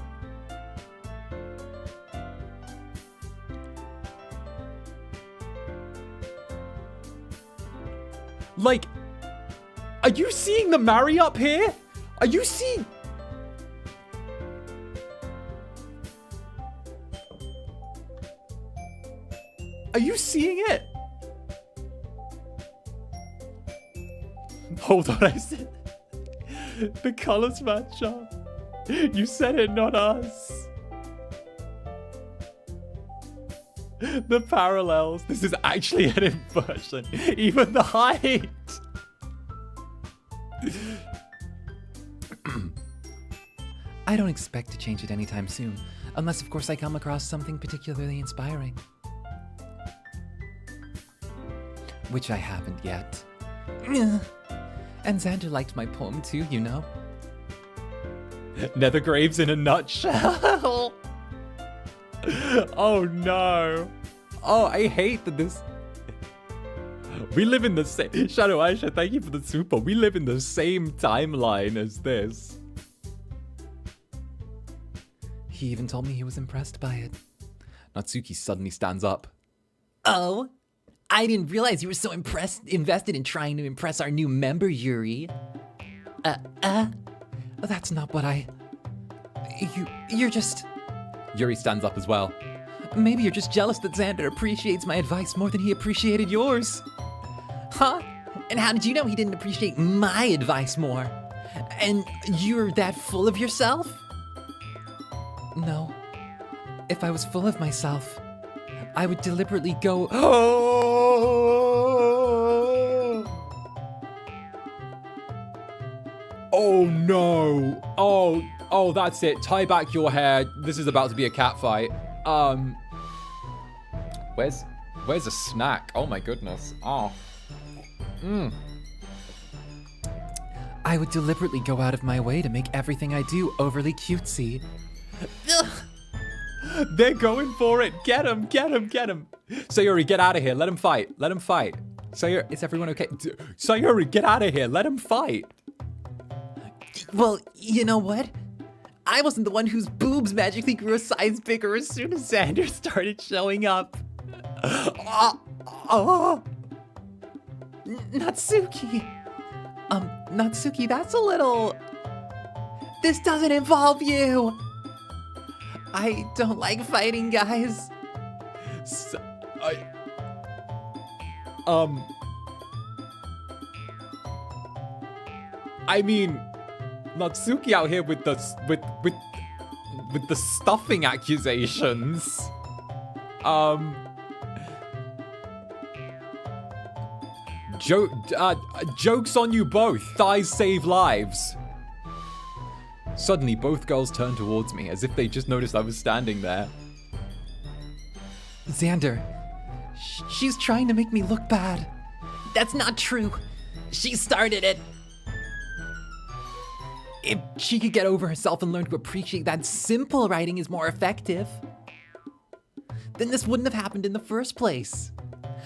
Like, are you seeing the marry up here? Are you seeing... Are you seeing it? Hold on, I said... The colors match up. You said it, not us. The parallels. This is actually an inversion. Even the height. I don't expect to change it anytime soon, unless of course I come across something particularly inspiring. Which I haven't yet. And Zander liked my poem too, you know? Nethergraves in a nutshell. Oh no. Oh, I hate that this... We live in the same... Shadow Aisha, thank you for the super. We live in the same timeline as this. He even told me he was impressed by it. Natsuki suddenly stands up. Oh, I didn't realize you were so invested in trying to impress our new member, Yuri. That's not what I... You're just... Yuri stands up as well. Maybe you're just jealous that Zander appreciates my advice more than he appreciated yours. Huh? And how did you know he didn't appreciate my advice more? And you're that full of yourself? No. If I was full of myself, I would deliberately go... Oh no. Oh, that's it. Tie back your hair. This is about to be a cat fight. Where's a snack? Oh my goodness. Oh. I would deliberately go out of my way to make everything I do overly cutesy. They're going for it. Get him. Sayuri, get out of here. Let him fight. Sayuri, is everyone okay? Sayuri, get out of here. Let him fight. Well, you know what? I wasn't the one whose boobs magically grew a size bigger as soon as Zander started showing up. Natsuki. Natsuki, that's a little... This doesn't involve you. I don't like fighting, guys. I mean, Natsuki out here with the stuffing accusations. Joke's on you both. Thighs save lives. Suddenly, both girls turn towards me as if they just noticed I was standing there. Zander, she's trying to make me look bad. That's not true. She started it. If she could get over herself and learn to appreciate that simple writing is more effective, then this wouldn't have happened in the first place.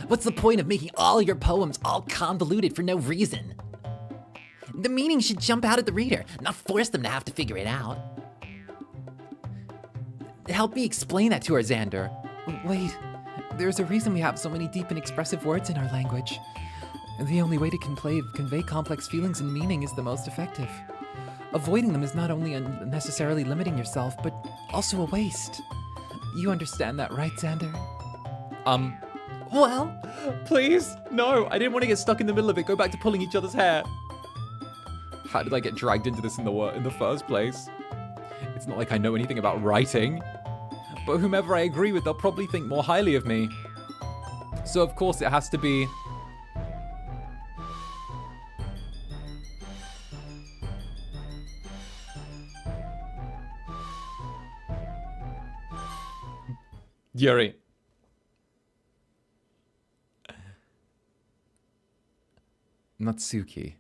What's the point of making all your poems all convoluted for no reason? The meaning should jump out at the reader, not force them to have to figure it out. Help me explain that to her, Zander. Wait, there's a reason we have so many deep and expressive words in our language. The only way to convey complex feelings and meaning is the most effective. Avoiding them is not only unnecessarily limiting yourself, but also a waste. You understand that, right, Zander? Well, Please, no, I didn't want to get stuck in the middle of it. Go back to pulling each other's hair. How did I get dragged into this in the first place? It's not like I know anything about writing. But whomever I agree with, they'll probably think more highly of me. So of course it has to be... Yuri. Natsuki.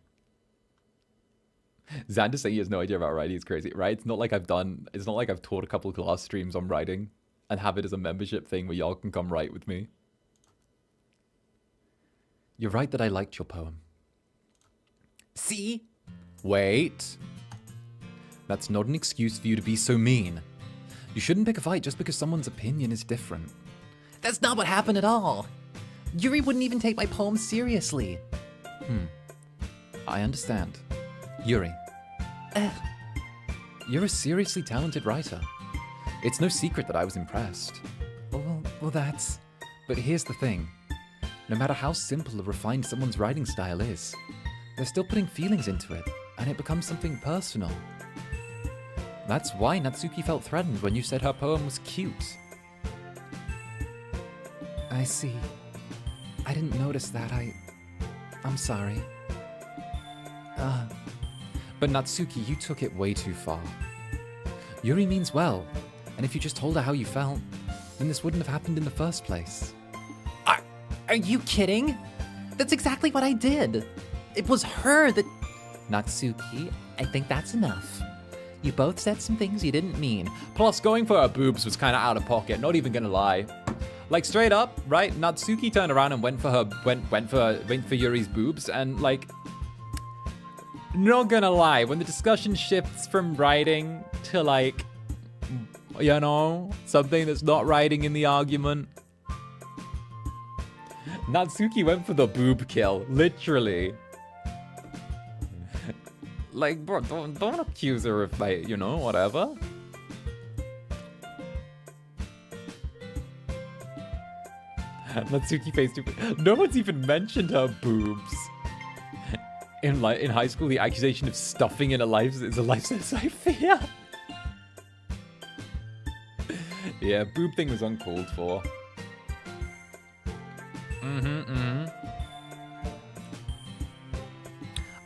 Zander saying he has no idea about writing is crazy, right? It's not like I've taught a couple class streams on writing and have it as a membership thing where y'all can come write with me. You're right that I liked your poem. See? Wait. That's not an excuse for you to be so mean. You shouldn't pick a fight just because someone's opinion is different. That's not what happened at all. Yuri wouldn't even take my poem seriously. I understand. Yuri. You're a seriously talented writer. It's no secret that I was impressed. Well, that's... But here's the thing. No matter how simple or refined someone's writing style is, they're still putting feelings into it, and it becomes something personal. That's why Natsuki felt threatened when you said her poem was cute. I see. I didn't notice that. I'm sorry. But Natsuki, you took it way too far. Yuri means well, and if you just told her how you felt, then this wouldn't have happened in the first place. Are you kidding? That's exactly what I did. It was her that... Natsuki, I think that's enough. You both said some things you didn't mean. Plus, going for her boobs was kind of out of pocket, not even gonna lie. Like, straight up, right? Natsuki turned around and went for Yuri's boobs, and like... Not gonna lie, when the discussion shifts from writing to like, you know, something that's not writing in the argument, Natsuki went for the boob kill, literally. Like, bro, don't accuse her of, like, you know, whatever. Natsuki face to face. No one's even mentioned her boobs. In high school, the accusation of stuffing in a life is a life sentence I fear. Yeah, boob thing was uncalled for.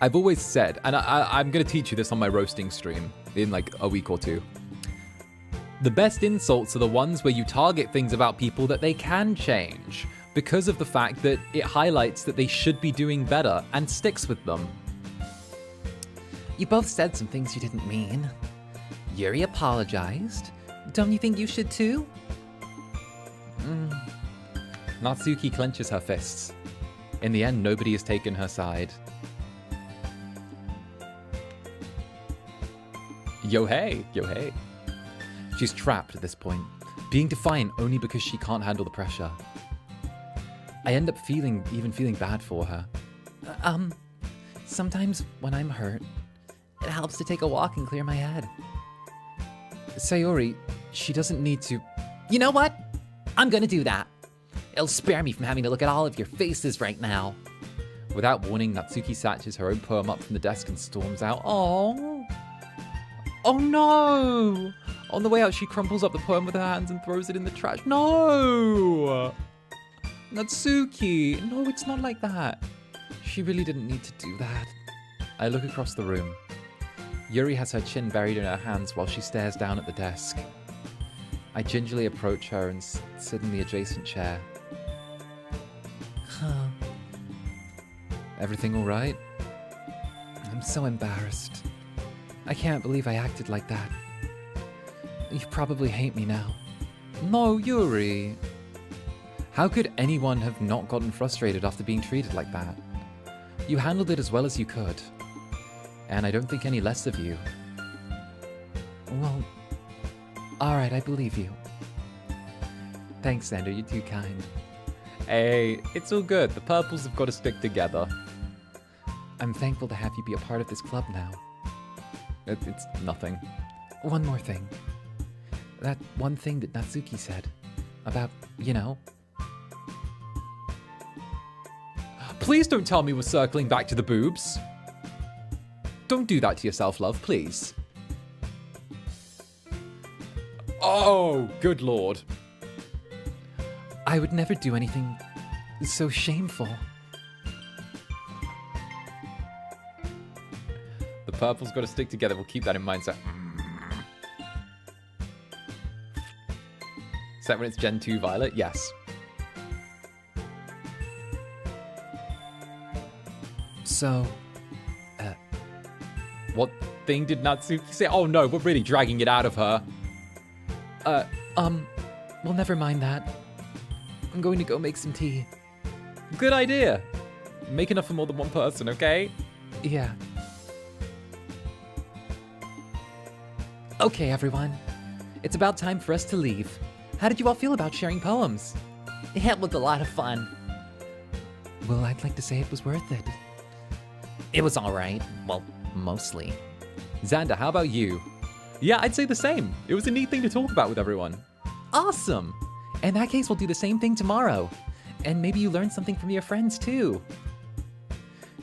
I've always said, and I'm going to teach you this on my roasting stream in like a week or two. The best insults are the ones where you target things about people that they can change, because of the fact that it highlights that they should be doing better and sticks with them. You both said some things you didn't mean. Yuri apologized. Don't you think you should too? Natsuki clenches her fists. In the end, nobody has taken her side. Yo hey. She's trapped at this point, being defiant only because she can't handle the pressure. I end up feeling bad for her. Sometimes when I'm hurt, it helps to take a walk and clear my head. Sayori, she doesn't need to... You know what? I'm gonna do that. It'll spare me from having to look at all of your faces right now. Without warning, Natsuki snatches her own poem up from the desk and storms out. Oh no! On the way out, she crumples up the poem with her hands and throws it in the trash. No! Natsuki! No, it's not like that. She really didn't need to do that. I look across the room. Yuri has her chin buried in her hands while she stares down at the desk. I gingerly approach her and sit in the adjacent chair. Everything all right? I'm so embarrassed. I can't believe I acted like that. You probably hate me now. No, Yuri. How could anyone have not gotten frustrated after being treated like that? You handled it as well as you could. And I don't think any less of you. Well, alright, I believe you. Thanks, Zander, you're too kind. Hey, it's all good. The purples have got to stick together. I'm thankful to have you be a part of this club now. It's nothing. One more thing. That one thing that Natsuki said about, you know... Please don't tell me we're circling back to the boobs. Don't do that to yourself, love, please. Oh, good lord. I would never do anything so shameful. The purple's got to stick together. We'll keep that in mind. So, Except when it's Gen 2 Violet, yes. So, What thing did Natsuki say? Oh no, we're really dragging it out of her. well, never mind that. I'm going to go make some tea. Good idea. Make enough for more than one person, okay? Yeah. Okay, everyone. It's about time for us to leave. How did you all feel about sharing poems? It was a lot of fun. Well, I'd like to say it was worth it. It was alright. Well, mostly. Zander, how about you? Yeah, I'd say the same. It was a neat thing to talk about with everyone. Awesome! In that case, we'll do the same thing tomorrow. And maybe you learn something from your friends, too.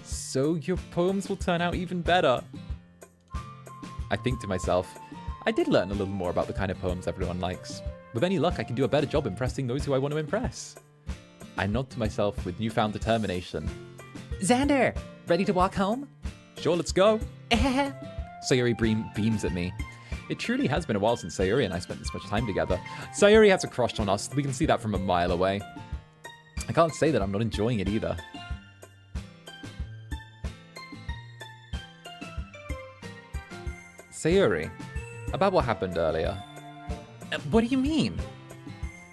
So your poems will turn out even better. I think to myself, I did learn a little more about the kind of poems everyone likes. With any luck, I can do a better job impressing those who I want to impress. I nod to myself with newfound determination. Zander, ready to walk home? Sure, let's go. Sayuri beams at me. It truly has been a while since Sayuri and I spent this much time together. Sayuri has a crush on us. We can see that from a mile away. I can't say that I'm not enjoying it either. Sayuri, about what happened earlier. What do you mean?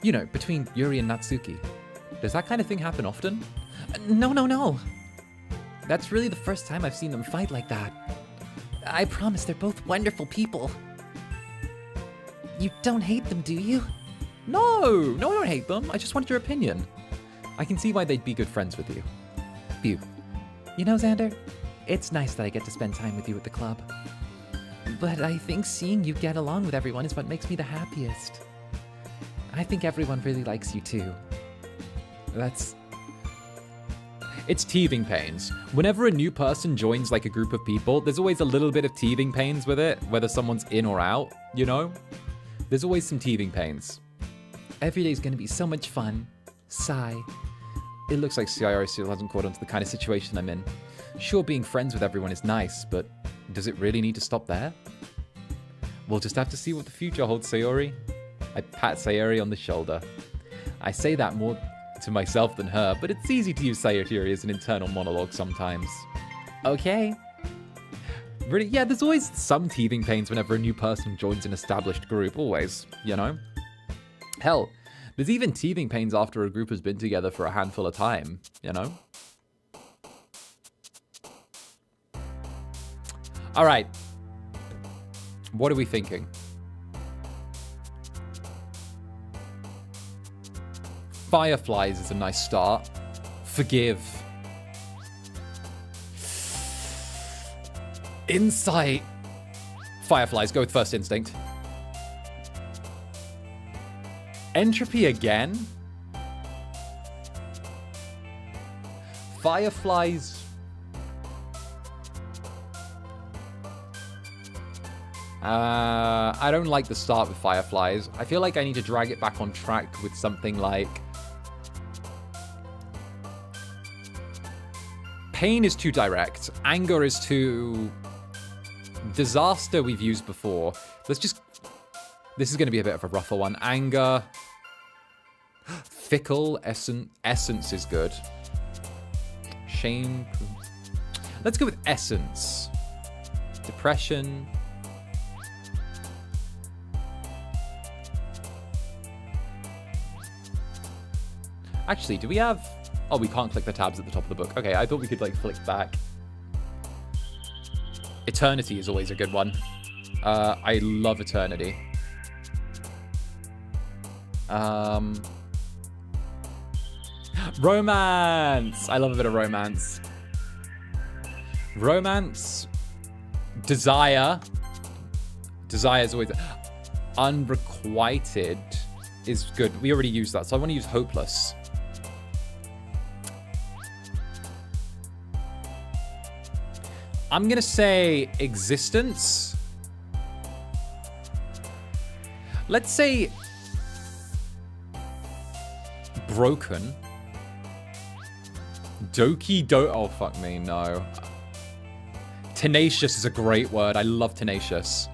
You know, between Yuri and Natsuki. Does that kind of thing happen often? No. That's really the first time I've seen them fight like that. I promise they're both wonderful people. You don't hate them, do you? No, I don't hate them. I just wanted your opinion. I can see why they'd be good friends with you. Phew. You know, Zander, it's nice that I get to spend time with you at the club. But I think seeing you get along with everyone is what makes me the happiest. I think everyone really likes you too. It's teething pains. Whenever a new person joins like a group of people, there's always a little bit of teething pains with it, whether someone's in or out, you know? There's always some teething pains. Every day's gonna be so much fun. Sigh. It looks like Sayuri still hasn't caught on to the kind of situation I'm in. Sure, being friends with everyone is nice, but does it really need to stop there? We'll just have to see what the future holds, Sayuri. I pat Sayuri on the shoulder. I say that more to myself than her, but it's easy to use Sayuri as an internal monologue sometimes. Okay. Really, yeah, there's always some teething pains whenever a new person joins an established group, always, you know? Hell, there's even teething pains after a group has been together for a handful of time, you know? All right. What are we thinking? Fireflies is a nice start. Forgive. Insight. Fireflies, go with first instinct. Entropy again? Fireflies. I don't like the start with Fireflies. I feel like I need to drag it back on track with something like... Pain is too direct. Anger is too... Disaster we've used before. Let's just... This is going to be a bit of a rougher one. Anger. Fickle. Essence is good. Shame. Let's go with essence. Depression. Actually, do we have... Oh, we can't click the tabs at the top of the book. Okay, I thought we could, like, flick back. Eternity is always a good one. I love Eternity. Romance! I love a bit of romance. Romance. Desire. Desire is always... Unrequited is good. We already used that, so I want to use hopeless. I'm going to say existence. Let's say broken. Doki. Oh, fuck me. No. Tenacious is a great word. I love tenacious.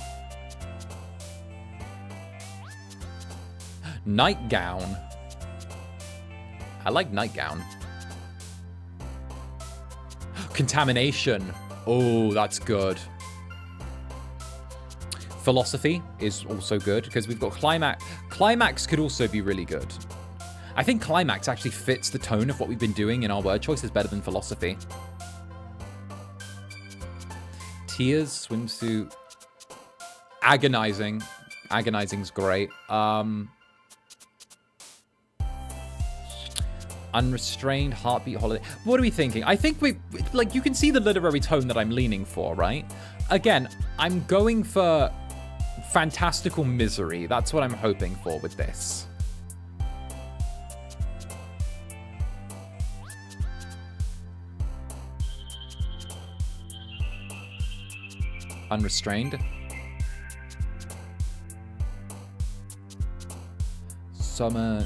Nightgown. I like nightgown. Contamination. Oh, that's good. Philosophy is also good because we've got climax. Climax could also be really good. I think climax actually fits the tone of what we've been doing in our word choices better than philosophy. Tears, swimsuit. Agonizing. Agonizing's great. Unrestrained, heartbeat, holiday. What are we thinking? I think we, like, you can see the literary tone that I'm leaning for, right? Again, I'm going for fantastical misery. That's what I'm hoping for with this. Unrestrained. Summer,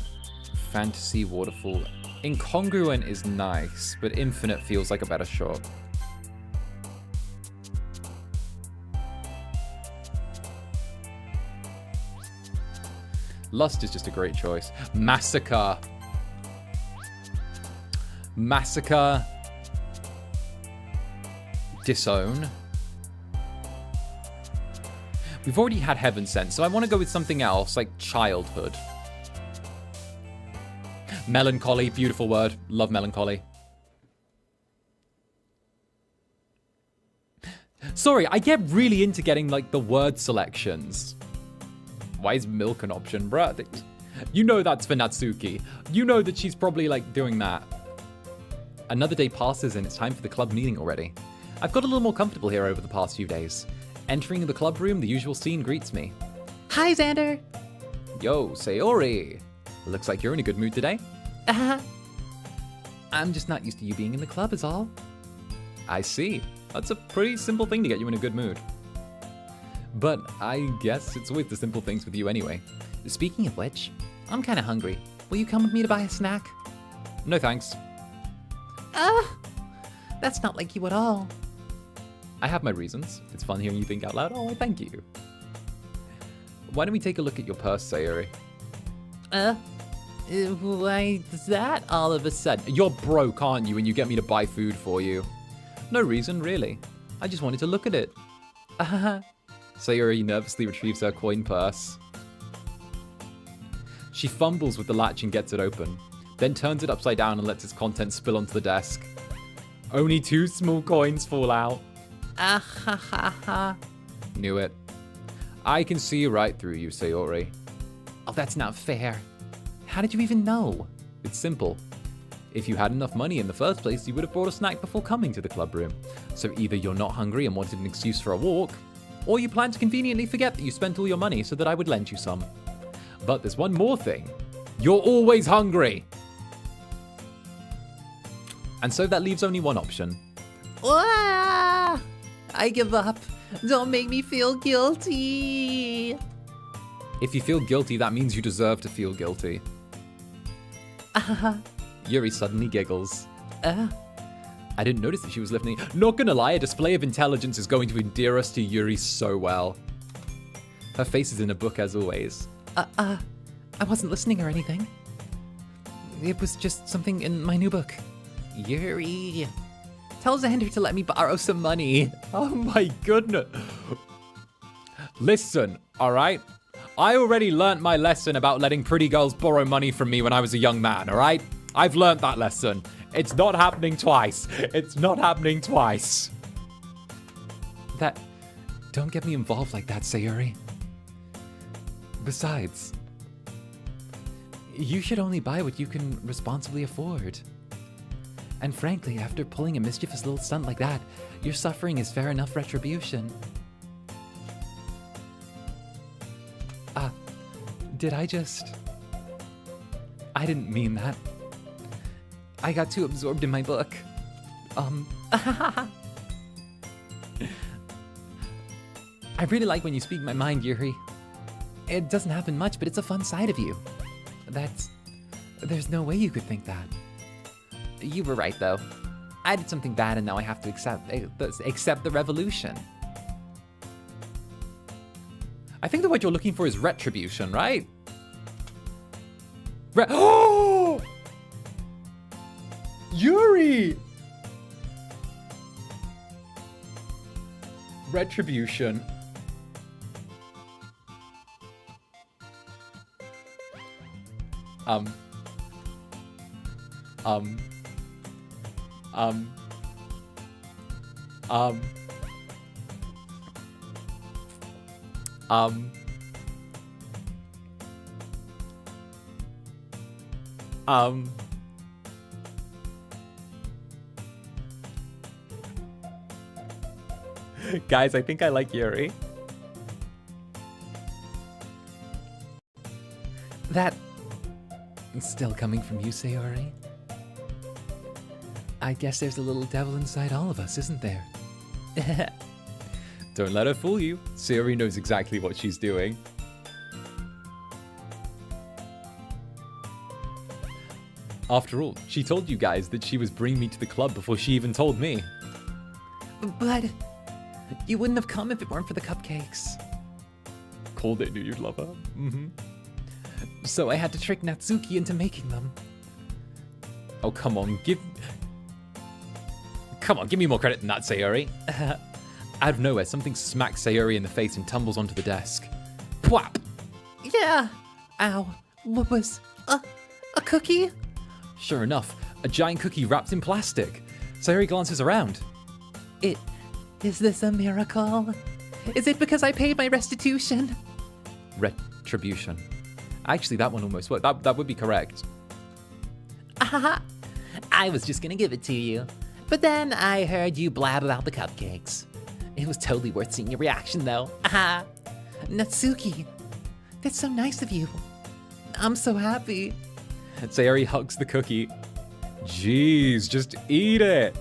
fantasy, waterfall. Incongruent is nice, but infinite feels like a better shot. Lust is just a great choice. Massacre. Massacre. Disown. We've already had Heaven Sent, so I want to go with something else, like childhood. Melancholy, beautiful word. Love melancholy. Sorry, I get really into getting, like, the word selections. Why is milk an option, bruh? You know that's for Natsuki. You know that she's probably, like, doing that. Another day passes and it's time for the club meeting already. I've got a little more comfortable here over the past few days. Entering the club room, the usual scene greets me. Hi, Zander. Yo, Sayori. Looks like you're in a good mood today. I'm just not used to you being in the club is all. I see. That's a pretty simple thing to get you in a good mood. But I guess it's always the simple things with you anyway. Speaking of which, I'm kind of hungry. Will you come with me to buy a snack? No thanks. That's not like you at all. I have my reasons. It's fun hearing you think out loud. Oh, thank you. Why don't we take a look at your purse, Sayori? Why is that all of a sudden? You're broke, aren't you, and you get me to buy food for you? No reason, really. I just wanted to look at it. Sayori nervously retrieves her coin purse. She fumbles with the latch and gets it open, then turns it upside down and lets its contents spill onto the desk. Only 2 small coins fall out. Knew it. I can see right through you, Sayori. Oh, that's not fair. How did you even know? It's simple. If you had enough money in the first place, you would have brought a snack before coming to the club room. So either you're not hungry and wanted an excuse for a walk, or you plan to conveniently forget that you spent all your money so that I would lend you some. But there's one more thing. You're always hungry! And so that leaves only one option. I give up. Don't make me feel guilty. If you feel guilty, that means you deserve to feel guilty. Yuri suddenly giggles. I didn't notice that she was listening. Not gonna lie, a display of intelligence is going to endear us to Yuri so well. Her face is in a book as always. I wasn't listening or anything. It was just something in my new book. Yuri, tell Zander to let me borrow some money. Oh my goodness. Listen, alright? I already learnt my lesson about letting pretty girls borrow money from me when I was a young man, alright? I've learnt that lesson. It's not happening twice. It's not happening twice. Don't get me involved like that, Sayori. Besides, you should only buy what you can responsibly afford. And frankly, after pulling a mischievous little stunt like that, your suffering is fair enough retribution. I didn't mean that. I got too absorbed in my book. I really like when you speak my mind, Yuri. It doesn't happen much, but it's a fun side of you. There's no way you could think that. You were right, though. I did something bad and now I have to accept the revolution. I think the word you're looking for is retribution, right? Oh! Yuri! Retribution. Um. Guys, I think I like Yuri. That still coming from you, Sayori? I guess there's a little devil inside all of us, isn't there? Don't let her fool you. Sayori knows exactly what she's doing. After all, she told you guys that she was bringing me to the club before she even told me. But you wouldn't have come if it weren't for the cupcakes. Called it, knew you'd love her. So I had to trick Natsuki into making them. Oh, come on, give me more credit than that, Sayori. Out of nowhere, something smacks Sayori in the face and tumbles onto the desk. Pwap! Yeah. Ow. What was... a cookie? Sure enough, a giant cookie wrapped in plastic. Sayori glances around. Is this a miracle? Is it because I paid my restitution? Retribution. Actually, that one almost worked. That would be correct. I was just gonna give it to you. But then I heard you blab about the cupcakes. It was totally worth seeing your reaction, though. Natsuki, that's so nice of you. I'm so happy. Sayori hugs the cookie. Jeez, just eat it.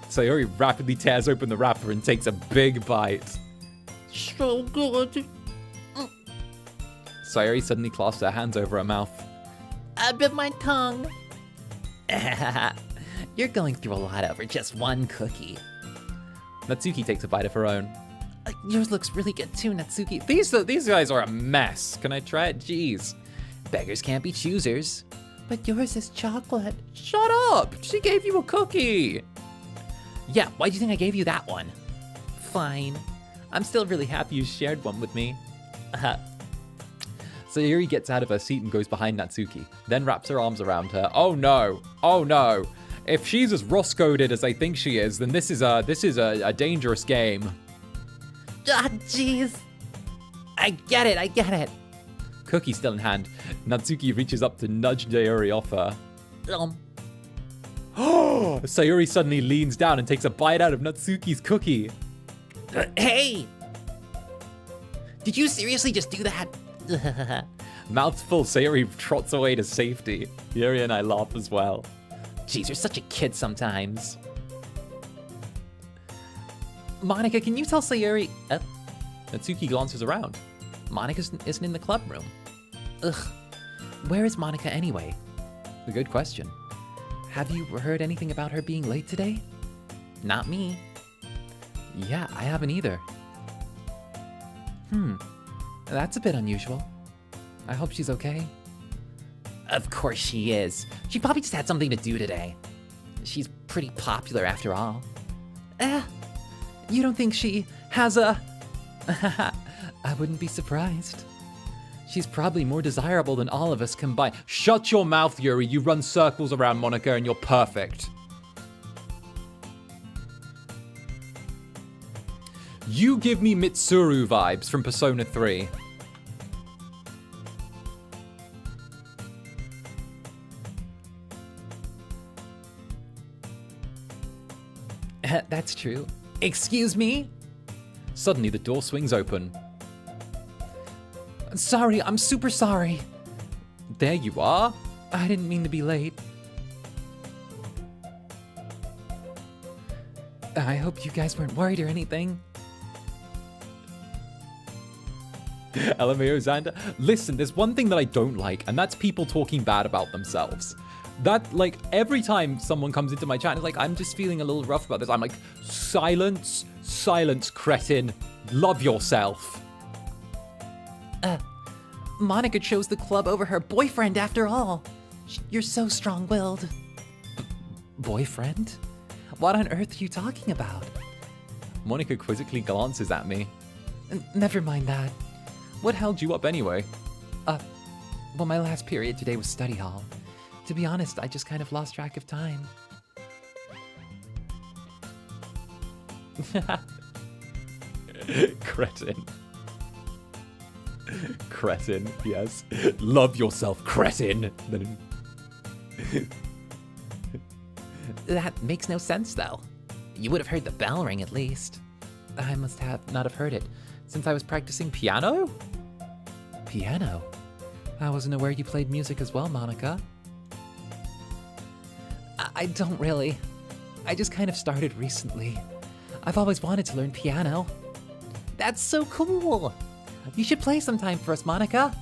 Sayori rapidly tears open the wrapper and takes a big bite. So good. Sayori suddenly clasps her hands over her mouth. I bit my tongue. You're going through a lot over just one cookie. Natsuki takes a bite of her own. Yours looks really good too, Natsuki. These guys are a mess. Can I try it? Jeez. Beggars can't be choosers. But yours is chocolate. Shut up! She gave you a cookie! Yeah, why do you think I gave you that one? Fine. I'm still really happy you shared one with me. Sayori gets out of her seat and goes behind Natsuki, then wraps her arms around her. Oh no! Oh no! If she's as Roscoed as I think she is, then this is a dangerous game. Jeez. I get it. Cookie still in hand, Natsuki reaches up to nudge Sayori off her. Sayori suddenly leans down and takes a bite out of Natsuki's cookie. Hey! Did you seriously just do that? Mouth full, Sayori trots away to safety. Yuri and I laugh as well. Jeez, you're such a kid sometimes. Monica, can you tell Sayori... Natsuki glances around. Monica isn't in the club room. Ugh. Where is Monica anyway? A good question. Have you heard anything about her being late today? Not me. Yeah, I haven't either. That's a bit unusual. I hope she's okay. Of course she is. She probably just had something to do today. She's pretty popular after all. You don't think she has a... I wouldn't be surprised. She's probably more desirable than all of us combined. Shut your mouth, Yuri. You run circles around Monica and you're perfect. You give me Mitsuru vibes from Persona 3. That's true. Excuse me? Suddenly, the door swings open. Sorry, I'm super sorry. There you are. I didn't mean to be late. I hope you guys weren't worried or anything. LMAO Zander. Listen, there's one thing that I don't like, and that's people talking bad about themselves. That, like, every time someone comes into my chat, it's like, I'm just feeling a little rough about this. I'm like, silence, 𝓂𝓸𝓾𝓻. Love yourself. Monica chose the club over her boyfriend after all. You're so strong-willed. Boyfriend? What on earth are you talking about? Monica quizzically glances at me. Never mind that. What held you up anyway? Well, my last period today was study hall. To be honest, I just kind of lost track of time. Cretin. Cretin, yes. Love yourself, cretin. That makes no sense, though. You would have heard the bell ring at least. I must not have heard it, since I was practicing piano? Piano? I wasn't aware you played music as well, Monica. I don't really. I just kind of started recently. I've always wanted to learn piano. That's so cool! You should play sometime for us, Monica.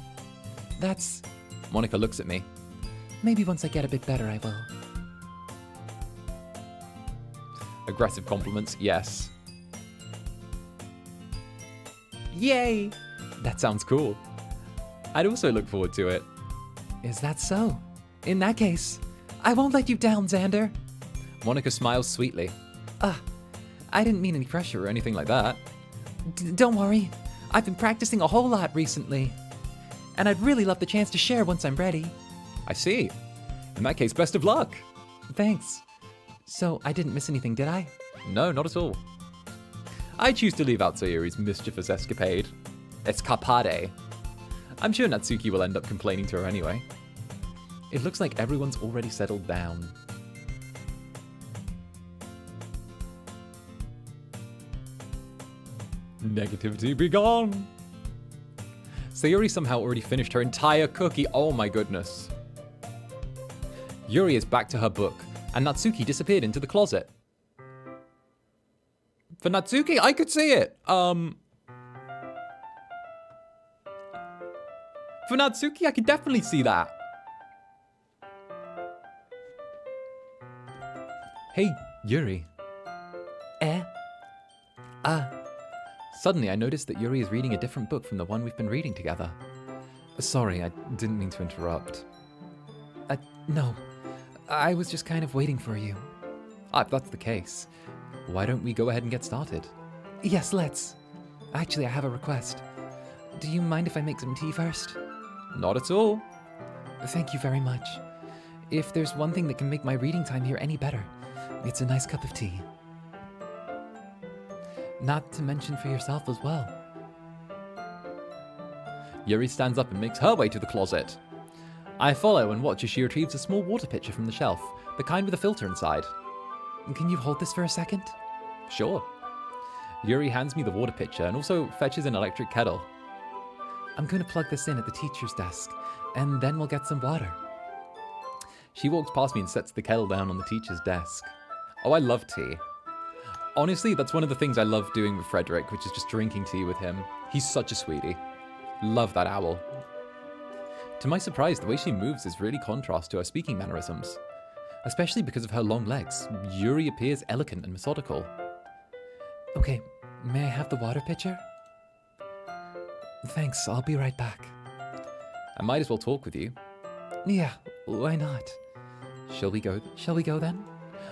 Monica looks at me. Maybe once I get a bit better, I will. Aggressive compliments, yes. Yay! That sounds cool. I'd also look forward to it. Is that so? In that case, I won't let you down, Zander. Monica smiles sweetly. I didn't mean any pressure Or anything like that. Don't worry. I've been practicing a whole lot recently. And I'd really love the chance to share once I'm ready. I see. In that case, best of luck. Thanks. So, I didn't miss anything, did I? No, not at all. I choose to leave out Sayuri's mischievous escapade. 𝓂𝓸𝓾𝓻. I'm sure Natsuki will end up complaining to her anyway. It looks like everyone's already settled down. Negativity be gone. Sayuri somehow already finished her entire cookie. Oh my goodness. Yuri is back to her book, and Natsuki disappeared into the closet. For Natsuki, I could see it. For Natsuki, I could definitely see that. Hey, Yuri. Suddenly, I noticed that Yuri is reading a different book from the one we've been reading together. Sorry, I didn't mean to interrupt. No. I was just kind of waiting for you. If that's the case, why don't we go ahead and get started? Yes, let's. Actually, I have a request. Do you mind if I make some tea first? Not at all. Thank you very much. If there's one thing that can make my reading time here any better, it's a nice cup of tea. Not to mention for yourself as well. Yuri stands up and makes her way to the closet. I follow and watch as she retrieves a small water pitcher from the shelf, the kind with a filter inside. Can you hold this for a second? Sure. Yuri hands me the water pitcher and also fetches an electric kettle. I'm going to plug this in at the teacher's desk, and then we'll get some water. She walks past me and sets the kettle down on the teacher's desk. Oh, I love tea. Honestly, that's one of the things I love doing with Frederick, which is just drinking tea with him. He's such a sweetie. Love that owl. To my surprise, the way she moves is really contrast to her speaking mannerisms. Especially because of her long legs, Yuri appears elegant and methodical. Okay, may I have the water pitcher? Thanks, I'll be right back. I might as well talk with you. Yeah, why not? Shall we go then?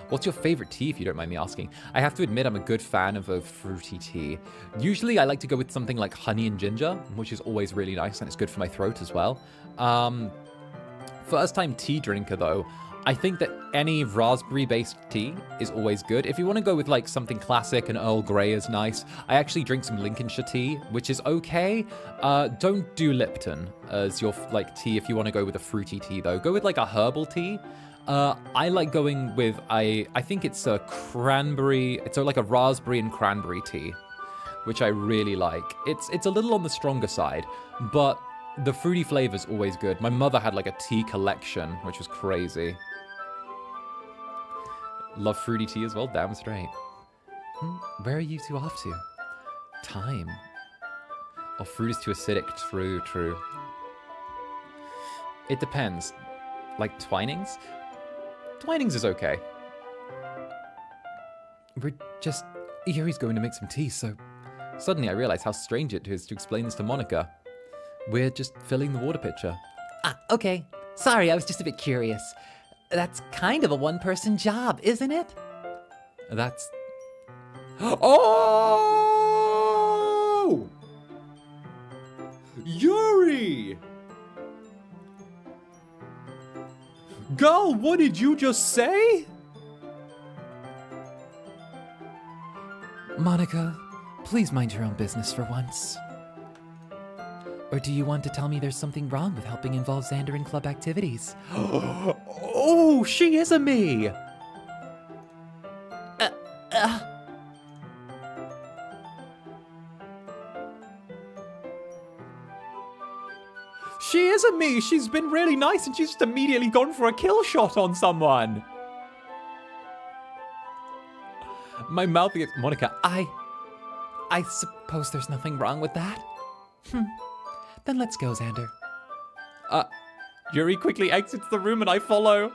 What's your favorite tea, if you don't mind me asking? I have to admit I'm a good fan of a fruity tea. Usually I like to go with something like honey and ginger, which is always really nice and it's good for my throat as well. First time tea drinker though, I think that any raspberry-based tea is always good. If you want to go with like something classic, and Earl Grey is nice. I actually drink some Lincolnshire tea, which is okay. Don't do Lipton as your like tea if you want to go with a fruity tea though. Go with like a herbal tea. I like going with, I think it's a cranberry, it's like a raspberry and cranberry tea, which I really like. It's a little on the stronger side, but the fruity flavor's always good. My mother had like a tea collection, which was crazy. Love fruity tea as well, damn straight. Where are you two off to? Time. Oh, fruit is too acidic, true. It depends. Like Twinings? Twinings is okay. Yuri's going to make some tea, so... Suddenly I realize how strange it is to explain this to Monica. We're just filling the water pitcher. Ah, okay. Sorry, I was just a bit curious. That's kind of a one-person job, isn't it? That's... Oh! Yuri! Girl, what did you just say? Monica, please mind your own business for once. Or do you want to tell me there's something wrong with helping involve Zander in club activities? Oh, she is a me! She is a me! She's been really nice and she's just immediately gone for a kill shot on someone! My mouth gets... Monica, I suppose there's nothing wrong with that. Then let's go, Zander. Yuri quickly exits the room and I follow.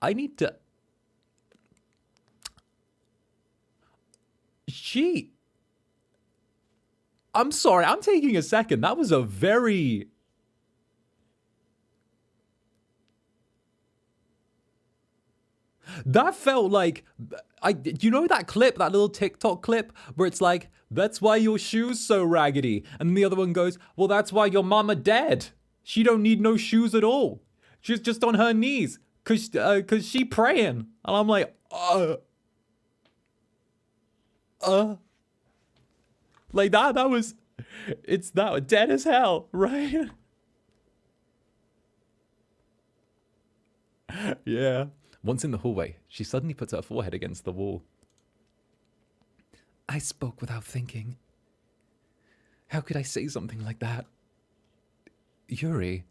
I need to... I'm sorry, I'm taking a second. That was a very... That felt like... you know that clip, that little TikTok clip, where it's like, that's why your shoes so raggedy. And the other one goes, well, that's why your mama dead. She don't need no shoes at all. She's just on her knees, cause she praying. And I'm like, like that was, it's that dead as hell, right? Yeah. Once in the hallway, she suddenly puts her forehead against the wall. I spoke without thinking. How could I say something like that? Yuri,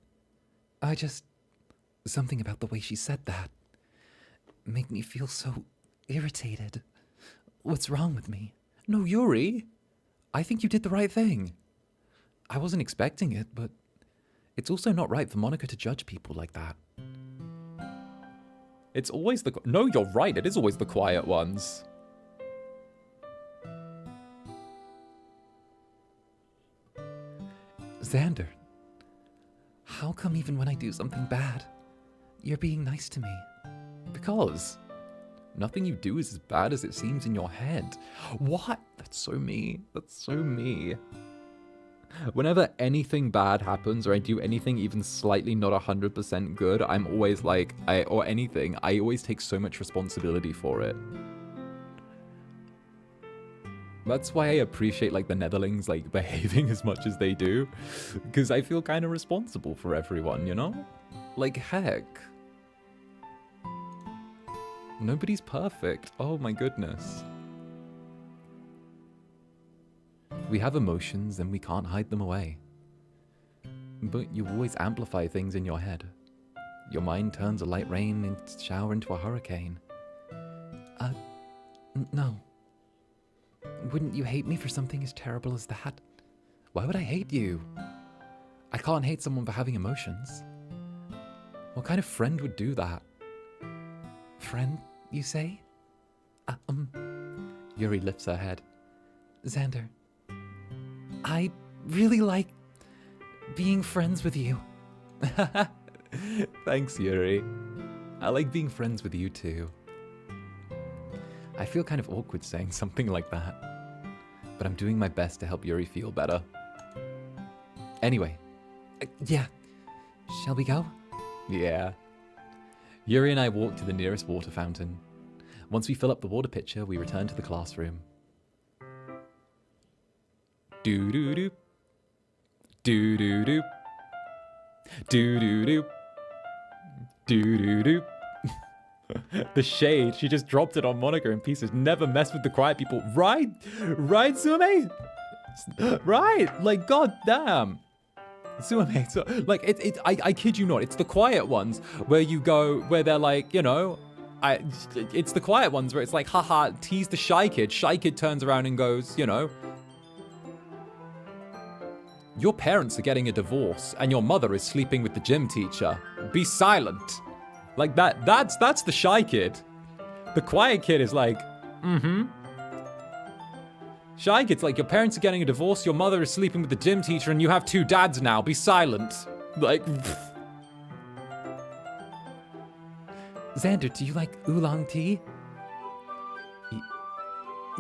something about the way she said that made me feel so irritated. What's wrong with me? No, Yuri. I think you did the right thing. I wasn't expecting it, but it's also not right for Monica to judge people like that. It's always the... No, you're right. It is always the quiet ones. Zander, how come even when I do something bad, you're being nice to me? Because nothing you do is as bad as it seems in your head. What? That's so me. That's so me. Whenever anything bad happens or I do anything even slightly not 100% good, I'm always like, I always take so much responsibility for it. That's why I appreciate like the Netherlings like behaving as much as they do, because I feel kind of responsible for everyone, you know? Like heck. Nobody's perfect. Oh my goodness. We have emotions and we can't hide them away. But you always amplify things in your head. Your mind turns a light rain shower into a hurricane. No. Wouldn't you hate me for something as terrible as that? Why would I hate you? I can't hate someone for having emotions. What kind of friend would do that? Friend, you say? Yuri lifts her head. Zander, I really like being friends with you. Thanks, Yuri. I like being friends with you too. I feel kind of awkward saying something like that, but I'm doing my best to help Yuri feel better. Anyway. Yeah. Shall we go? Yeah. Yuri and I walk to the nearest water fountain. Once we fill up the water pitcher, we return to the classroom. Do-do-do. Do-do-do. Do-do-do. Do-do-do. The shade, she just dropped it on Monica in pieces. Never mess with the quiet people. Right? Right, Suame? Right? Like, god damn. Suame, so, like, I kid you not, it's the quiet ones where you go, where they're like, you know, it's the quiet ones where it's like, haha, tease the shy kid. Shy kid turns around and goes, you know, your parents are getting a divorce and your mother is sleeping with the gym teacher. Be silent. Like, that's the shy kid. The quiet kid is like, Shy kid's like, your parents are getting a divorce, your mother is sleeping with the gym teacher, and you have 2 dads now. Be silent. Like, Zander, do you like oolong tea?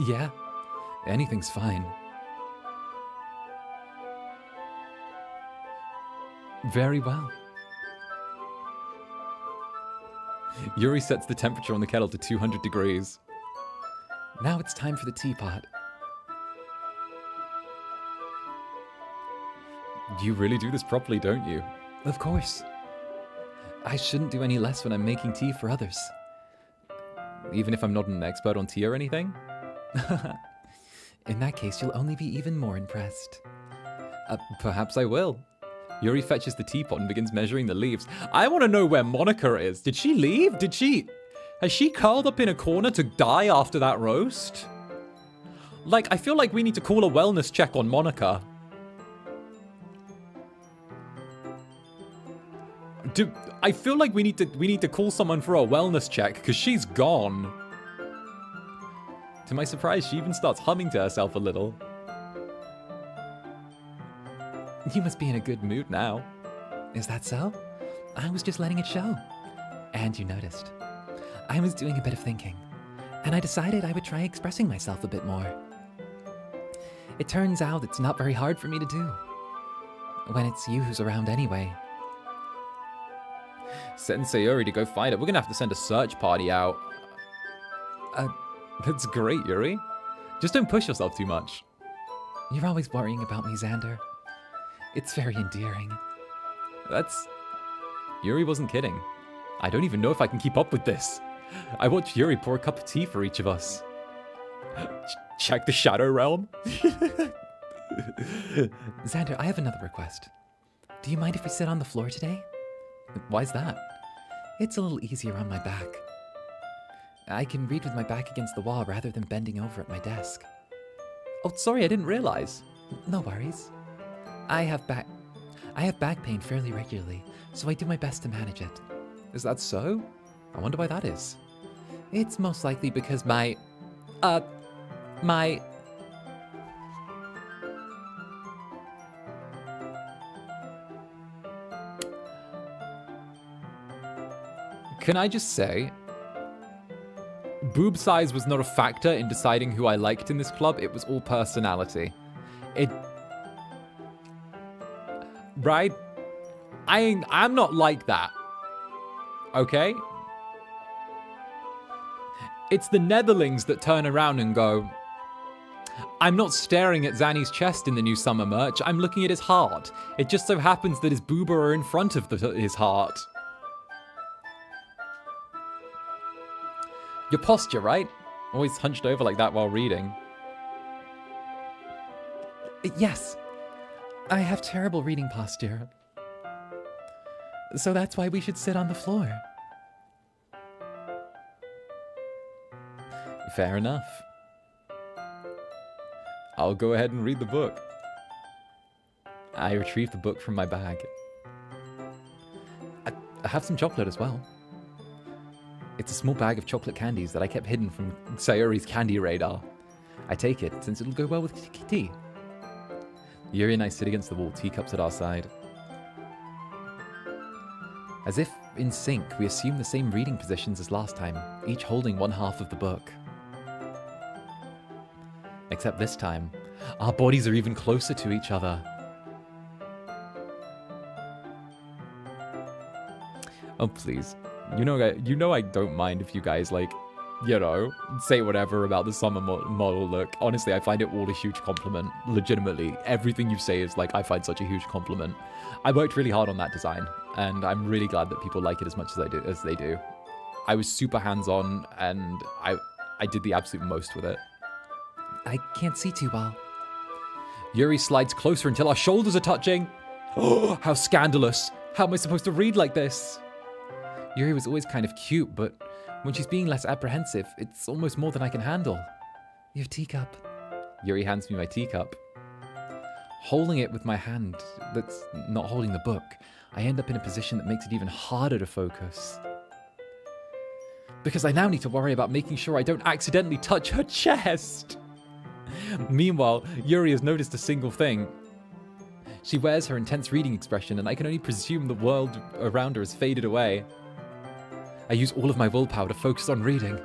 Yeah, anything's fine. Very well. Yuri sets the temperature on the kettle to 200 degrees. Now it's time for the teapot. You really do this properly, don't you? Of course. I shouldn't do any less when I'm making tea for others. Even if I'm not an expert on tea or anything? In that case, you'll only be even more impressed. Perhaps I will. Yuri fetches the teapot and begins measuring the leaves. I want to know where Monica is. Did she leave? Has she curled up in a corner to die after that roast? Like, I feel like we need to call a wellness check on Monica. I feel like we need to call someone for a wellness check, because she's gone. To my surprise, she even starts humming to herself a little. You must be in a good mood now. Is that so? I was just letting it show. And you noticed. I was doing a bit of thinking, and I decided I would try expressing myself a bit more. It turns out it's not very hard for me to do, when it's you who's around anyway. Sensei Yuri to go find it. We're gonna have to send a search party out. That's great, Yuri. Just don't push yourself too much. You're always worrying about me, Zander. It's very endearing. Yuri wasn't kidding. I don't even know if I can keep up with this. I watched Yuri pour a cup of tea for each of us. Check the Shadow Realm. Zander, I have another request. Do you mind if we sit on the floor today? Why's that? It's a little easier on my back. I can read with my back against the wall rather than bending over at my desk. Oh, sorry, I didn't realize. No worries. I have back pain fairly regularly, so I do my best to manage it. Is that so? I wonder why that is. It's most likely because my... Can I just say, boob size was not a factor in deciding who I liked in this club. It was all personality. Right? I'm not like that. Okay? It's the Netherlings that turn around and go, I'm not staring at Zanny's chest in the new summer merch. I'm looking at his heart. It just so happens that his booba are in front of his heart. Your posture, right? Always hunched over like that while reading. Yes. I have terrible reading posture. So that's why we should sit on the floor. Fair enough. I'll go ahead and read the book. I retrieve the book from my bag. I have some chocolate as well. It's a small bag of chocolate candies that I kept hidden from Sayori's candy radar. I take it, since it'll go well with tea. Yuri and I sit against the wall, teacups at our side. As if in sync, we assume the same reading positions as last time, each holding one half of the book. Except this time, our bodies are even closer to each other. Oh, please. You know I don't mind if you guys, like, you know, say whatever about the summer model look. Honestly, I find it all a huge compliment. Legitimately, everything you say is, like, I find such a huge compliment. I worked really hard on that design, and I'm really glad that people like it as much as they do. I was super hands-on, and I did the absolute most with it. I can't see too well. Yuri slides closer until our shoulders are touching. Oh, how scandalous. How am I supposed to read like this? Yuri was always kind of cute, but when she's being less apprehensive, it's almost more than I can handle. Your teacup. Yuri hands me my teacup. Holding it with my hand that's not holding the book, I end up in a position that makes it even harder to focus. because I now need to worry about making sure I don't accidentally touch her chest. Meanwhile, Yuri has noticed a single thing. She wears her intense reading expression, and I can only presume the world around her has faded away. I use all of my willpower to focus on reading.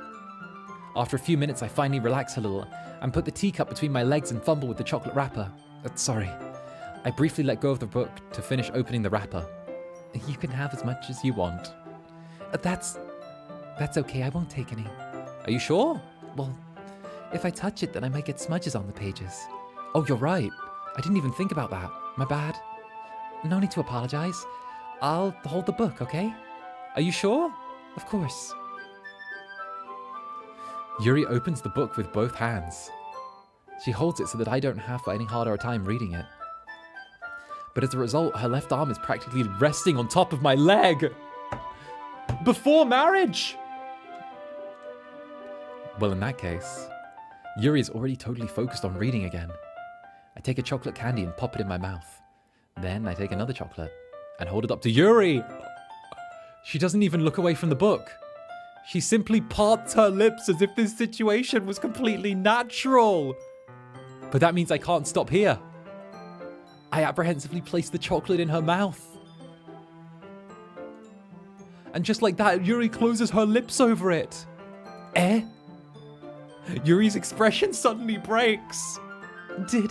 After a few minutes, I finally relax a little and put the teacup between my legs and fumble with the chocolate wrapper. Sorry. I briefly let go of the book to finish opening the wrapper. You can have as much as you want. That's okay, I won't take any. Are you sure? Well, if I touch it, then I might get smudges on the pages. Oh, you're right. I didn't even think about that. My bad. No need to apologize. I'll hold the book, okay? Are you sure? Of course. Yuri opens the book with both hands. She holds it so that I don't have any harder a time reading it. But as a result, her left arm is practically resting on top of my leg. Before marriage! Well, in that case, Yuri is already totally focused on reading again. I take a chocolate candy and pop it in my mouth. Then I take another chocolate and hold it up to Yuri. She doesn't even look away from the book. She simply parts her lips as if this situation was completely natural. But that means I can't stop here. I apprehensively place the chocolate in her mouth. And just like that, Yuri closes her lips over it. Eh? Yuri's expression suddenly breaks. Did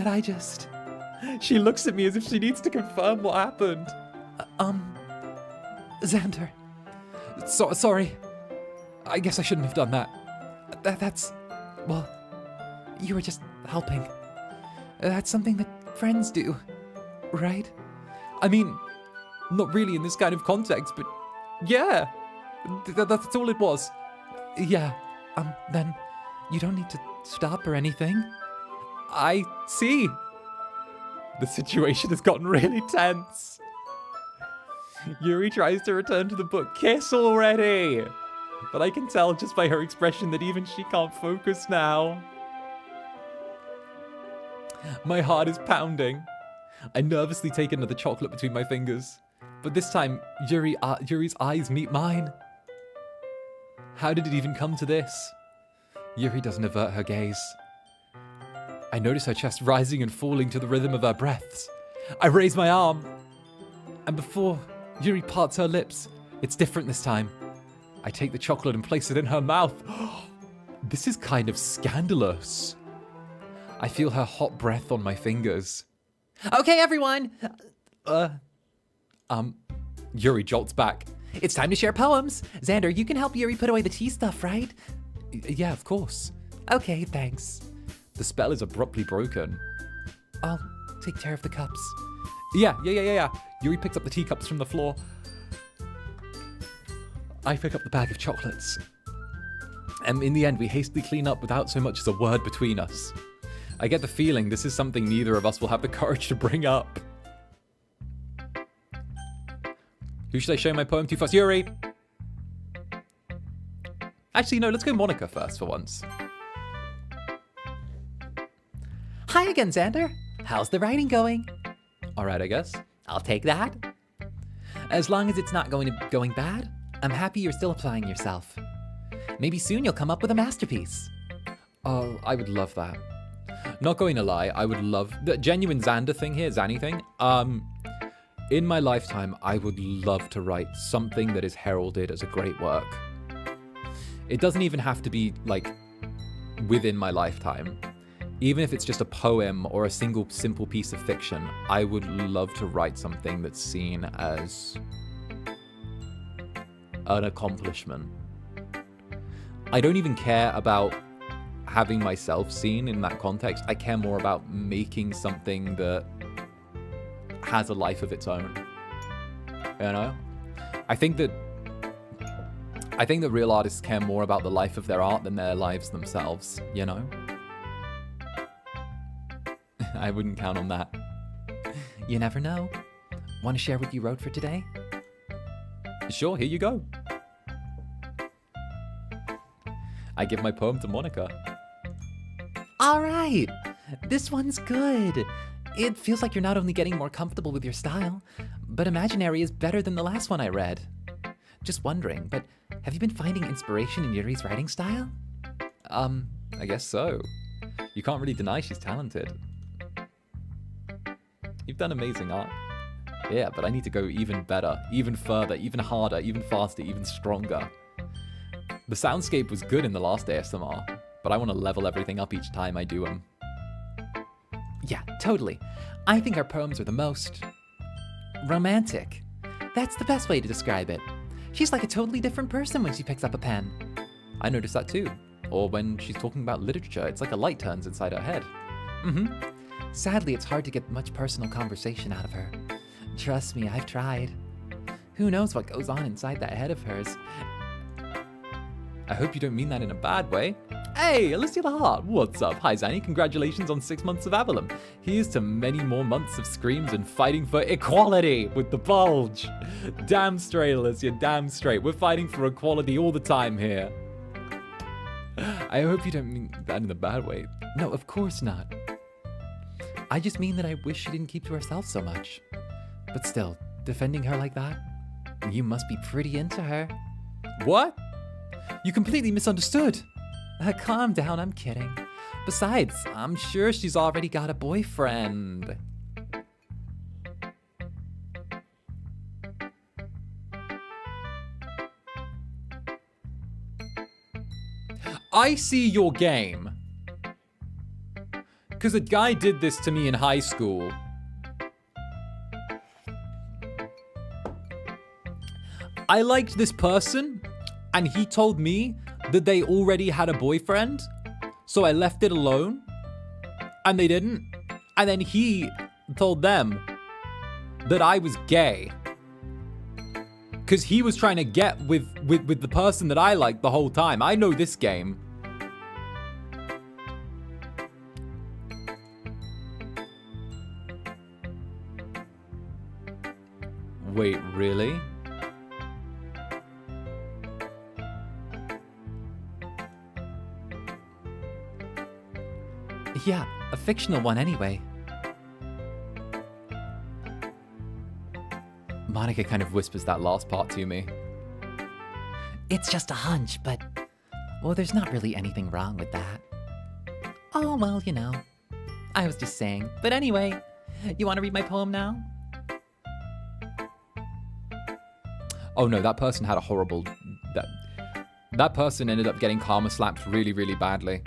I just... She looks at me as if she needs to confirm what happened. Zander. Sorry. I guess I shouldn't have done that. That's... Well, you were just helping. That's something that friends do, right? I mean, not really in this kind of context, but yeah. That's all it was. Yeah, then you don't need to stop or anything. I see. The situation has gotten really tense. Yuri tries to return to the book. Kiss already! But I can tell just by her expression that even she can't focus now. My heart is pounding. I nervously take another chocolate between my fingers. But this time, Yuri's eyes meet mine. How did it even come to this? Yuri doesn't avert her gaze. I notice her chest rising and falling to the rhythm of her breaths. I raise my arm. And before Yuri parts her lips, it's different this time. I take the chocolate and place it in her mouth. This is kind of scandalous. I feel her hot breath on my fingers. Okay, everyone. Yuri jolts back. It's time to share poems. Zander, you can help Yuri put away the tea stuff, right? Yeah, of course. Okay, thanks. The spell is abruptly broken. I'll take care of the cups. Yeah. Yuri picks up the teacups from the floor. I pick up the bag of chocolates. And in the end, we hastily clean up without so much as a word between us. I get the feeling this is something neither of us will have the courage to bring up. Who should I show my poem to first? Yuri! Actually, no, let's go Monica first for once. Hi again, Zander. How's the writing going? Alright, I guess. I'll take that. As long as it's not going bad, I'm happy you're still applying yourself. Maybe soon you'll come up with a masterpiece. Oh, I would love that. Not going to lie, I would love the genuine Zander thing here, Zanny thing. In my lifetime, I would love to write something that is heralded as a great work. It doesn't even have to be, like, within my lifetime. Even if it's just a poem or a single simple piece of fiction, I would love to write something that's seen as an accomplishment. I don't even care about having myself seen in that context. I care more about making something that has a life of its own. You know? I think that real artists care more about the life of their art than their lives themselves, you know? I wouldn't count on that. You never know. Want to share what you wrote for today? Sure, here you go. I give my poem to Monica. All right. This one's good. It feels like you're not only getting more comfortable with your style, but imaginary is better than the last one I read. Just wondering, but Have you been finding inspiration in Yuri's writing style? I guess so. You can't really deny she's talented. You've done amazing art. Yeah, but I need to go even better, even further, even harder, even faster, even stronger. The soundscape was good in the last ASMR, but I want to level everything up each time I do them. Yeah, totally. I think our poems are the most romantic. That's the best way to describe it. She's like a totally different person when she picks up a pen. I noticed that too. Or when she's talking about literature, it's like a light turns inside her head. Sadly, it's hard to get much personal conversation out of her. Trust me, I've tried. Who knows what goes on inside that head of hers? I hope you don't mean that in a bad way. Hey, Alicia the Heart, what's up? Hi Zanny, congratulations on 6 months of Avalon. Here's to many more months of screams and fighting for equality with the bulge. Damn straight, Alicia, damn straight. We're fighting for equality all the time here. I hope you don't mean that in a bad way. No, of course not. I just mean that I wish she didn't keep to herself so much. But still, defending her like that? You must be pretty into her. What? You completely misunderstood. Calm down, I'm kidding. Besides, I'm sure she's already got a boyfriend. I see your game. Because a guy did this to me in high school. I liked this person, and he told me that they already had a boyfriend, so I left it alone, and they didn't. And then he told them that I was gay. Because he was trying to get with the person that I liked the whole time. I know this game. Wait, really? Yeah, a fictional one anyway. Monica kind of whispers that last part to me. It's just a hunch, but... well, there's not really anything wrong with that. Oh, well, you know. I was just saying. But anyway, you want to read my poem now? Oh no, that person had a horrible... That person ended up getting karma slapped really, really badly.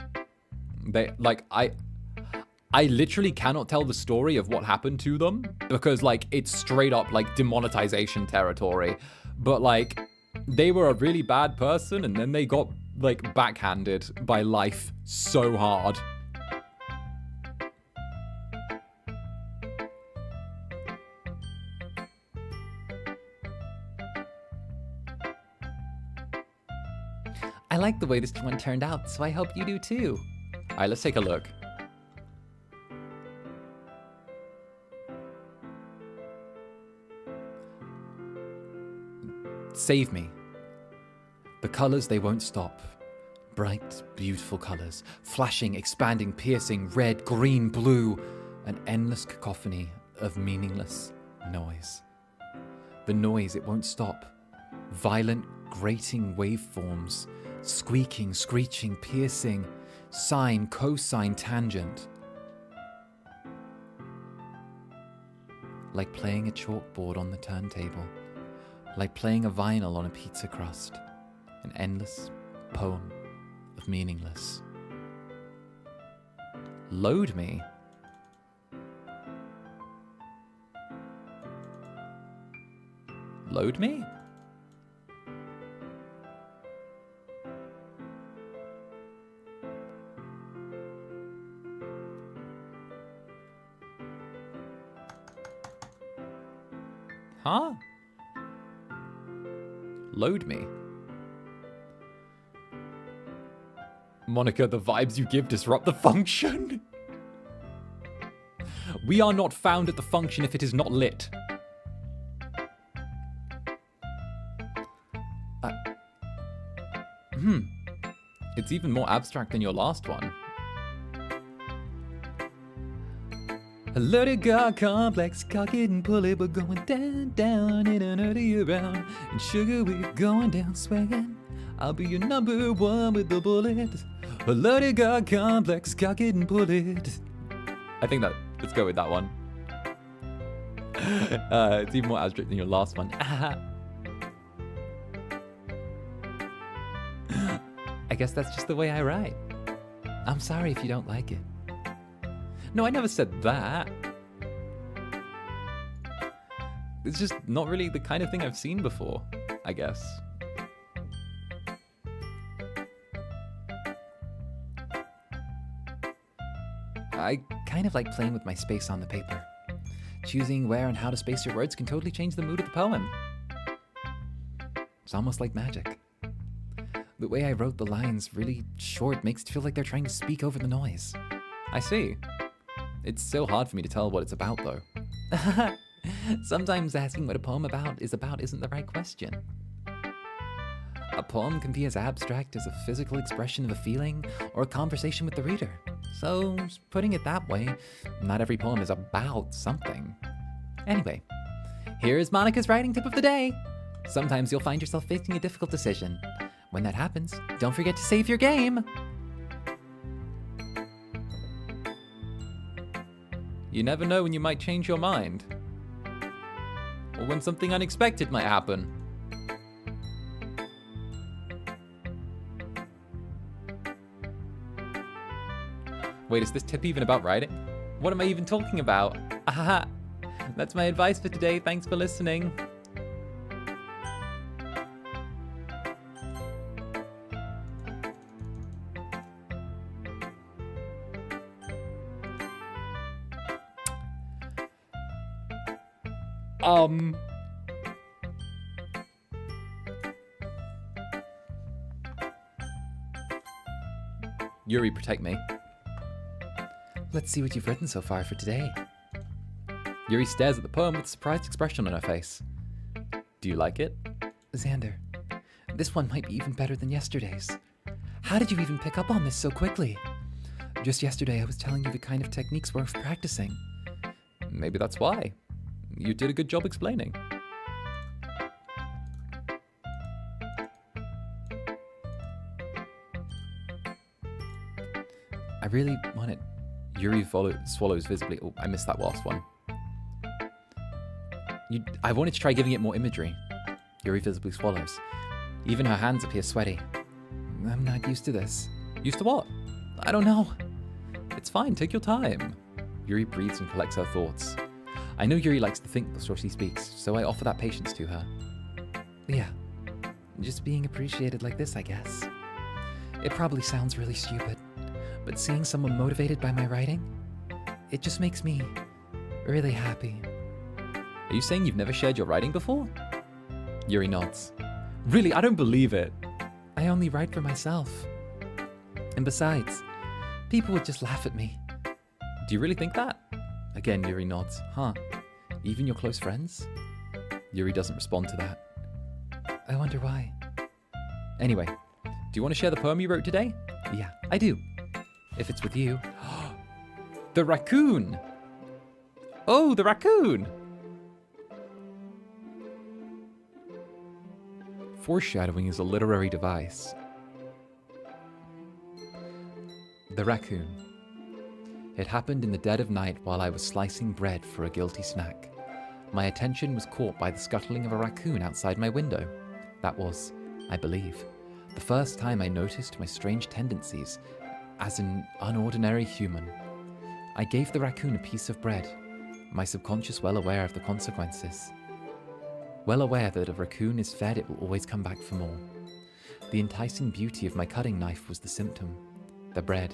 I literally cannot tell the story of what happened to them because, like, it's straight up, like, demonetization territory. But, like, they were a really bad person and then they got, like, backhanded by life so hard. I like the way this one turned out, so I hope you do too. All right, let's take a look. Save me. The colors, they won't stop. Bright, beautiful colors, flashing, expanding, piercing, red, green, blue, an endless cacophony of meaningless noise. The noise, it won't stop. Violent, grating waveforms, squeaking, screeching, piercing, sine, cosine, tangent. Like playing a chalkboard on the turntable. Like playing a vinyl on a pizza crust. An endless poem of meaningless. Load me. Load me? Huh? Load me. Monica, the vibes you give disrupt the function. We are not found at the function if it is not lit. It's even more abstract than your last one. Alerted God complex, cock it and pull it, we're going down, down, in an early around. And sugar, we're going down, swinging. I'll be your number one with the bullet. A loaded got complex, cock it and pull it. I think that, let's go with that one. It's even more abstract than your last one. I guess that's just the way I write. I'm sorry if you don't like it. No, I never said that. It's just not really the kind of thing I've seen before, I guess. I kind of like playing with my space on the paper. Choosing where and how to space your words can totally change the mood of the poem. It's almost like magic. The way I wrote the lines really short makes it feel like they're trying to speak over the noise. I see. It's so hard for me to tell what it's about, though. Sometimes asking what a poem isn't the right question. A poem can be as abstract as a physical expression of a feeling or a conversation with the reader. So, putting it that way, not every poem is about something. Anyway, here's Monica's writing tip of the day. Sometimes you'll find yourself facing a difficult decision. When that happens, don't forget to save your game. You never know when you might change your mind. Or when something unexpected might happen. Wait, is this tip even about writing? What am I even talking about? Aha! That's my advice for today. Thanks for listening. Yuri, protect me. Let's see what you've written so far for today. Yuri stares at the poem with a surprised expression on her face. Do you like it? Zander, this one might be even better than yesterday's. How did you even pick up on this so quickly? Just yesterday I was telling you the kind of techniques worth practicing. Maybe that's why. You did a good job explaining. I really want it. Yuri swallows visibly. Oh, I missed that last one. I wanted to try giving it more imagery. Yuri visibly swallows. Even her hands appear sweaty. I'm not used to this. Used to what? I don't know. It's fine, take your time. Yuri breathes and collects her thoughts. I know Yuri likes to think before she speaks, so I offer that patience to her. Yeah, just being appreciated like this, I guess. It probably sounds really stupid, but seeing someone motivated by my writing, it just makes me really happy. Are you saying you've never shared your writing before? Yuri nods. Really, I don't believe it. I only write for myself. And besides, people would just laugh at me. Do you really think that? Again, Yuri nods. Huh. Even your close friends? Yuri doesn't respond to that. I wonder why. Anyway, do you want to share the poem you wrote today? Yeah, I do. If it's with you. The raccoon! Oh, the raccoon! Foreshadowing is a literary device. The raccoon. It happened in the dead of night while I was slicing bread for a guilty snack. My attention was caught by the scuttling of a raccoon outside my window. That was, I believe, the first time I noticed my strange tendencies as an unordinary human. I gave the raccoon a piece of bread, my subconscious well aware of the consequences. Well aware that if a raccoon is fed, it will always come back for more. The enticing beauty of my cutting knife was the symptom. The bread,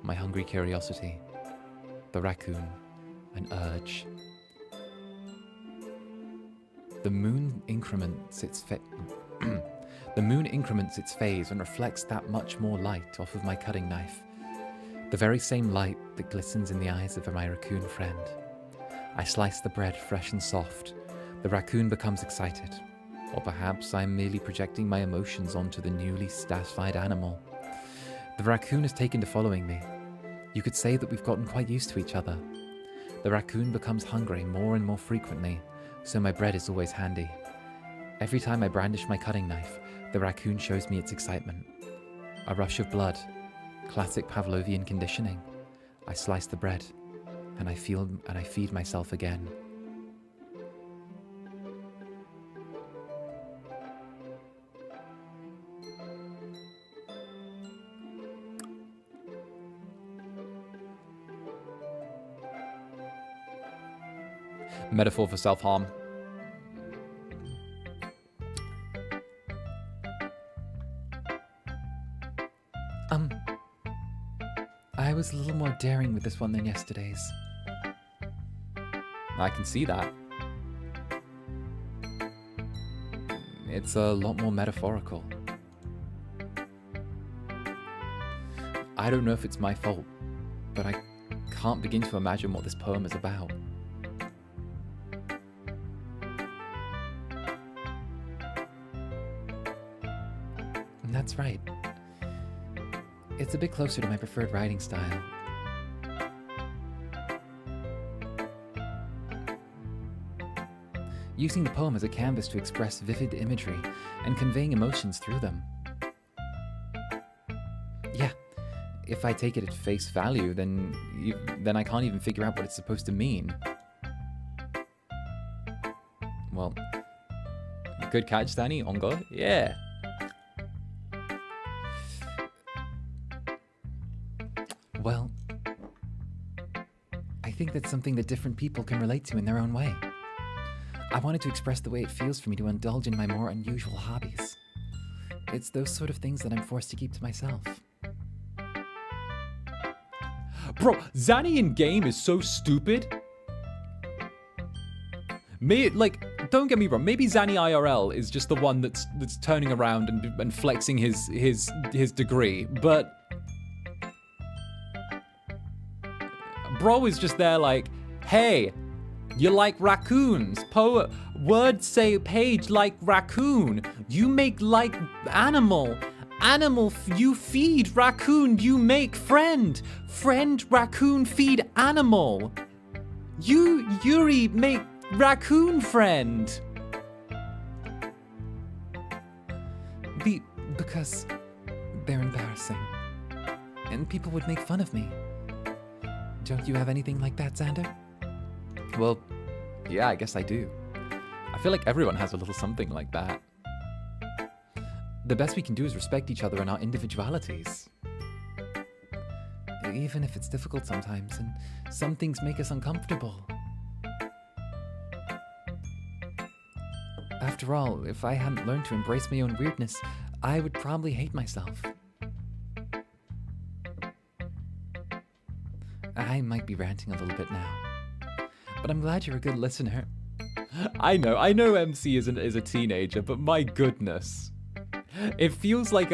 my hungry curiosity. The raccoon, an urge. The moon increments its phase and reflects that much more light off of my cutting knife. The very same light that glistens in the eyes of my raccoon friend. I slice the bread fresh and soft. The raccoon becomes excited. Or perhaps I am merely projecting my emotions onto the newly satisfied animal. The raccoon has taken to following me. You could say that we've gotten quite used to each other. The raccoon becomes hungry more and more frequently, so my bread is always handy. Every time I brandish my cutting knife, The raccoon shows me its excitement. A rush of blood. Classic Pavlovian conditioning. I slice the bread, and I feed myself again. Metaphor for self-harm. I was a little more daring with this one than yesterday's. I can see that. It's a lot more metaphorical. I don't know if it's my fault, but I can't begin to imagine what this poem is about. That's right. It's a bit closer to my preferred writing style. Using the poem as a canvas to express vivid imagery and conveying emotions through them. Yeah, if I take it at face value, then I can't even figure out what it's supposed to mean. Well, good catch, Danny. Ongo. Yeah. Well, I think that's something that different people can relate to in their own way. I wanted to express the way it feels for me to indulge in my more unusual hobbies. It's those sort of things that I'm forced to keep to myself. Bro, Zanny in game is so stupid. Don't get me wrong. Maybe Zanny IRL is just the one that's turning around and flexing his degree, but bro is just there like, hey, you like raccoons? Word say page like raccoon. You make like animal. Animal you feed. Raccoon you make friend. Friend raccoon feed animal. Yuri make raccoon friend. Because they're embarrassing. And people would make fun of me. Don't you have anything like that, Zander? Well, yeah, I guess I do. I feel like everyone has a little something like that. The best we can do is respect each other and our individualities. Even if it's difficult sometimes, and some things make us uncomfortable. After all, if I hadn't learned to embrace my own weirdness, I would probably hate myself. I might be ranting a little bit now, but I'm glad you're a good listener. I know MC is a teenager, but my goodness. It feels like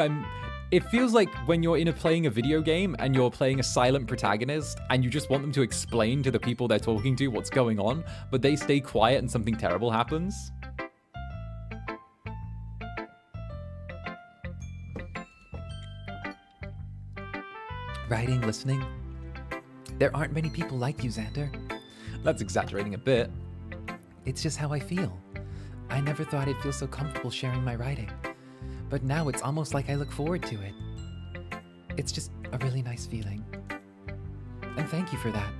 when you're playing a video game and you're playing a silent protagonist and you just want them to explain to the people they're talking to what's going on, but they stay quiet and something terrible happens. Writing, listening. There aren't many people like you, Zander. That's exaggerating a bit. It's just how I feel. I never thought I'd feel so comfortable sharing my writing. But now it's almost like I look forward to it. It's just a really nice feeling. And thank you for that.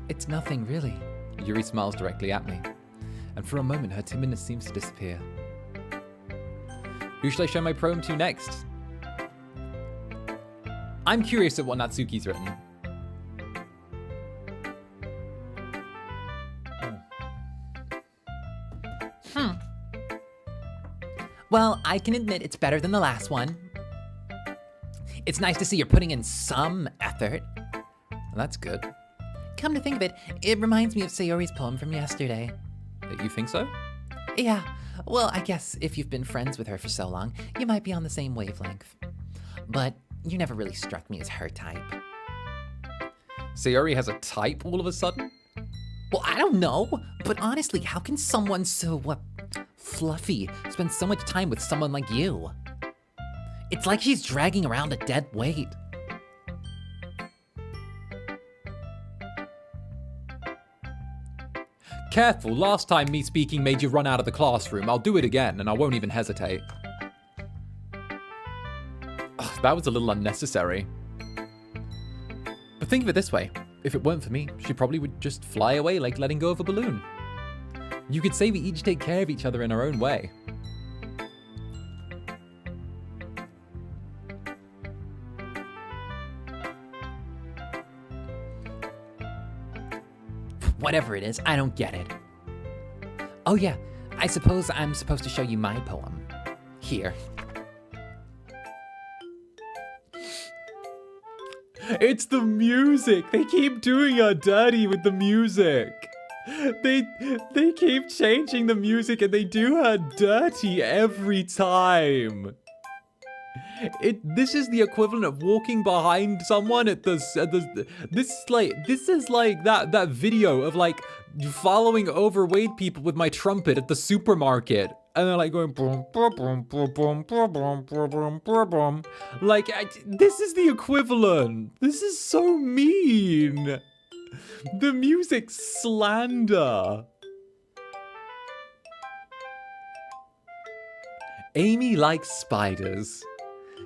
It's nothing, really. Yuri smiles directly at me, and for a moment her timidness seems to disappear. Who should I show my poem to next? I'm curious at what Natsuki's written. Well, I can admit it's better than the last one. It's nice to see you're putting in some effort. Well, that's good. Come to think of it, it reminds me of Sayori's poem from yesterday. You think so? Yeah, well, I guess if you've been friends with her for so long, you might be on the same wavelength. But you never really struck me as her type. Sayori has a type all of a sudden? Well, I don't know, but honestly, how can someone so, fluffy spend so much time with someone like you? It's like she's dragging around a dead weight. Careful, last time me speaking made you run out of the classroom. I'll do it again, and I won't even hesitate. That was a little unnecessary. But think of it this way. If it weren't for me, she probably would just fly away like letting go of a balloon. You could say we each take care of each other in our own way. Whatever it is, I don't get it. Oh yeah, I suppose I'm supposed to show you my poem. Here. It's the music! They keep doing her dirty with the music! They keep changing the music and they do her dirty every time! This is the equivalent of walking behind someone at this is like that video of like following overweight people with my trumpet at the supermarket. And they're like going boom, boom, boom, boom, boom, boom, boom, boom, boom, boom. Like, this is the equivalent. This is so mean. The music slander. Amy likes spiders.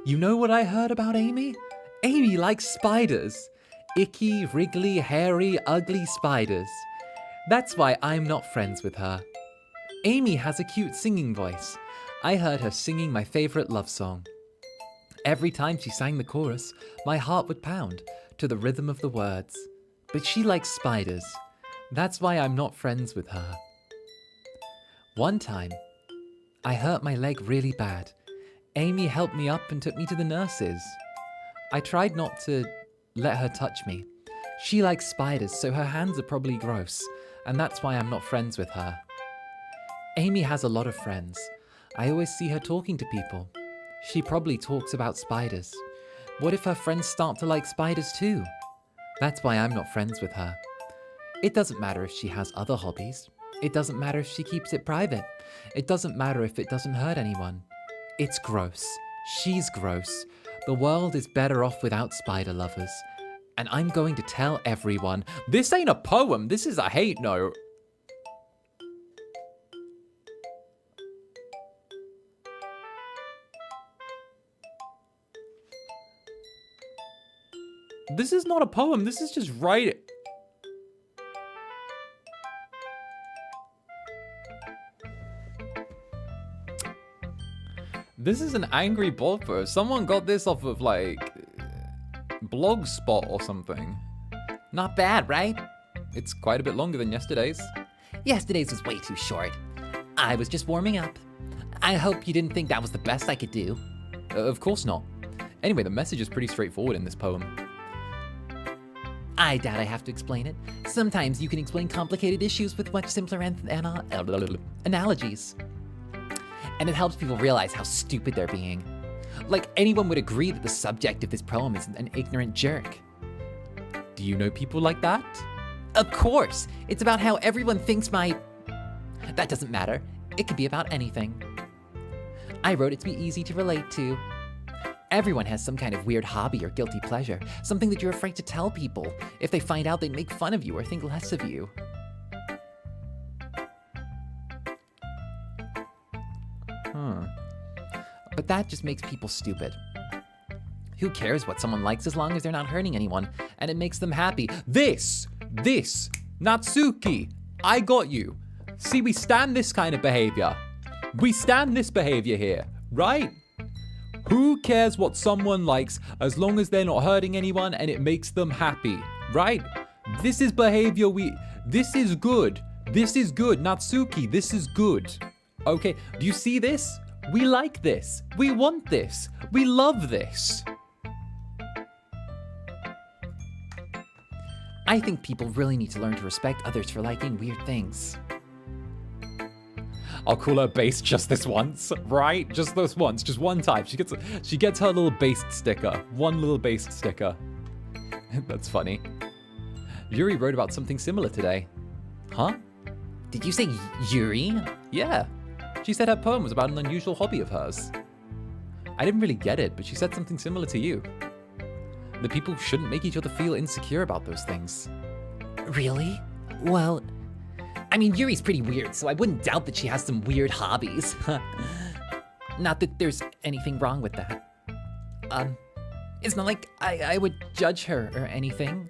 You know what I heard about Amy? Amy likes spiders. Icky, wriggly, hairy, ugly spiders. That's why I'm not friends with her. Amy has a cute singing voice. I heard her singing my favorite love song. Every time she sang the chorus, my heart would pound to the rhythm of the words. But she likes spiders. That's why I'm not friends with her. One time, I hurt my leg really bad. Amy helped me up and took me to the nurses. I tried not to let her touch me. She likes spiders, so her hands are probably gross, and that's why I'm not friends with her. Amy has a lot of friends. I always see her talking to people. She probably talks about spiders. What if her friends start to like spiders too? That's why I'm not friends with her. It doesn't matter if she has other hobbies. It doesn't matter if she keeps it private. It doesn't matter if it doesn't hurt anyone. It's gross. She's gross. The world is better off without spider lovers. And I'm going to tell everyone. This ain't a poem, this is a hate note. This is not a poem, this is just writing. This is an angry blog post. Someone got this off of like Blogspot or something. Not bad, right? It's quite a bit longer than yesterday's. Yesterday's was way too short. I was just warming up. I hope you didn't think that was the best I could do. Of course not. Anyway, the message is pretty straightforward in this poem. I doubt I have to explain it. Sometimes you can explain complicated issues with much simpler analogies. And it helps people realize how stupid they're being. Like, anyone would agree that the subject of this poem is an ignorant jerk. Do you know people like that? Of course! It's about how everyone thinks That doesn't matter. It could be about anything. I wrote it to be easy to relate to. Everyone has some kind of weird hobby or guilty pleasure, something that you're afraid to tell people. If they find out, they'd make fun of you or think less of you. But that just makes people stupid. Who cares what someone likes as long as they're not hurting anyone, and it makes them happy? This, Natsuki, I got you. See, we stand this kind of behavior. We stand this behavior here, right? Who cares what someone likes as long as they're not hurting anyone and it makes them happy, right? This is behavior this is good. This is good, Natsuki, this is good. Okay, do you see this? We like this. We want this. We love this. I think people really need to learn to respect others for liking weird things. I'll call her based just this once, right? Just this once, just one time. She gets her little based sticker. One little based sticker. That's funny. Yuri wrote about something similar today. Huh? Did you say Yuri? Yeah. She said her poem was about an unusual hobby of hers. I didn't really get it, but she said something similar to you. The people shouldn't make each other feel insecure about those things. Really? Well, I mean, Yuri's pretty weird, so I wouldn't doubt that she has some weird hobbies. Not that there's anything wrong with that. It's not like I would judge her or anything.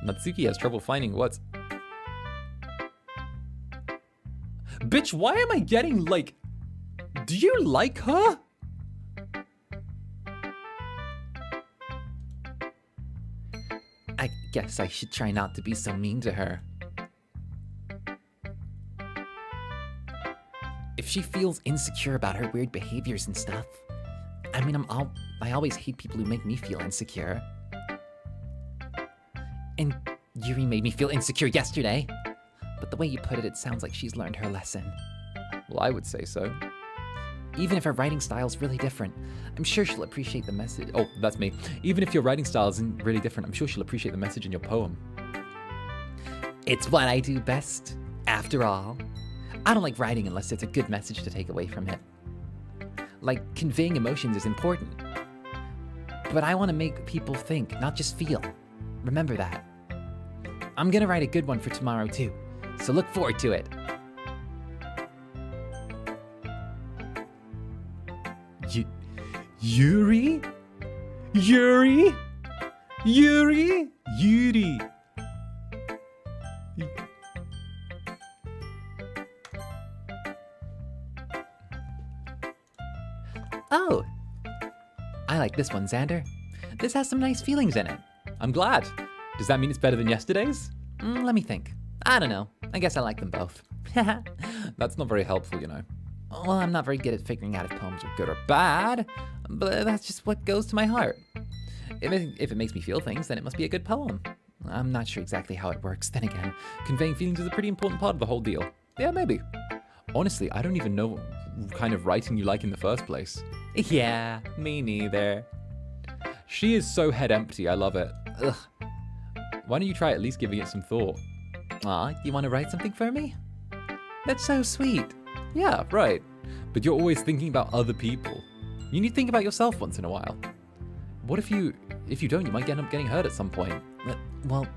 Natsuki has trouble finding what's... Bitch, why am I getting, like... Do you like her? I guess I should try not to be so mean to her. If she feels insecure about her weird behaviors and stuff, I mean, I always hate people who make me feel insecure. And Yuri made me feel insecure yesterday. But the way you put it, it sounds like she's learned her lesson. Well, I would say so. Even if her writing style's really different, I'm sure she'll appreciate the message. Oh, that's me. Even if your writing style isn't really different, I'm sure she'll appreciate the message in your poem. It's what I do best, after all. I don't like writing unless there's a good message to take away from it. Like, conveying emotions is important. But I want to make people think, not just feel. Remember that. I'm gonna write a good one for tomorrow too, so look forward to it. Yuri? Yuri? Yuri? Yuri? Oh, I like this one, Zander. This has some nice feelings in it. I'm glad. Does that mean it's better than yesterday's? Let me think. I don't know. I guess I like them both. That's not very helpful, you know. Well, I'm not very good at figuring out if poems are good or bad, but that's just what goes to my heart. If it makes me feel things, then it must be a good poem. I'm not sure exactly how it works. Then again, Conveying feelings is a pretty important part of the whole deal. Yeah, maybe. Honestly, I don't even know what kind of writing you like in the first place. yeah, me neither. She is so head empty, I love it. Ugh. Why don't you try at least giving it some thought? Aw, you want to write something for me? That's so sweet. Yeah, right. But you're always thinking about other people. You need to think about yourself once in a while. What if you don't, you might end up getting hurt at some point. Well,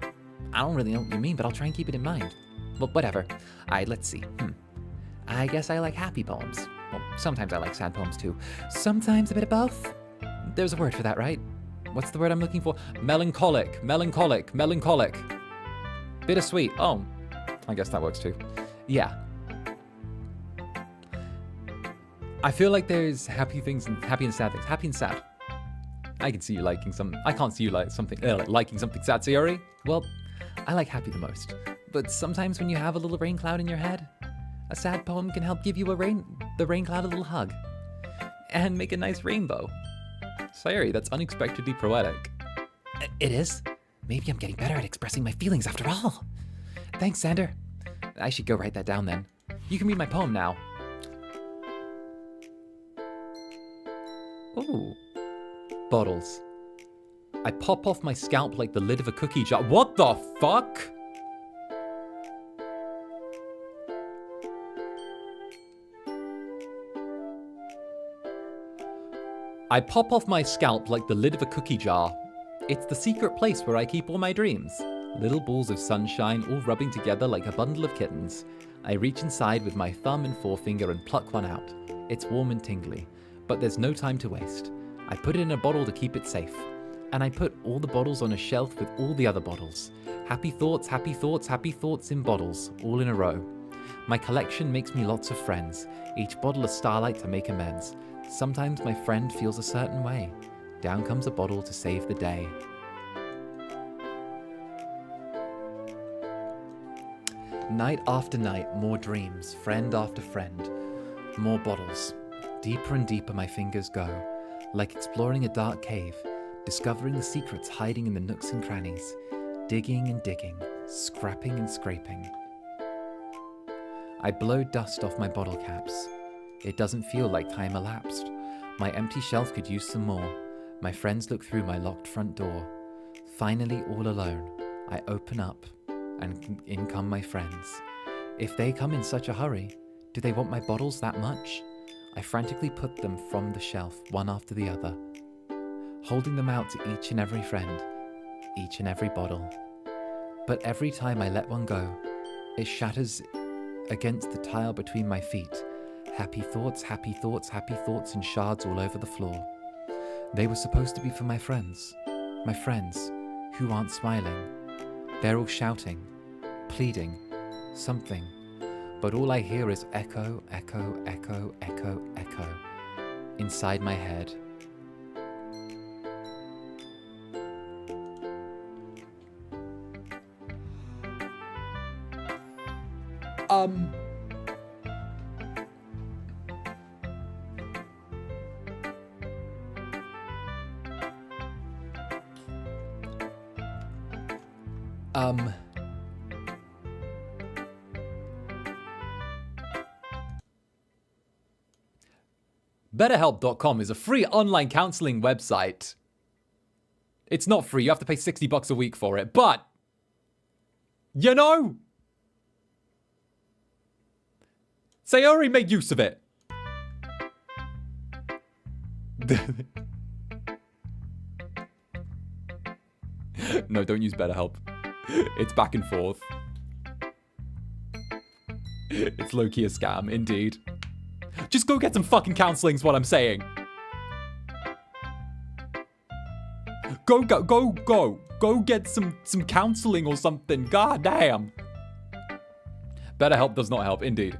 I don't really know what you mean, but I'll try and keep it in mind. Well, whatever. Alright, let's see. I guess I like happy poems. Well, sometimes I like sad poems too. Sometimes a bit of both. There's a word for that, right? What's the word I'm looking for? Melancholic, melancholic, melancholic. Bittersweet. Oh, I guess that works too. Yeah. I feel like there's happy things and happy and sad things. Happy and sad. I can see you liking some. I can't see you like something liking something sad. Yuri. Well, I like happy the most. But sometimes when you have a little rain cloud in your head, a sad poem can help give you the rain cloud a little hug. And make a nice rainbow. Sayuri, that's unexpectedly poetic. It is. Maybe I'm getting better at expressing my feelings after all. Thanks, Zander. I should go write that down then. You can read my poem now. Ooh. Bottles. I pop off my scalp like the lid of a cookie jar. What the fuck? I pop off my scalp like the lid of a cookie jar. It's the secret place where I keep all my dreams. Little balls of sunshine all rubbing together like a bundle of kittens. I reach inside with my thumb and forefinger and pluck one out. It's warm and tingly, but there's no time to waste. I put it in a bottle to keep it safe. And I put all the bottles on a shelf with all the other bottles. Happy thoughts, happy thoughts, happy thoughts in bottles, all in a row. My collection makes me lots of friends, each bottle a starlight to make amends. Sometimes my friend feels a certain way. Down comes a bottle to save the day. Night after night, more dreams, friend after friend. More bottles. Deeper and deeper my fingers go, like exploring a dark cave, discovering the secrets hiding in the nooks and crannies, digging and digging, scrapping and scraping. I blow dust off my bottle caps. It doesn't feel like time elapsed. My empty shelf could use some more. My friends look through my locked front door. Finally, all alone, I open up, and in come my friends. If they come in such a hurry, do they want my bottles that much? I frantically put them from the shelf, one after the other, holding them out to each and every friend, each and every bottle. But every time I let one go, it shatters against the tile between my feet. Happy thoughts, happy thoughts, happy thoughts in shards all over the floor. They were supposed to be for my friends who aren't smiling. They're all shouting, pleading, something. But all I hear is echo, echo, echo, echo, echo inside my head. BetterHelp.com is a free online counseling website. It's not free, you have to pay $60 a week for it, but, you know, Sayori made use of it. No, don't use BetterHelp. It's back and forth. It's low-key a scam, indeed. Just go get some fucking counseling is what I'm saying. Go get some counseling or something. God damn. BetterHelp does not help, indeed.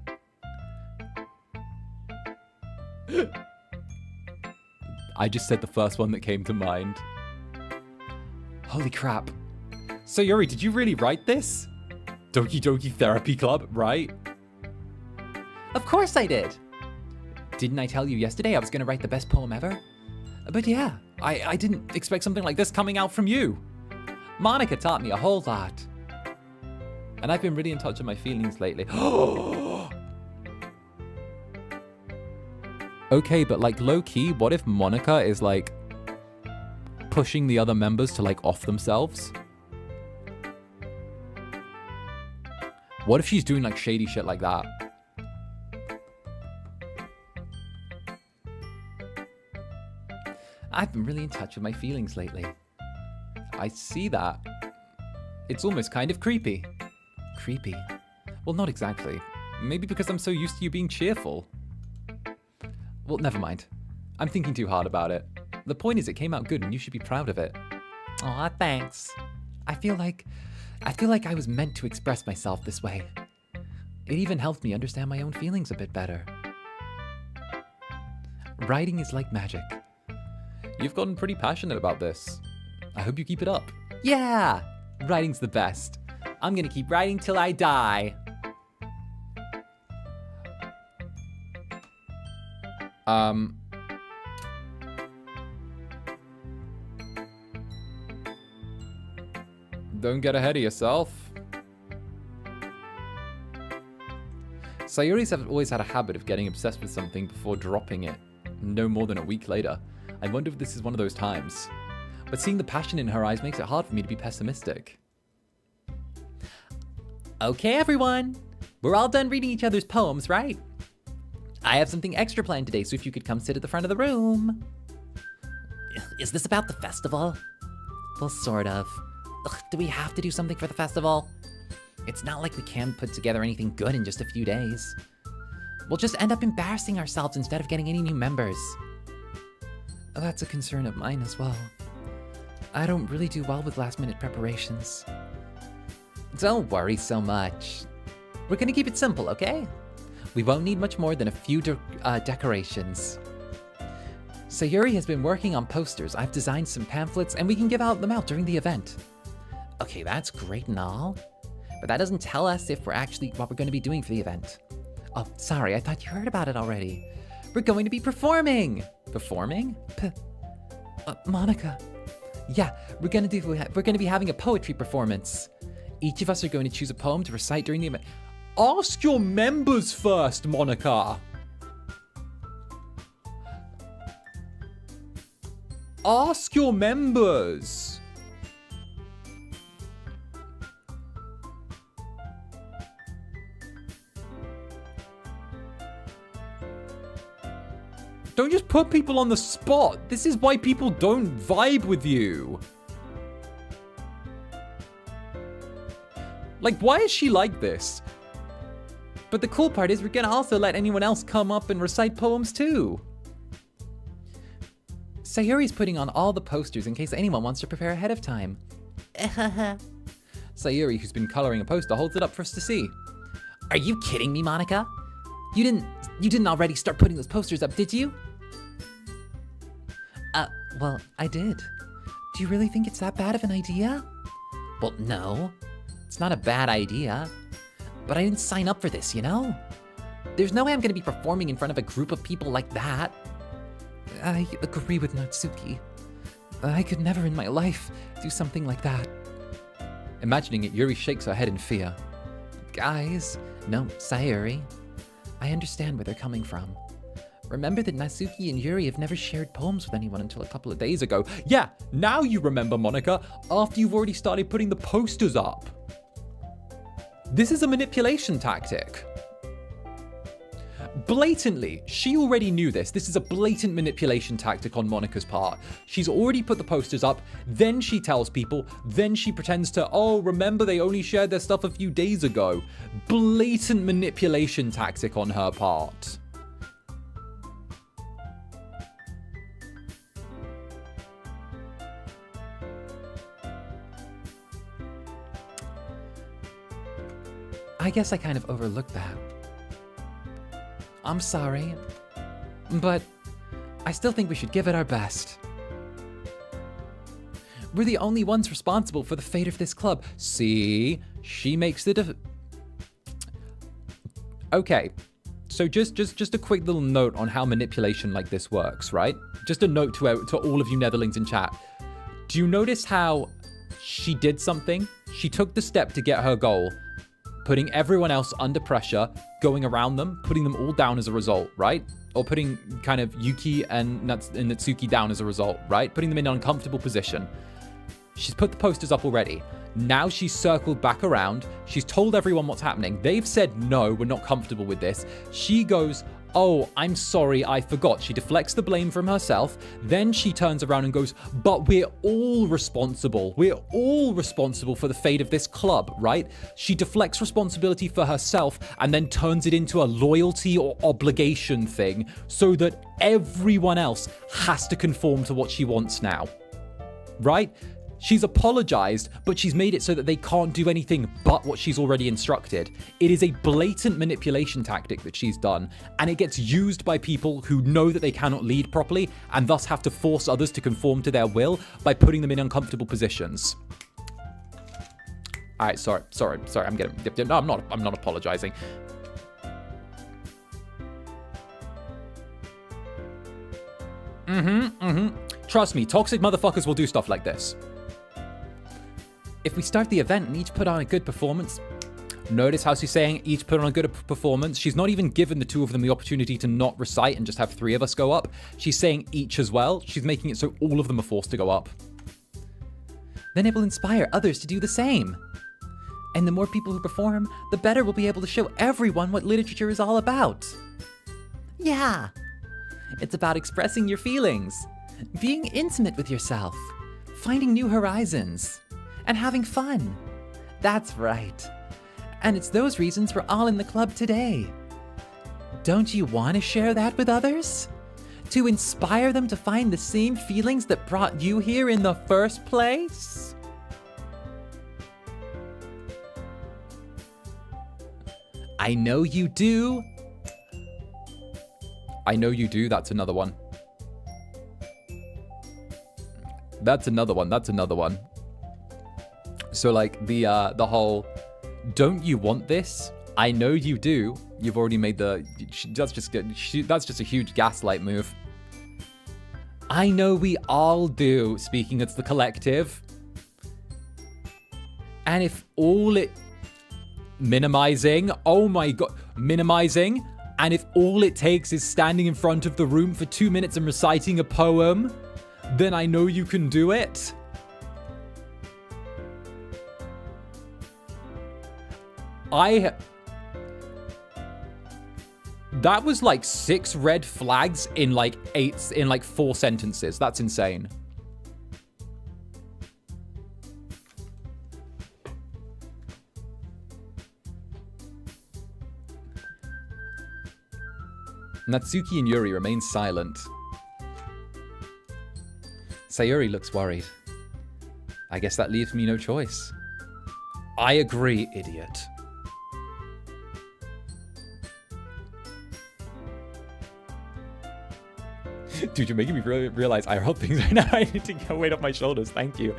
I just said the first one that came to mind. Holy crap. So Yuri, did you really write this? Doki Therapy Club, right? Of course I did. Didn't I tell you yesterday I was going to write the best poem ever? But yeah, I didn't expect something like this coming out from you. Monica taught me a whole lot. And I've been really in touch with my feelings lately. Okay, but like low-key, what if Monica is like pushing the other members to like off themselves? What if she's doing like shady shit like that? I've been really in touch with my feelings lately. I see that. It's almost kind of creepy. Creepy. Well, not exactly. Maybe because I'm so used to you being cheerful. Well, never mind. I'm thinking too hard about it. The point is it came out good and you should be proud of it. Aw, thanks. I feel like I was meant to express myself this way. It even helped me understand my own feelings a bit better. Writing is like magic. You've gotten pretty passionate about this. I hope you keep it up. Yeah! Writing's the best. I'm gonna keep writing till I die. Don't get ahead of yourself. Sayuri's have always had a habit of getting obsessed with something before dropping it no more than a week later. I wonder if this is one of those times. But seeing the passion in her eyes makes it hard for me to be pessimistic. Okay, everyone. We're all done reading each other's poems, right? I have something extra planned today, so if you could come sit at the front of the room. Is this about the festival? Well, sort of. Ugh, do we have to do something for the festival? It's not like we can put together anything good in just a few days. We'll just end up embarrassing ourselves instead of getting any new members. That's a concern of mine as well. I don't really do well with last-minute preparations. Don't worry so much. We're gonna keep it simple, okay? We won't need much more than a few decorations. So Yuri has been working on posters. I've designed some pamphlets, and we can give them out during the event. Okay, that's great and all, but that doesn't tell us if we're actually what we're going to be doing for the event. Oh, sorry, I thought you heard about it already. We're going to be performing. Performing? Monica. Yeah, we're going to be having a poetry performance. Each of us are going to choose a poem to recite during the event. Ask your members first, Monica. Ask your members. Don't just put people on the spot. This is why people don't vibe with you. Like, why is she like this? But the cool part is we're gonna also let anyone else come up and recite poems too. Sayuri's putting on all the posters in case anyone wants to prepare ahead of time. Sayuri, who's been coloring a poster, holds it up for us to see. Are you kidding me, Monica? You didn't already start putting those posters up, did you? Well, I did. Do you really think it's that bad of an idea? Well, no. It's not a bad idea. But I didn't sign up for this, you know? There's no way I'm gonna be performing in front of a group of people like that. I agree with Natsuki. I could never in my life do something like that. Imagining it, Yuri shakes her head in fear. Guys, No, Sayuri. I understand where they're coming from. Remember that Natsuki and Yuri have never shared poems with anyone until a couple of days ago. Yeah, now you remember, Monica, after you've already started putting the posters up. This is a manipulation tactic. Blatantly, she already knew this. This is a blatant manipulation tactic on Monica's part. She's already put the posters up, then she tells people, then she pretends to, oh, remember they only shared their stuff a few days ago. Blatant manipulation tactic on her part. I guess I kind of overlooked that. I'm sorry, but I still think we should give it our best. We're the only ones responsible for the fate of this club. See, she makes the Okay, so just a quick little note on how manipulation like this works, right? Just a note to all of you Netherlings in chat. Do you notice how she did something? She took the step to get her goal, putting everyone else under pressure, going around them, putting them all down as a result, right? Or putting kind of Yuki and Natsuki down as a result, right? Putting them in an uncomfortable position. She's put the posters up already. Now she's circled back around. She's told everyone what's happening. They've said, no, we're not comfortable with this. She goes, oh, I'm sorry, I forgot. She deflects the blame from herself. Then she turns around and goes, but we're all responsible. We're all responsible for the fate of this club, right? She deflects responsibility for herself and then turns it into a loyalty or obligation thing so that everyone else has to conform to what she wants now, right? She's apologized, but she's made it so that they can't do anything but what she's already instructed. It is a blatant manipulation tactic that she's done, and it gets used by people who know that they cannot lead properly and thus have to force others to conform to their will by putting them in uncomfortable positions. All right, sorry, I'm not apologizing. Trust me, toxic motherfuckers will do stuff like this. If we start the event and each put on a good performance, notice how she's saying each put on a good performance. She's not even given the two of them the opportunity to not recite and just have three of us go up. She's saying each as well. She's making it so all of them are forced to go up. then it will inspire others to do the same. And the more people who perform, the better we'll be able to show everyone what literature is all about. Yeah, it's about expressing your feelings, being intimate with yourself, finding new horizons, and having fun. That's right. And it's those reasons we're all in the club today. Don't you want to share that with others? To inspire them to find the same feelings that brought you here in the first place? I know you do. I know you do. That's another one. That's another one. So like the whole, don't you want this? I know you do. You've already made the, that's just a huge gaslight move. I know we all do, speaking as the collective. And if all it, minimizing, oh my god, minimizing, and if all it takes is standing in front of the room for 2 minutes and reciting a poem, then I know you can do it. That was like 6 red flags in like 4 sentences. That's insane. Natsuki and Yuri remain silent. Sayuri looks worried. I guess that leaves me no choice. I agree, idiot. Dude, you're making me realize I rolled things right now. I need to get weight off my shoulders. Thank you.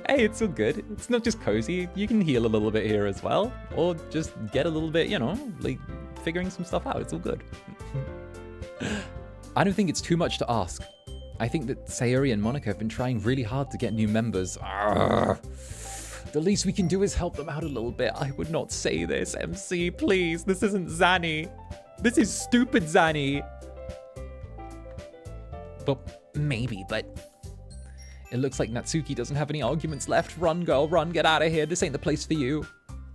Hey, it's all good. It's not just cozy. You can heal a little bit here as well. Or just get a little bit, you know, like figuring some stuff out. It's all good. I don't think it's too much to ask. I think that Sayuri and Monica have been trying really hard to get new members. Arrgh. The least we can do is help them out a little bit. I would not say this, MC, please. This isn't Zanny. This is stupid Zanny. But maybe, but it looks like Natsuki doesn't have any arguments left. Run, girl, run, get out of here. This ain't the place for you.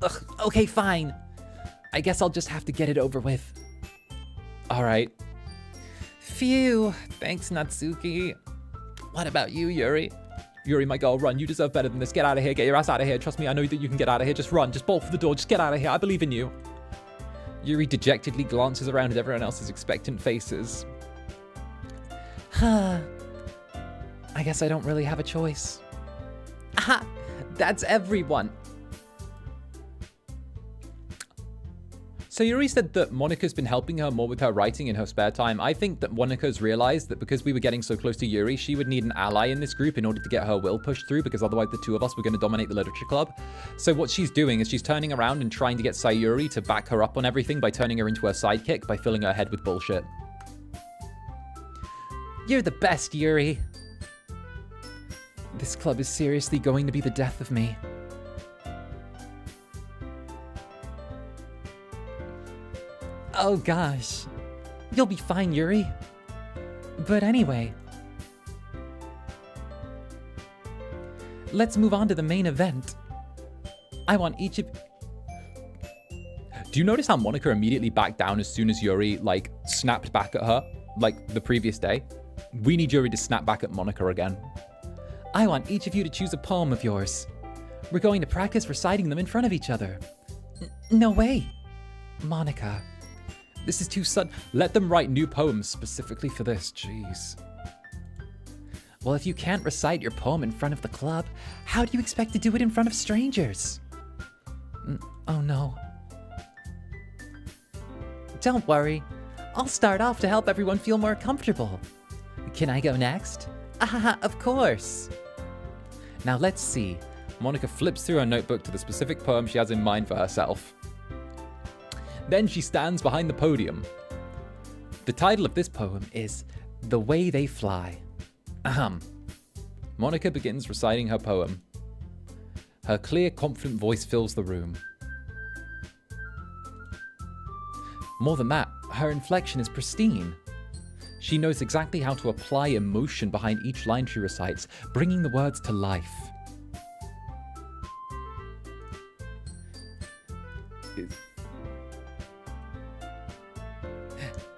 Ugh, okay, fine. I guess I'll just have to get it over with. All right. Phew, thanks, Natsuki. What about you, Yuri? Yuri, my girl, run. You deserve better than this. Get out of here. Get your ass out of here. Trust me, I know that you can get out of here. Just run. Just bolt for the door. Just get out of here. I believe in you. Yuri dejectedly glances around at everyone else's expectant faces. I guess I don't really have a choice. Aha! That's everyone. So Yuri said that Monica's been helping her more with her writing in her spare time. I think that Monica's realized that because we were getting so close to Yuri, she would need an ally in this group in order to get her will pushed through, because otherwise the two of us were going to dominate the literature club. So what she's doing is she's turning around and trying to get Sayuri to back her up on everything by turning her into her sidekick, by filling her head with bullshit. You're the best, Yuri. This club is seriously going to be the death of me. Oh gosh. You'll be fine, Yuri. But anyway, let's move on to the main event. I want each of... Do you notice how Monica immediately backed down as soon as Yuri, like, snapped back at her, like, the previous day? We need Yuri to snap back at Monica again. I want each of you to choose a poem of yours. We're going to practice reciting them in front of each other. No way. Monica, this is too sudden. Let them write new poems specifically for this. Jeez. Well, if you can't recite your poem in front of the club, how do you expect to do it in front of strangers? Oh no. Don't worry. I'll start off to help everyone feel more comfortable. Can I go next? Ah, of course. Now let's see. Monica flips through her notebook to the specific poem she has in mind for herself. Then she stands behind the podium. The title of this poem is The Way They Fly. Monica begins reciting her poem. Her clear, confident voice fills the room. More than that, her inflection is pristine. She knows exactly how to apply emotion behind each line she recites, bringing the words to life.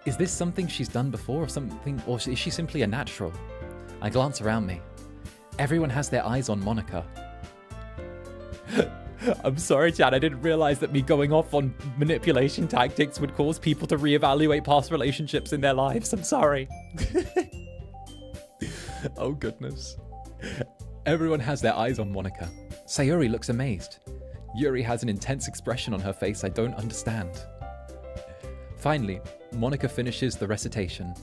Is this something she's done before, or is she simply a natural? I glance around me. Everyone has their eyes on Monica. I'm sorry, Chad. I didn't realize that me going off on manipulation tactics would cause people to reevaluate past relationships in their lives. I'm sorry. Oh, goodness. Everyone has their eyes on Monica. Sayuri looks amazed. Yuri has an intense expression on her face I don't understand. Finally, Monica finishes the recitation.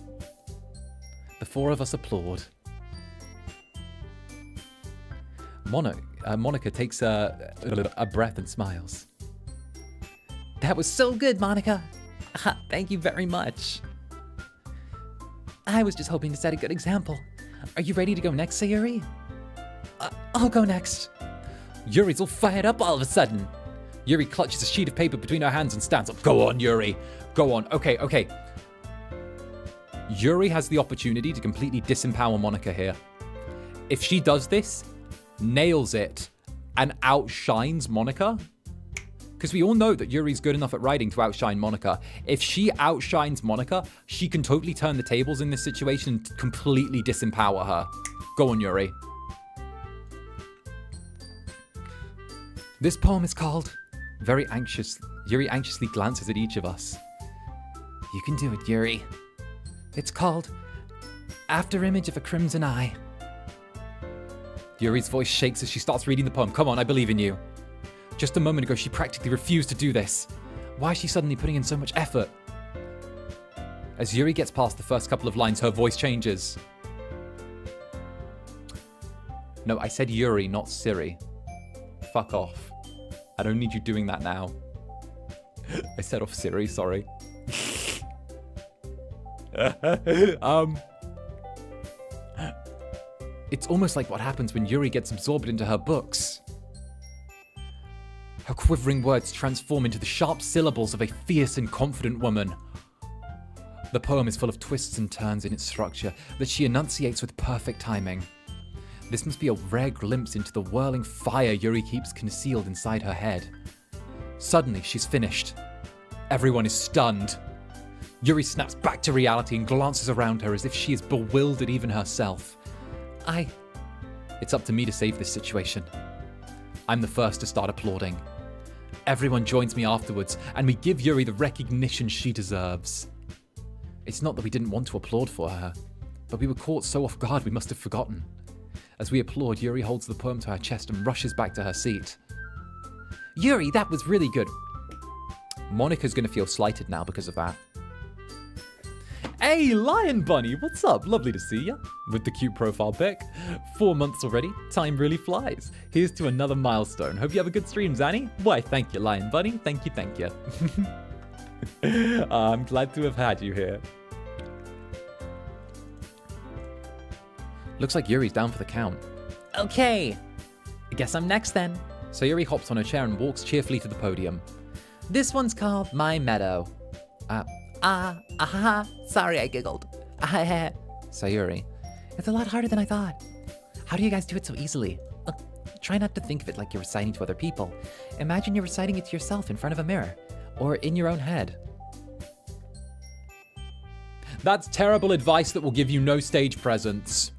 The four of us applaud. Monica takes a breath and smiles. That was so good, Monica. Thank you very much. I was just hoping to set a good example. Are you ready to go next, Sayuri? I'll go next. Yuri's all fired up all of a sudden. Yuri clutches a sheet of paper between her hands and stands up. Go on, Yuri. Go on. Okay. Yuri has the opportunity to completely disempower Monica here. If she does this, nails it, and outshines Monica, because we all know that Yuri's good enough at writing to outshine Monica. If she outshines Monica, she can totally turn the tables in this situation and completely disempower her. Go on, Yuri. This poem is called Very Anxious. Yuri anxiously glances at each of us. You can do it, Yuri. It's called Afterimage of a Crimson Eye. Yuri's voice shakes as she starts reading the poem. Come on, I believe in you. Just a moment ago, she practically refused to do this. Why is she suddenly putting in so much effort? As Yuri gets past the first couple of lines, her voice changes. No, I said Yuri, not Siri. Fuck off. I don't need you doing that now. I said off Siri, sorry. It's almost like what happens when Yuri gets absorbed into her books. Her quivering words transform into the sharp syllables of a fierce and confident woman. The poem is full of twists and turns in its structure that she enunciates with perfect timing. This must be a rare glimpse into the whirling fire Yuri keeps concealed inside her head. Suddenly, she's finished. Everyone is stunned. Yuri snaps back to reality and glances around her as if she is bewildered even herself. It's up to me to save this situation. I'm the first to start applauding. Everyone joins me afterwards, and we give Yuri the recognition she deserves. It's not that we didn't want to applaud for her, but we were caught so off guard we must have forgotten. As we applaud, Yuri holds the poem to her chest and rushes back to her seat. Yuri, that was really good. Monica's gonna feel slighted now because of that. Hey, Lion Bunny, what's up? Lovely to see ya. With the cute profile pic. 4 months already. Time really flies. Here's to another milestone. Hope you have a good stream, Zanny. Why, thank you, Lion Bunny. Thank you, thank you. I'm glad to have had you here. Looks like Yuri's down for the count. Okay, I guess I'm next then. So Yuri hops on her chair and walks cheerfully to the podium. This one's called My Meadow. Sorry, I giggled. Sayuri. It's a lot harder than I thought. How do you guys do it so easily? Try not to think of it like you're reciting to other people. Imagine you're reciting it to yourself in front of a mirror, or in your own head. That's terrible advice that will give you no stage presence.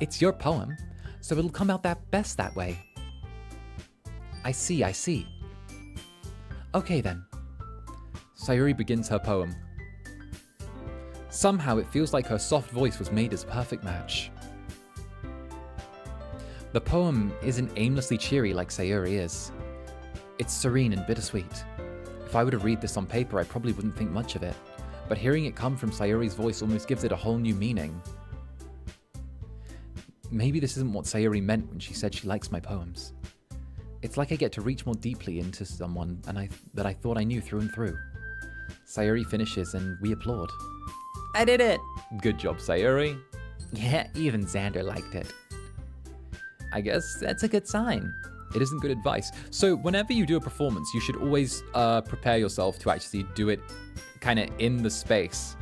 It's your poem, so it'll come out best that way. I see. Okay then. Sayuri begins her poem. Somehow it feels like her soft voice was made as a perfect match. The poem isn't aimlessly cheery like Sayuri is. It's serene and bittersweet. If I were to read this on paper, I probably wouldn't think much of it, but hearing it come from Sayuri's voice almost gives it a whole new meaning. Maybe this isn't what Sayuri meant when she said she likes my poems. It's like I get to reach more deeply into someone that I thought I knew through and through. Sayuri finishes and we applaud. I did it! Good job, Sayuri. Yeah, even Zander liked it. I guess that's a good sign. It isn't good advice. So whenever you do a performance, you should always prepare yourself to actually do it kind of in the space.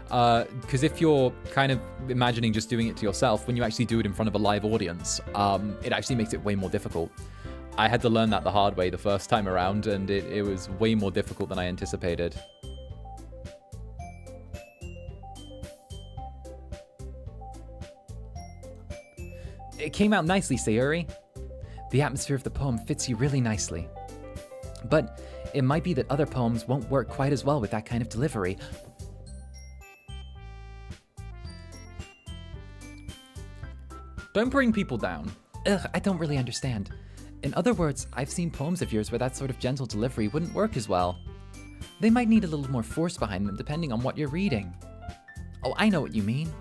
Because if you're kind of imagining just doing it to yourself, when you actually do it in front of a live audience, it actually makes it way more difficult. I had to learn that the hard way the first time around, and it was way more difficult than I anticipated. It came out nicely, Sayuri. The atmosphere of the poem fits you really nicely. But it might be that other poems won't work quite as well with that kind of delivery. Don't bring people down. I don't really understand. In other words, I've seen poems of yours where that sort of gentle delivery wouldn't work as well. They might need a little more force behind them depending on what you're reading. Oh, I know what you mean.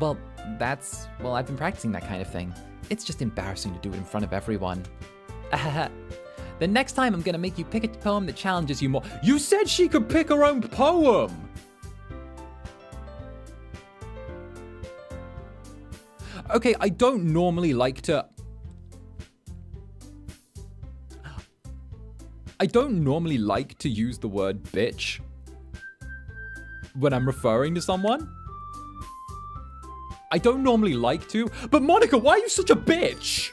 Well, I've been practicing that kind of thing. It's just embarrassing to do it in front of everyone. The next time I'm gonna make you pick a poem that challenges you more. You said she could pick her own poem! Okay, I don't normally like to use the word bitch when I'm referring to someone. I don't normally like to, but Monica, why are you such a bitch?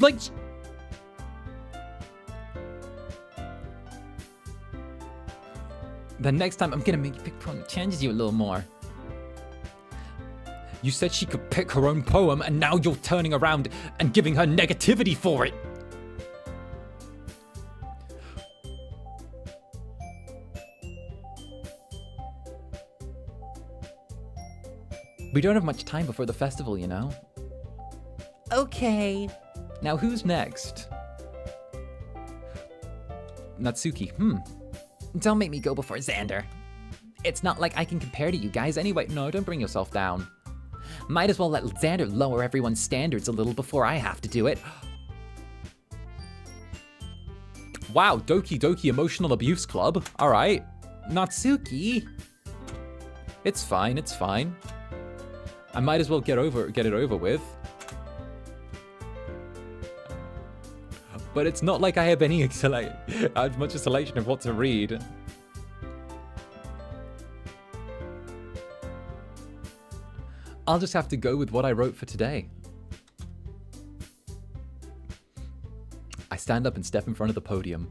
Like, Then next time I'm gonna make you pick a poem that changes you a little more. You said she could pick her own poem, and now you're turning around and giving her negativity for it. We don't have much time before the festival, you know? Okay. Now who's next? Natsuki, Don't make me go before Zander. It's not like I can compare to you guys anyway. No, don't bring yourself down. Might as well let Zander lower everyone's standards a little before I have to do it. Wow, Doki Emotional Abuse Club. Alright. Natsuki. It's fine, it's fine. I might as well get it over with. But it's not like I have any as much a selection of what to read. I'll just have to go with what I wrote for today. I stand up and step in front of the podium.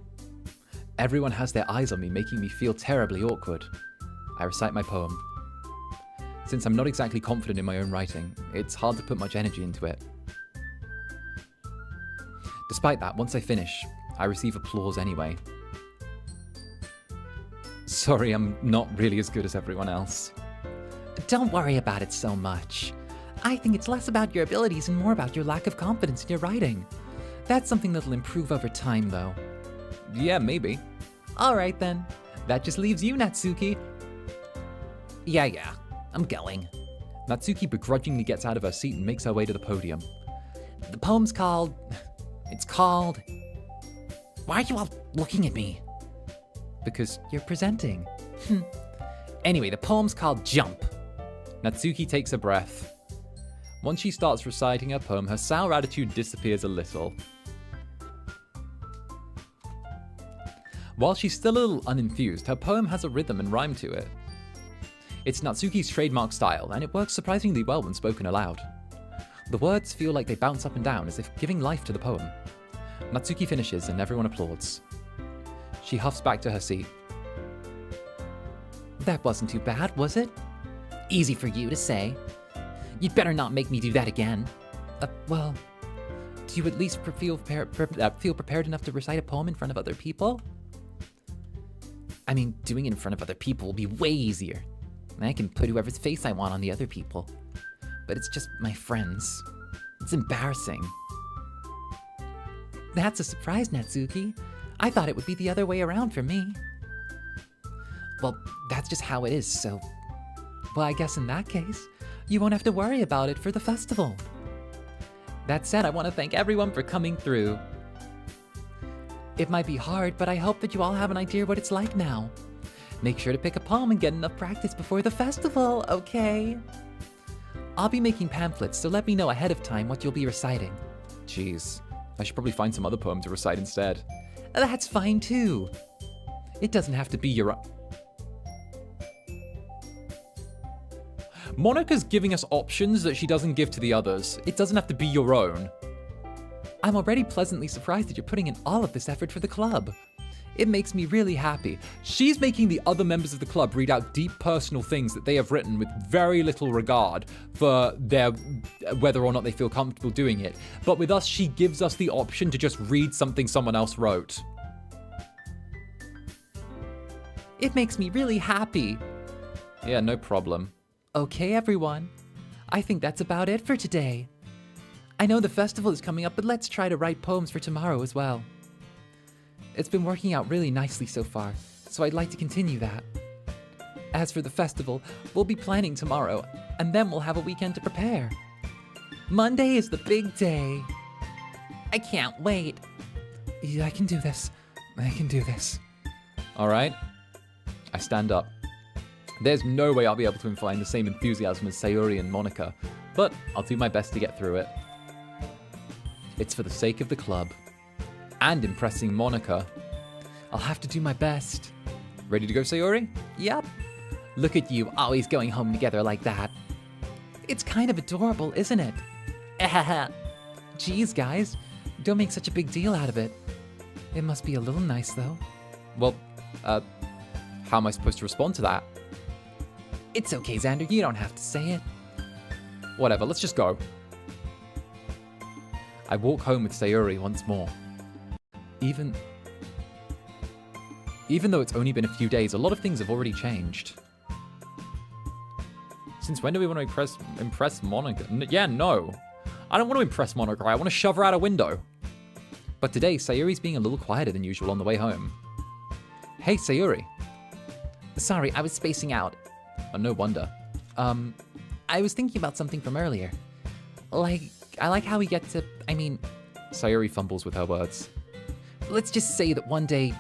Everyone has their eyes on me, making me feel terribly awkward. I recite my poem. Since I'm not exactly confident in my own writing, it's hard to put much energy into it. Despite that, once I finish, I receive applause anyway. Sorry, I'm not really as good as everyone else. Don't worry about it so much. I think it's less about your abilities and more about your lack of confidence in your writing. That's something that'll improve over time, though. Yeah, maybe. Alright then. That just leaves you, Natsuki. Yeah, I'm going. Natsuki begrudgingly gets out of her seat and makes her way to the podium. The poem's called... It's called... Why are you all looking at me? Because you're presenting. Anyway, the poem's called Jump. Natsuki takes a breath. Once she starts reciting her poem, her sour attitude disappears a little. While she's still a little unenthused, her poem has a rhythm and rhyme to it. It's Natsuki's trademark style, and it works surprisingly well when spoken aloud. The words feel like they bounce up and down as if giving life to the poem. Natsuki finishes and everyone applauds. She huffs back to her seat. That wasn't too bad, was it? Easy for you to say. You'd better not make me do that again. Well, do you at least feel prepared enough to recite a poem in front of other people? I mean, doing it in front of other people will be way easier. I can put whoever's face I want on the other people. But it's just my friends. It's embarrassing. That's a surprise, Natsuki. I thought it would be the other way around for me. Well, that's just how it is, so... Well, I guess in that case, you won't have to worry about it for the festival. That said, I want to thank everyone for coming through. It might be hard, but I hope that you all have an idea what it's like now. Make sure to pick a poem and get enough practice before the festival, okay? I'll be making pamphlets, so let me know ahead of time what you'll be reciting. Jeez, I should probably find some other poem to recite instead. That's fine too. It doesn't have to be your own. Monika's giving us options that she doesn't give to the others. It doesn't have to be your own. I'm already pleasantly surprised that you're putting in all of this effort for the club. It makes me really happy. She's making the other members of the club read out deep personal things that they have written with very little regard for their whether or not they feel comfortable doing it. But with us, she gives us the option to just read something someone else wrote. It makes me really happy. Yeah, no problem. Okay, everyone. I think that's about it for today. I know the festival is coming up, but let's try to write poems for tomorrow as well. It's been working out really nicely so far, so I'd like to continue that. As for the festival, we'll be planning tomorrow, and then we'll have a weekend to prepare. Monday is the big day. I can't wait. Yeah, I can do this. I can do this. All right. I stand up. There's no way I'll be able to find the same enthusiasm as Sayuri and Monika, but I'll do my best to get through it. It's for the sake of the club. And impressing Monika. I'll have to do my best. Ready to go, Sayuri? Yep. Look at you, always going home together like that. It's kind of adorable, isn't it? Geez, guys. Don't make such a big deal out of it. It must be a little nice, though. Well, How am I supposed to respond to that? It's okay, Zander. You don't have to say it. Whatever, let's just go. I walk home with Sayuri once more. Even though it's only been a few days, a lot of things have already changed. Since when do we want to impress Monica? Yeah, no. I don't want to impress Monica. I want to shove her out a window. But today, Sayuri's being a little quieter than usual on the way home. Hey, Sayuri. Sorry, I was spacing out. Oh, no wonder. I was thinking about something from earlier. I like how we get to, Sayuri fumbles with her words. let's just say that one day,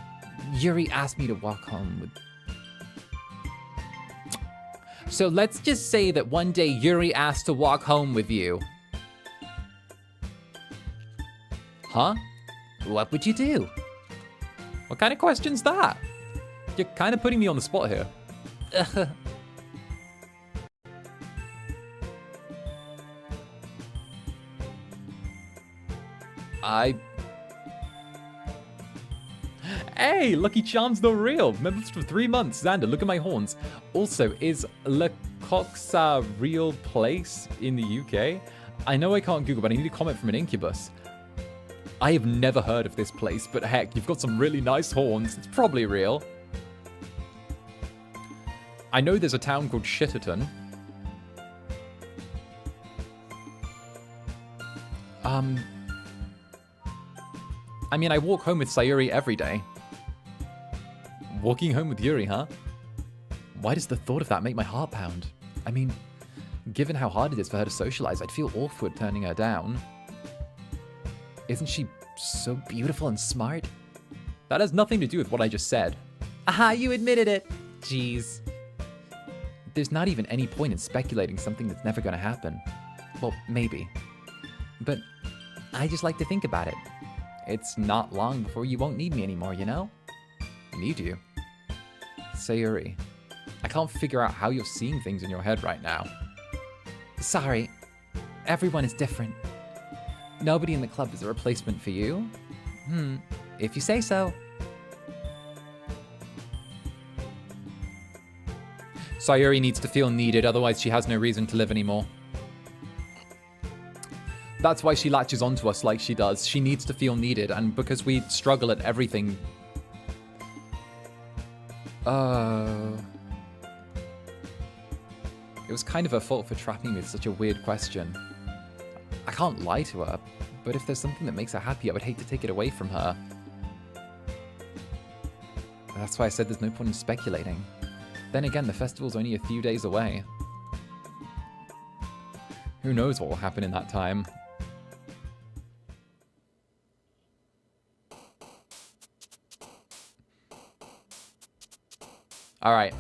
Yuri asked me to walk home with... So let's just say that one day Yuri asked to walk home with you. Huh? What would you do? What kind of question's that? You're kind of putting me on the spot here. Hey, Lucky Charm's not real. Members for 3 months. Zander, look at my horns. Also, is 𝔂𝓸𝓾𝓻 a real place in the UK? I know I can't Google, but I need a comment from an Incubus. I have never heard of this place, but heck, you've got some really nice horns. It's probably real. I know there's a town called 𝓱𝓸𝓾𝓻. I mean, I walk home with Sayuri every day. Walking home with Yuri, huh? Why does the thought of that make my heart pound? I mean, given how hard it is for her to socialize, I'd feel awkward turning her down. Isn't she so beautiful and smart? That has nothing to do with what I just said. Aha, you admitted it. Jeez. There's not even any point in speculating something that's never gonna happen. Well, maybe. But I just like to think about it. It's not long before you won't need me anymore, you know? Need you? Sayuri, I can't figure out how you're seeing things in your head right now. Sorry. Everyone is different. Nobody in the club is a replacement for you. If you say so. Sayuri needs to feel needed, otherwise she has no reason to live anymore. That's why she latches onto us like she does. She needs to feel needed, and because we struggle at everything... It was kind of her fault for trapping me with such a weird question. I can't lie to her, but if there's something that makes her happy, I would hate to take it away from her. That's why I said there's no point in speculating. Then again, the festival's only a few days away. Who knows what will happen in that time? All right.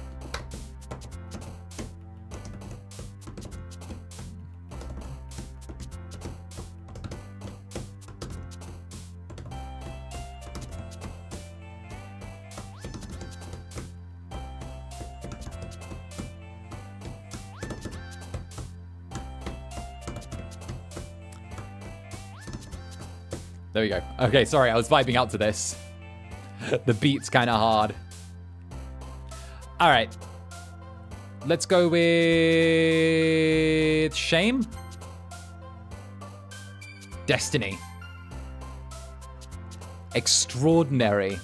There we go. Okay, sorry, I was vibing out to this. The beat's kind of hard. All right. Let's go with shame. Destiny. Extraordinary.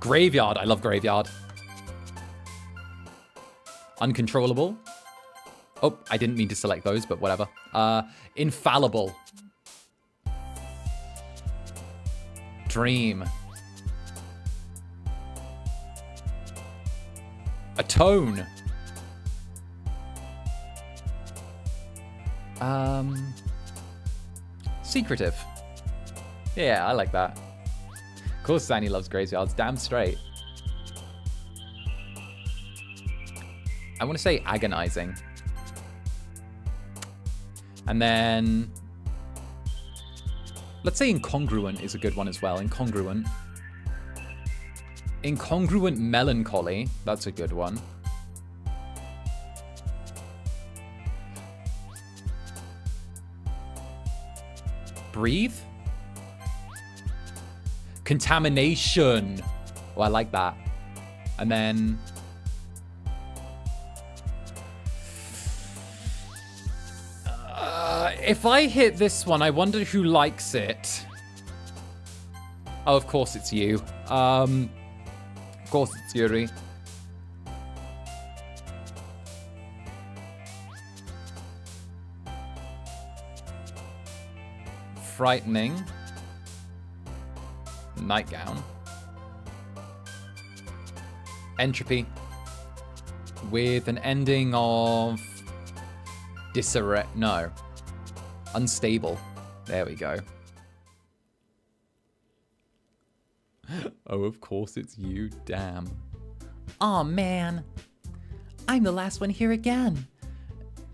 Graveyard. I love graveyard. Uncontrollable. Oh, I didn't mean to select those, but whatever. Infallible. Dream. Atone. Secretive. Yeah, I like that. Of course Zanny loves graveyards, damn straight. I want to say agonizing. And then... let's say incongruent is a good one as well. Incongruent. Incongruent melancholy. That's a good one. Breathe. Contamination. Oh, I like that. And then... if I hit this one, I wonder who likes it. Oh, of course it's you. Of course it's Yuri. Frightening. Nightgown. Entropy. With an ending of... disarray. No. Unstable. There we go. Oh, of course it's you. Damn. Aw, man. I'm the last one here again.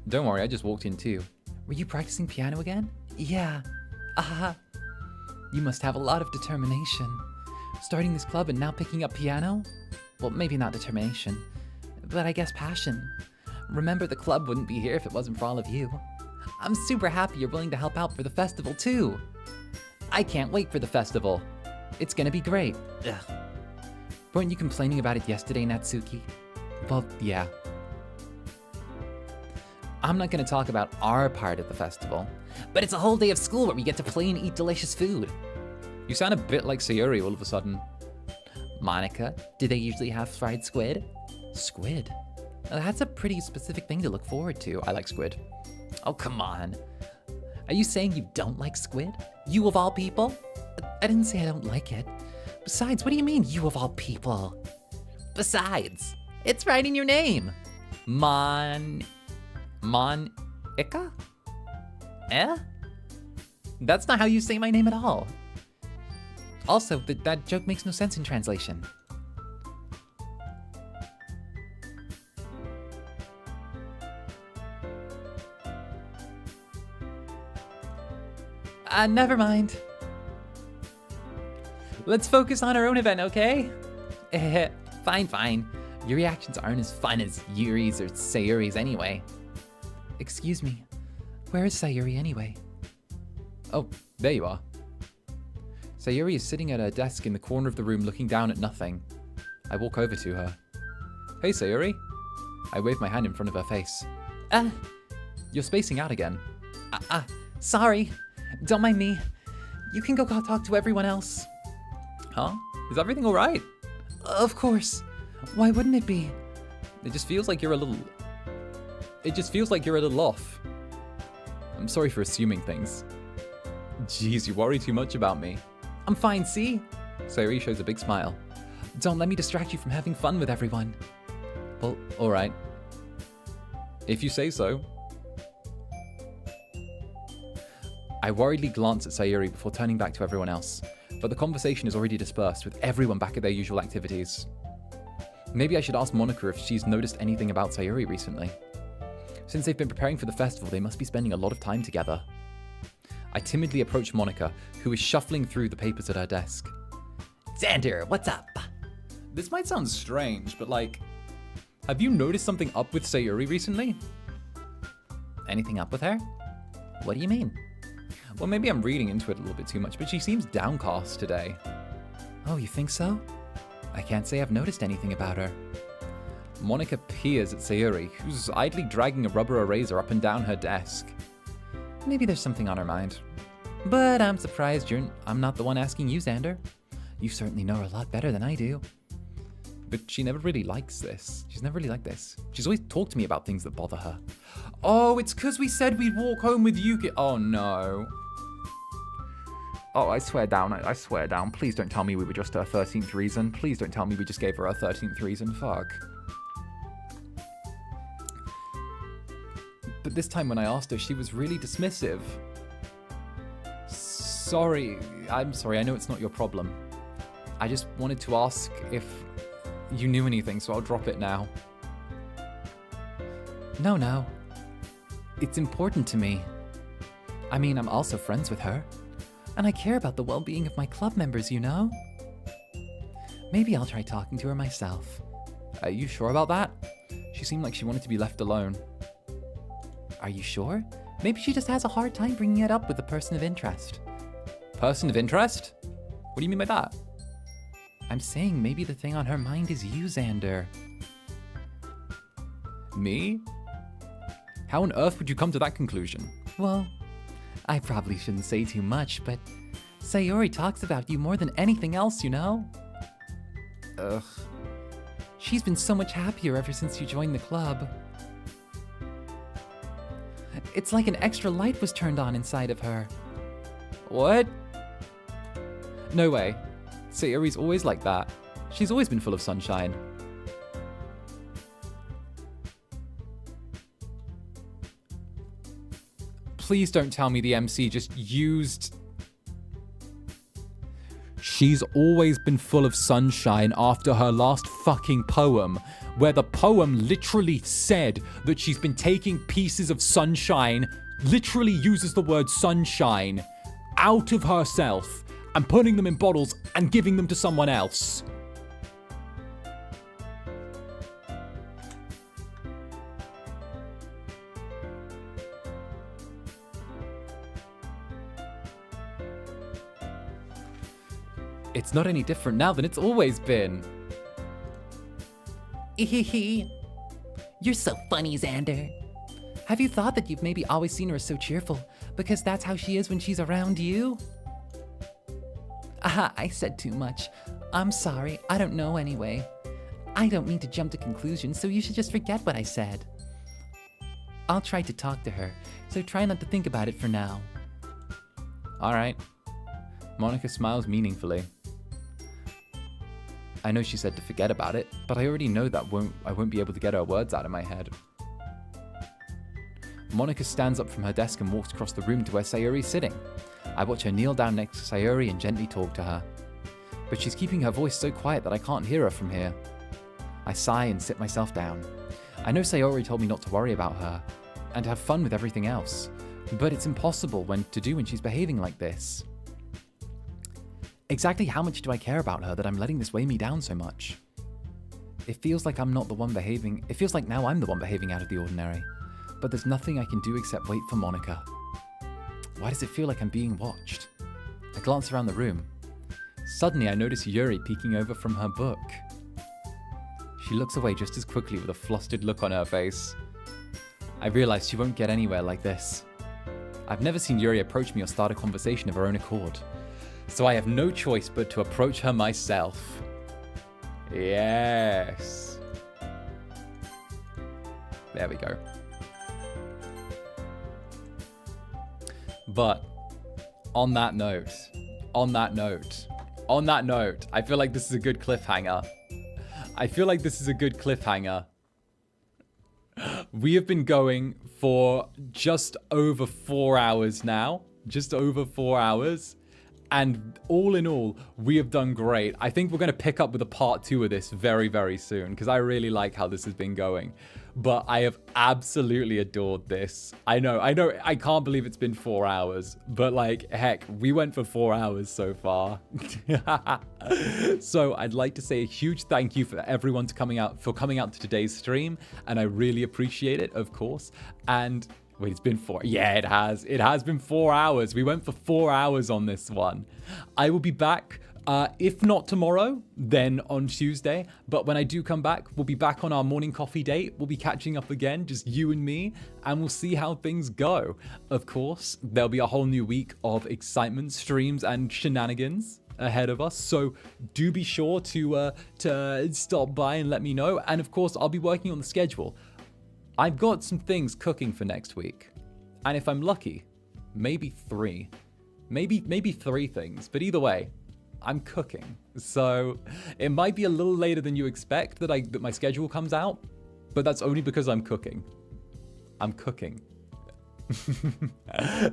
Don't worry, I just walked in too. Were you practicing piano again? Yeah. You must have a lot of determination. Starting this club and now picking up piano? Well, maybe not determination, but I guess passion. Remember, the club wouldn't be here if it wasn't for all of you. I'm super happy you're willing to help out for the festival too. I can't wait for the festival. It's gonna be great. Ugh. Weren't you complaining about it yesterday, Natsuki? Well, yeah. I'm not gonna talk about our part of the festival, but it's a whole day of school where we get to play and eat delicious food. You sound a bit like Sayuri all of a sudden. Monica, do they usually have fried squid? Squid? That's a pretty specific thing to look forward to. I like squid. Oh, come on. Are you saying you don't like squid? You of all people? I didn't say I don't like it. Besides, what do you mean, you of all people? Besides, it's right in your name. Monica? Eh? That's not how you say my name at all. Also, that joke makes no sense in translation. Never mind. Let's focus on our own event, okay? Fine. Your reactions aren't as fun as Yuri's or Sayuri's anyway. Excuse me, where is Sayuri anyway? Oh, there you are. Sayuri is sitting at her desk in the corner of the room looking down at nothing. I walk over to her. Hey, Sayuri. I wave my hand in front of her face. You're spacing out again. Sorry. Don't mind me. You can go talk to everyone else. Huh? Is everything all right? Of course. Why wouldn't it be? It just feels like you're a little off. I'm sorry for assuming things. Jeez, you worry too much about me. I'm fine, see? Sayuri shows a big smile. Don't let me distract you from having fun with everyone. Well, all right. If you say so. I worriedly glance at Sayuri before turning back to everyone else, but the conversation is already dispersed with everyone back at their usual activities. Maybe I should ask Monica if she's noticed anything about Sayuri recently. Since they've been preparing for the festival, they must be spending a lot of time together. I timidly approach Monica, who is shuffling through the papers at her desk. Zander, what's up? This might sound strange, but like, have you noticed something up with Sayuri recently? Anything up with her? What do you mean? Well, maybe I'm reading into it a little bit too much, but she seems downcast today. Oh, you think so? I can't say I've noticed anything about her. Monica peers at Sayuri, who's idly dragging a rubber eraser up and down her desk. Maybe there's something on her mind. But I'm surprised I'm not the one asking you, Zander. You certainly know her a lot better than I do. But she never really likes this. She's never really like this. She's always talked to me about things that bother her. Oh, it's because we said we'd walk home with Yuki. Oh, no. Oh, I swear down. I swear down. Please don't tell me we were just her 13th reason. Please don't tell me we just gave her her 13th reason. Fuck. But this time when I asked her, she was really dismissive. Sorry. I'm sorry. I know it's not your problem. I just wanted to ask if you knew anything, so I'll drop it now. No. It's important to me. I mean, I'm also friends with her. And I care about the well-being of my club members, you know? Maybe I'll try talking to her myself. Are you sure about that? She seemed like she wanted to be left alone. Are you sure? Maybe she just has a hard time bringing it up with a person of interest. Person of interest? What do you mean by that? I'm saying maybe the thing on her mind is you, Zander. Me? How on earth would you come to that conclusion? Well, I probably shouldn't say too much, but Sayori talks about you more than anything else, you know? Ugh. She's been so much happier ever since you joined the club. It's like an extra light was turned on inside of her. What? No way. Sayori's always like that. She's always been full of sunshine. Please don't tell me the MC just used... She's always been full of sunshine after her last fucking poem, where the poem literally said that she's been taking pieces of sunshine, literally uses the word sunshine, out of herself and putting them in bottles and giving them to someone else. It's not any different now than it's always been. You're so funny, Zander. Have you thought that you've maybe always seen her as so cheerful because that's how she is when she's around you? Aha, I said too much. I'm sorry, I don't know anyway. I don't mean to jump to conclusions, so you should just forget what I said. I'll try to talk to her, so try not to think about it for now. All right. Monica smiles meaningfully. I know she said to forget about it, but I already know that I won't be able to get her words out of my head. Monica stands up from her desk and walks across the room to where Sayori's sitting. I watch her kneel down next to Sayori and gently talk to her. But she's keeping her voice so quiet that I can't hear her from here. I sigh and sit myself down. I know Sayori told me not to worry about her and have fun with everything else, but it's impossible to do when she's behaving like this. Exactly how much do I care about her that I'm letting this weigh me down so much? It feels like I'm not the one behaving. It feels like now I'm the one behaving out of the ordinary. But there's nothing I can do except wait for Monica. Why does it feel like I'm being watched? I glance around the room. Suddenly I notice Yuri peeking over from her book. She looks away just as quickly with a flustered look on her face. I realize she won't get anywhere like this. I've never seen Yuri approach me or start a conversation of her own accord. So I have no choice but to approach her myself. Yes. There we go. But on that note, I feel like this is a good cliffhanger. We have been going for just over 4 hours now. And all in all, we have done great. I think we're going to pick up with a part 2 of this very, very soon because I really like how this has been going. But I have absolutely adored this. I know, I can't believe it's been 4 hours. But like, heck, we went for 4 hours so far. So I'd like to say a huge thank you for everyone coming out to today's stream. And I really appreciate it, of course. And... wait, it's been 4. Yeah, it has. It has been 4 hours. We went for 4 hours on this one. I will be back, if not tomorrow, then on Tuesday. But when I do come back, we'll be back on our morning coffee date. We'll be catching up again, just you and me, and we'll see how things go. Of course, there'll be a whole new week of excitement, streams, and shenanigans ahead of us. So do be sure to stop by and let me know. And of course, I'll be working on the schedule. I've got some things cooking for next week. And if I'm lucky, maybe 3. Maybe 3 things. But either way, I'm cooking. So it might be a little later than you expect that my schedule comes out. But that's only because I'm cooking. I'm cooking.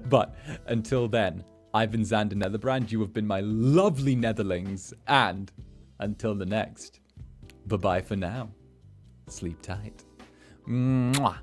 But until then, I've been Zander Netherbrand. You have been my lovely Netherlings. And until the next, bye-bye for now. Sleep tight. Mwah.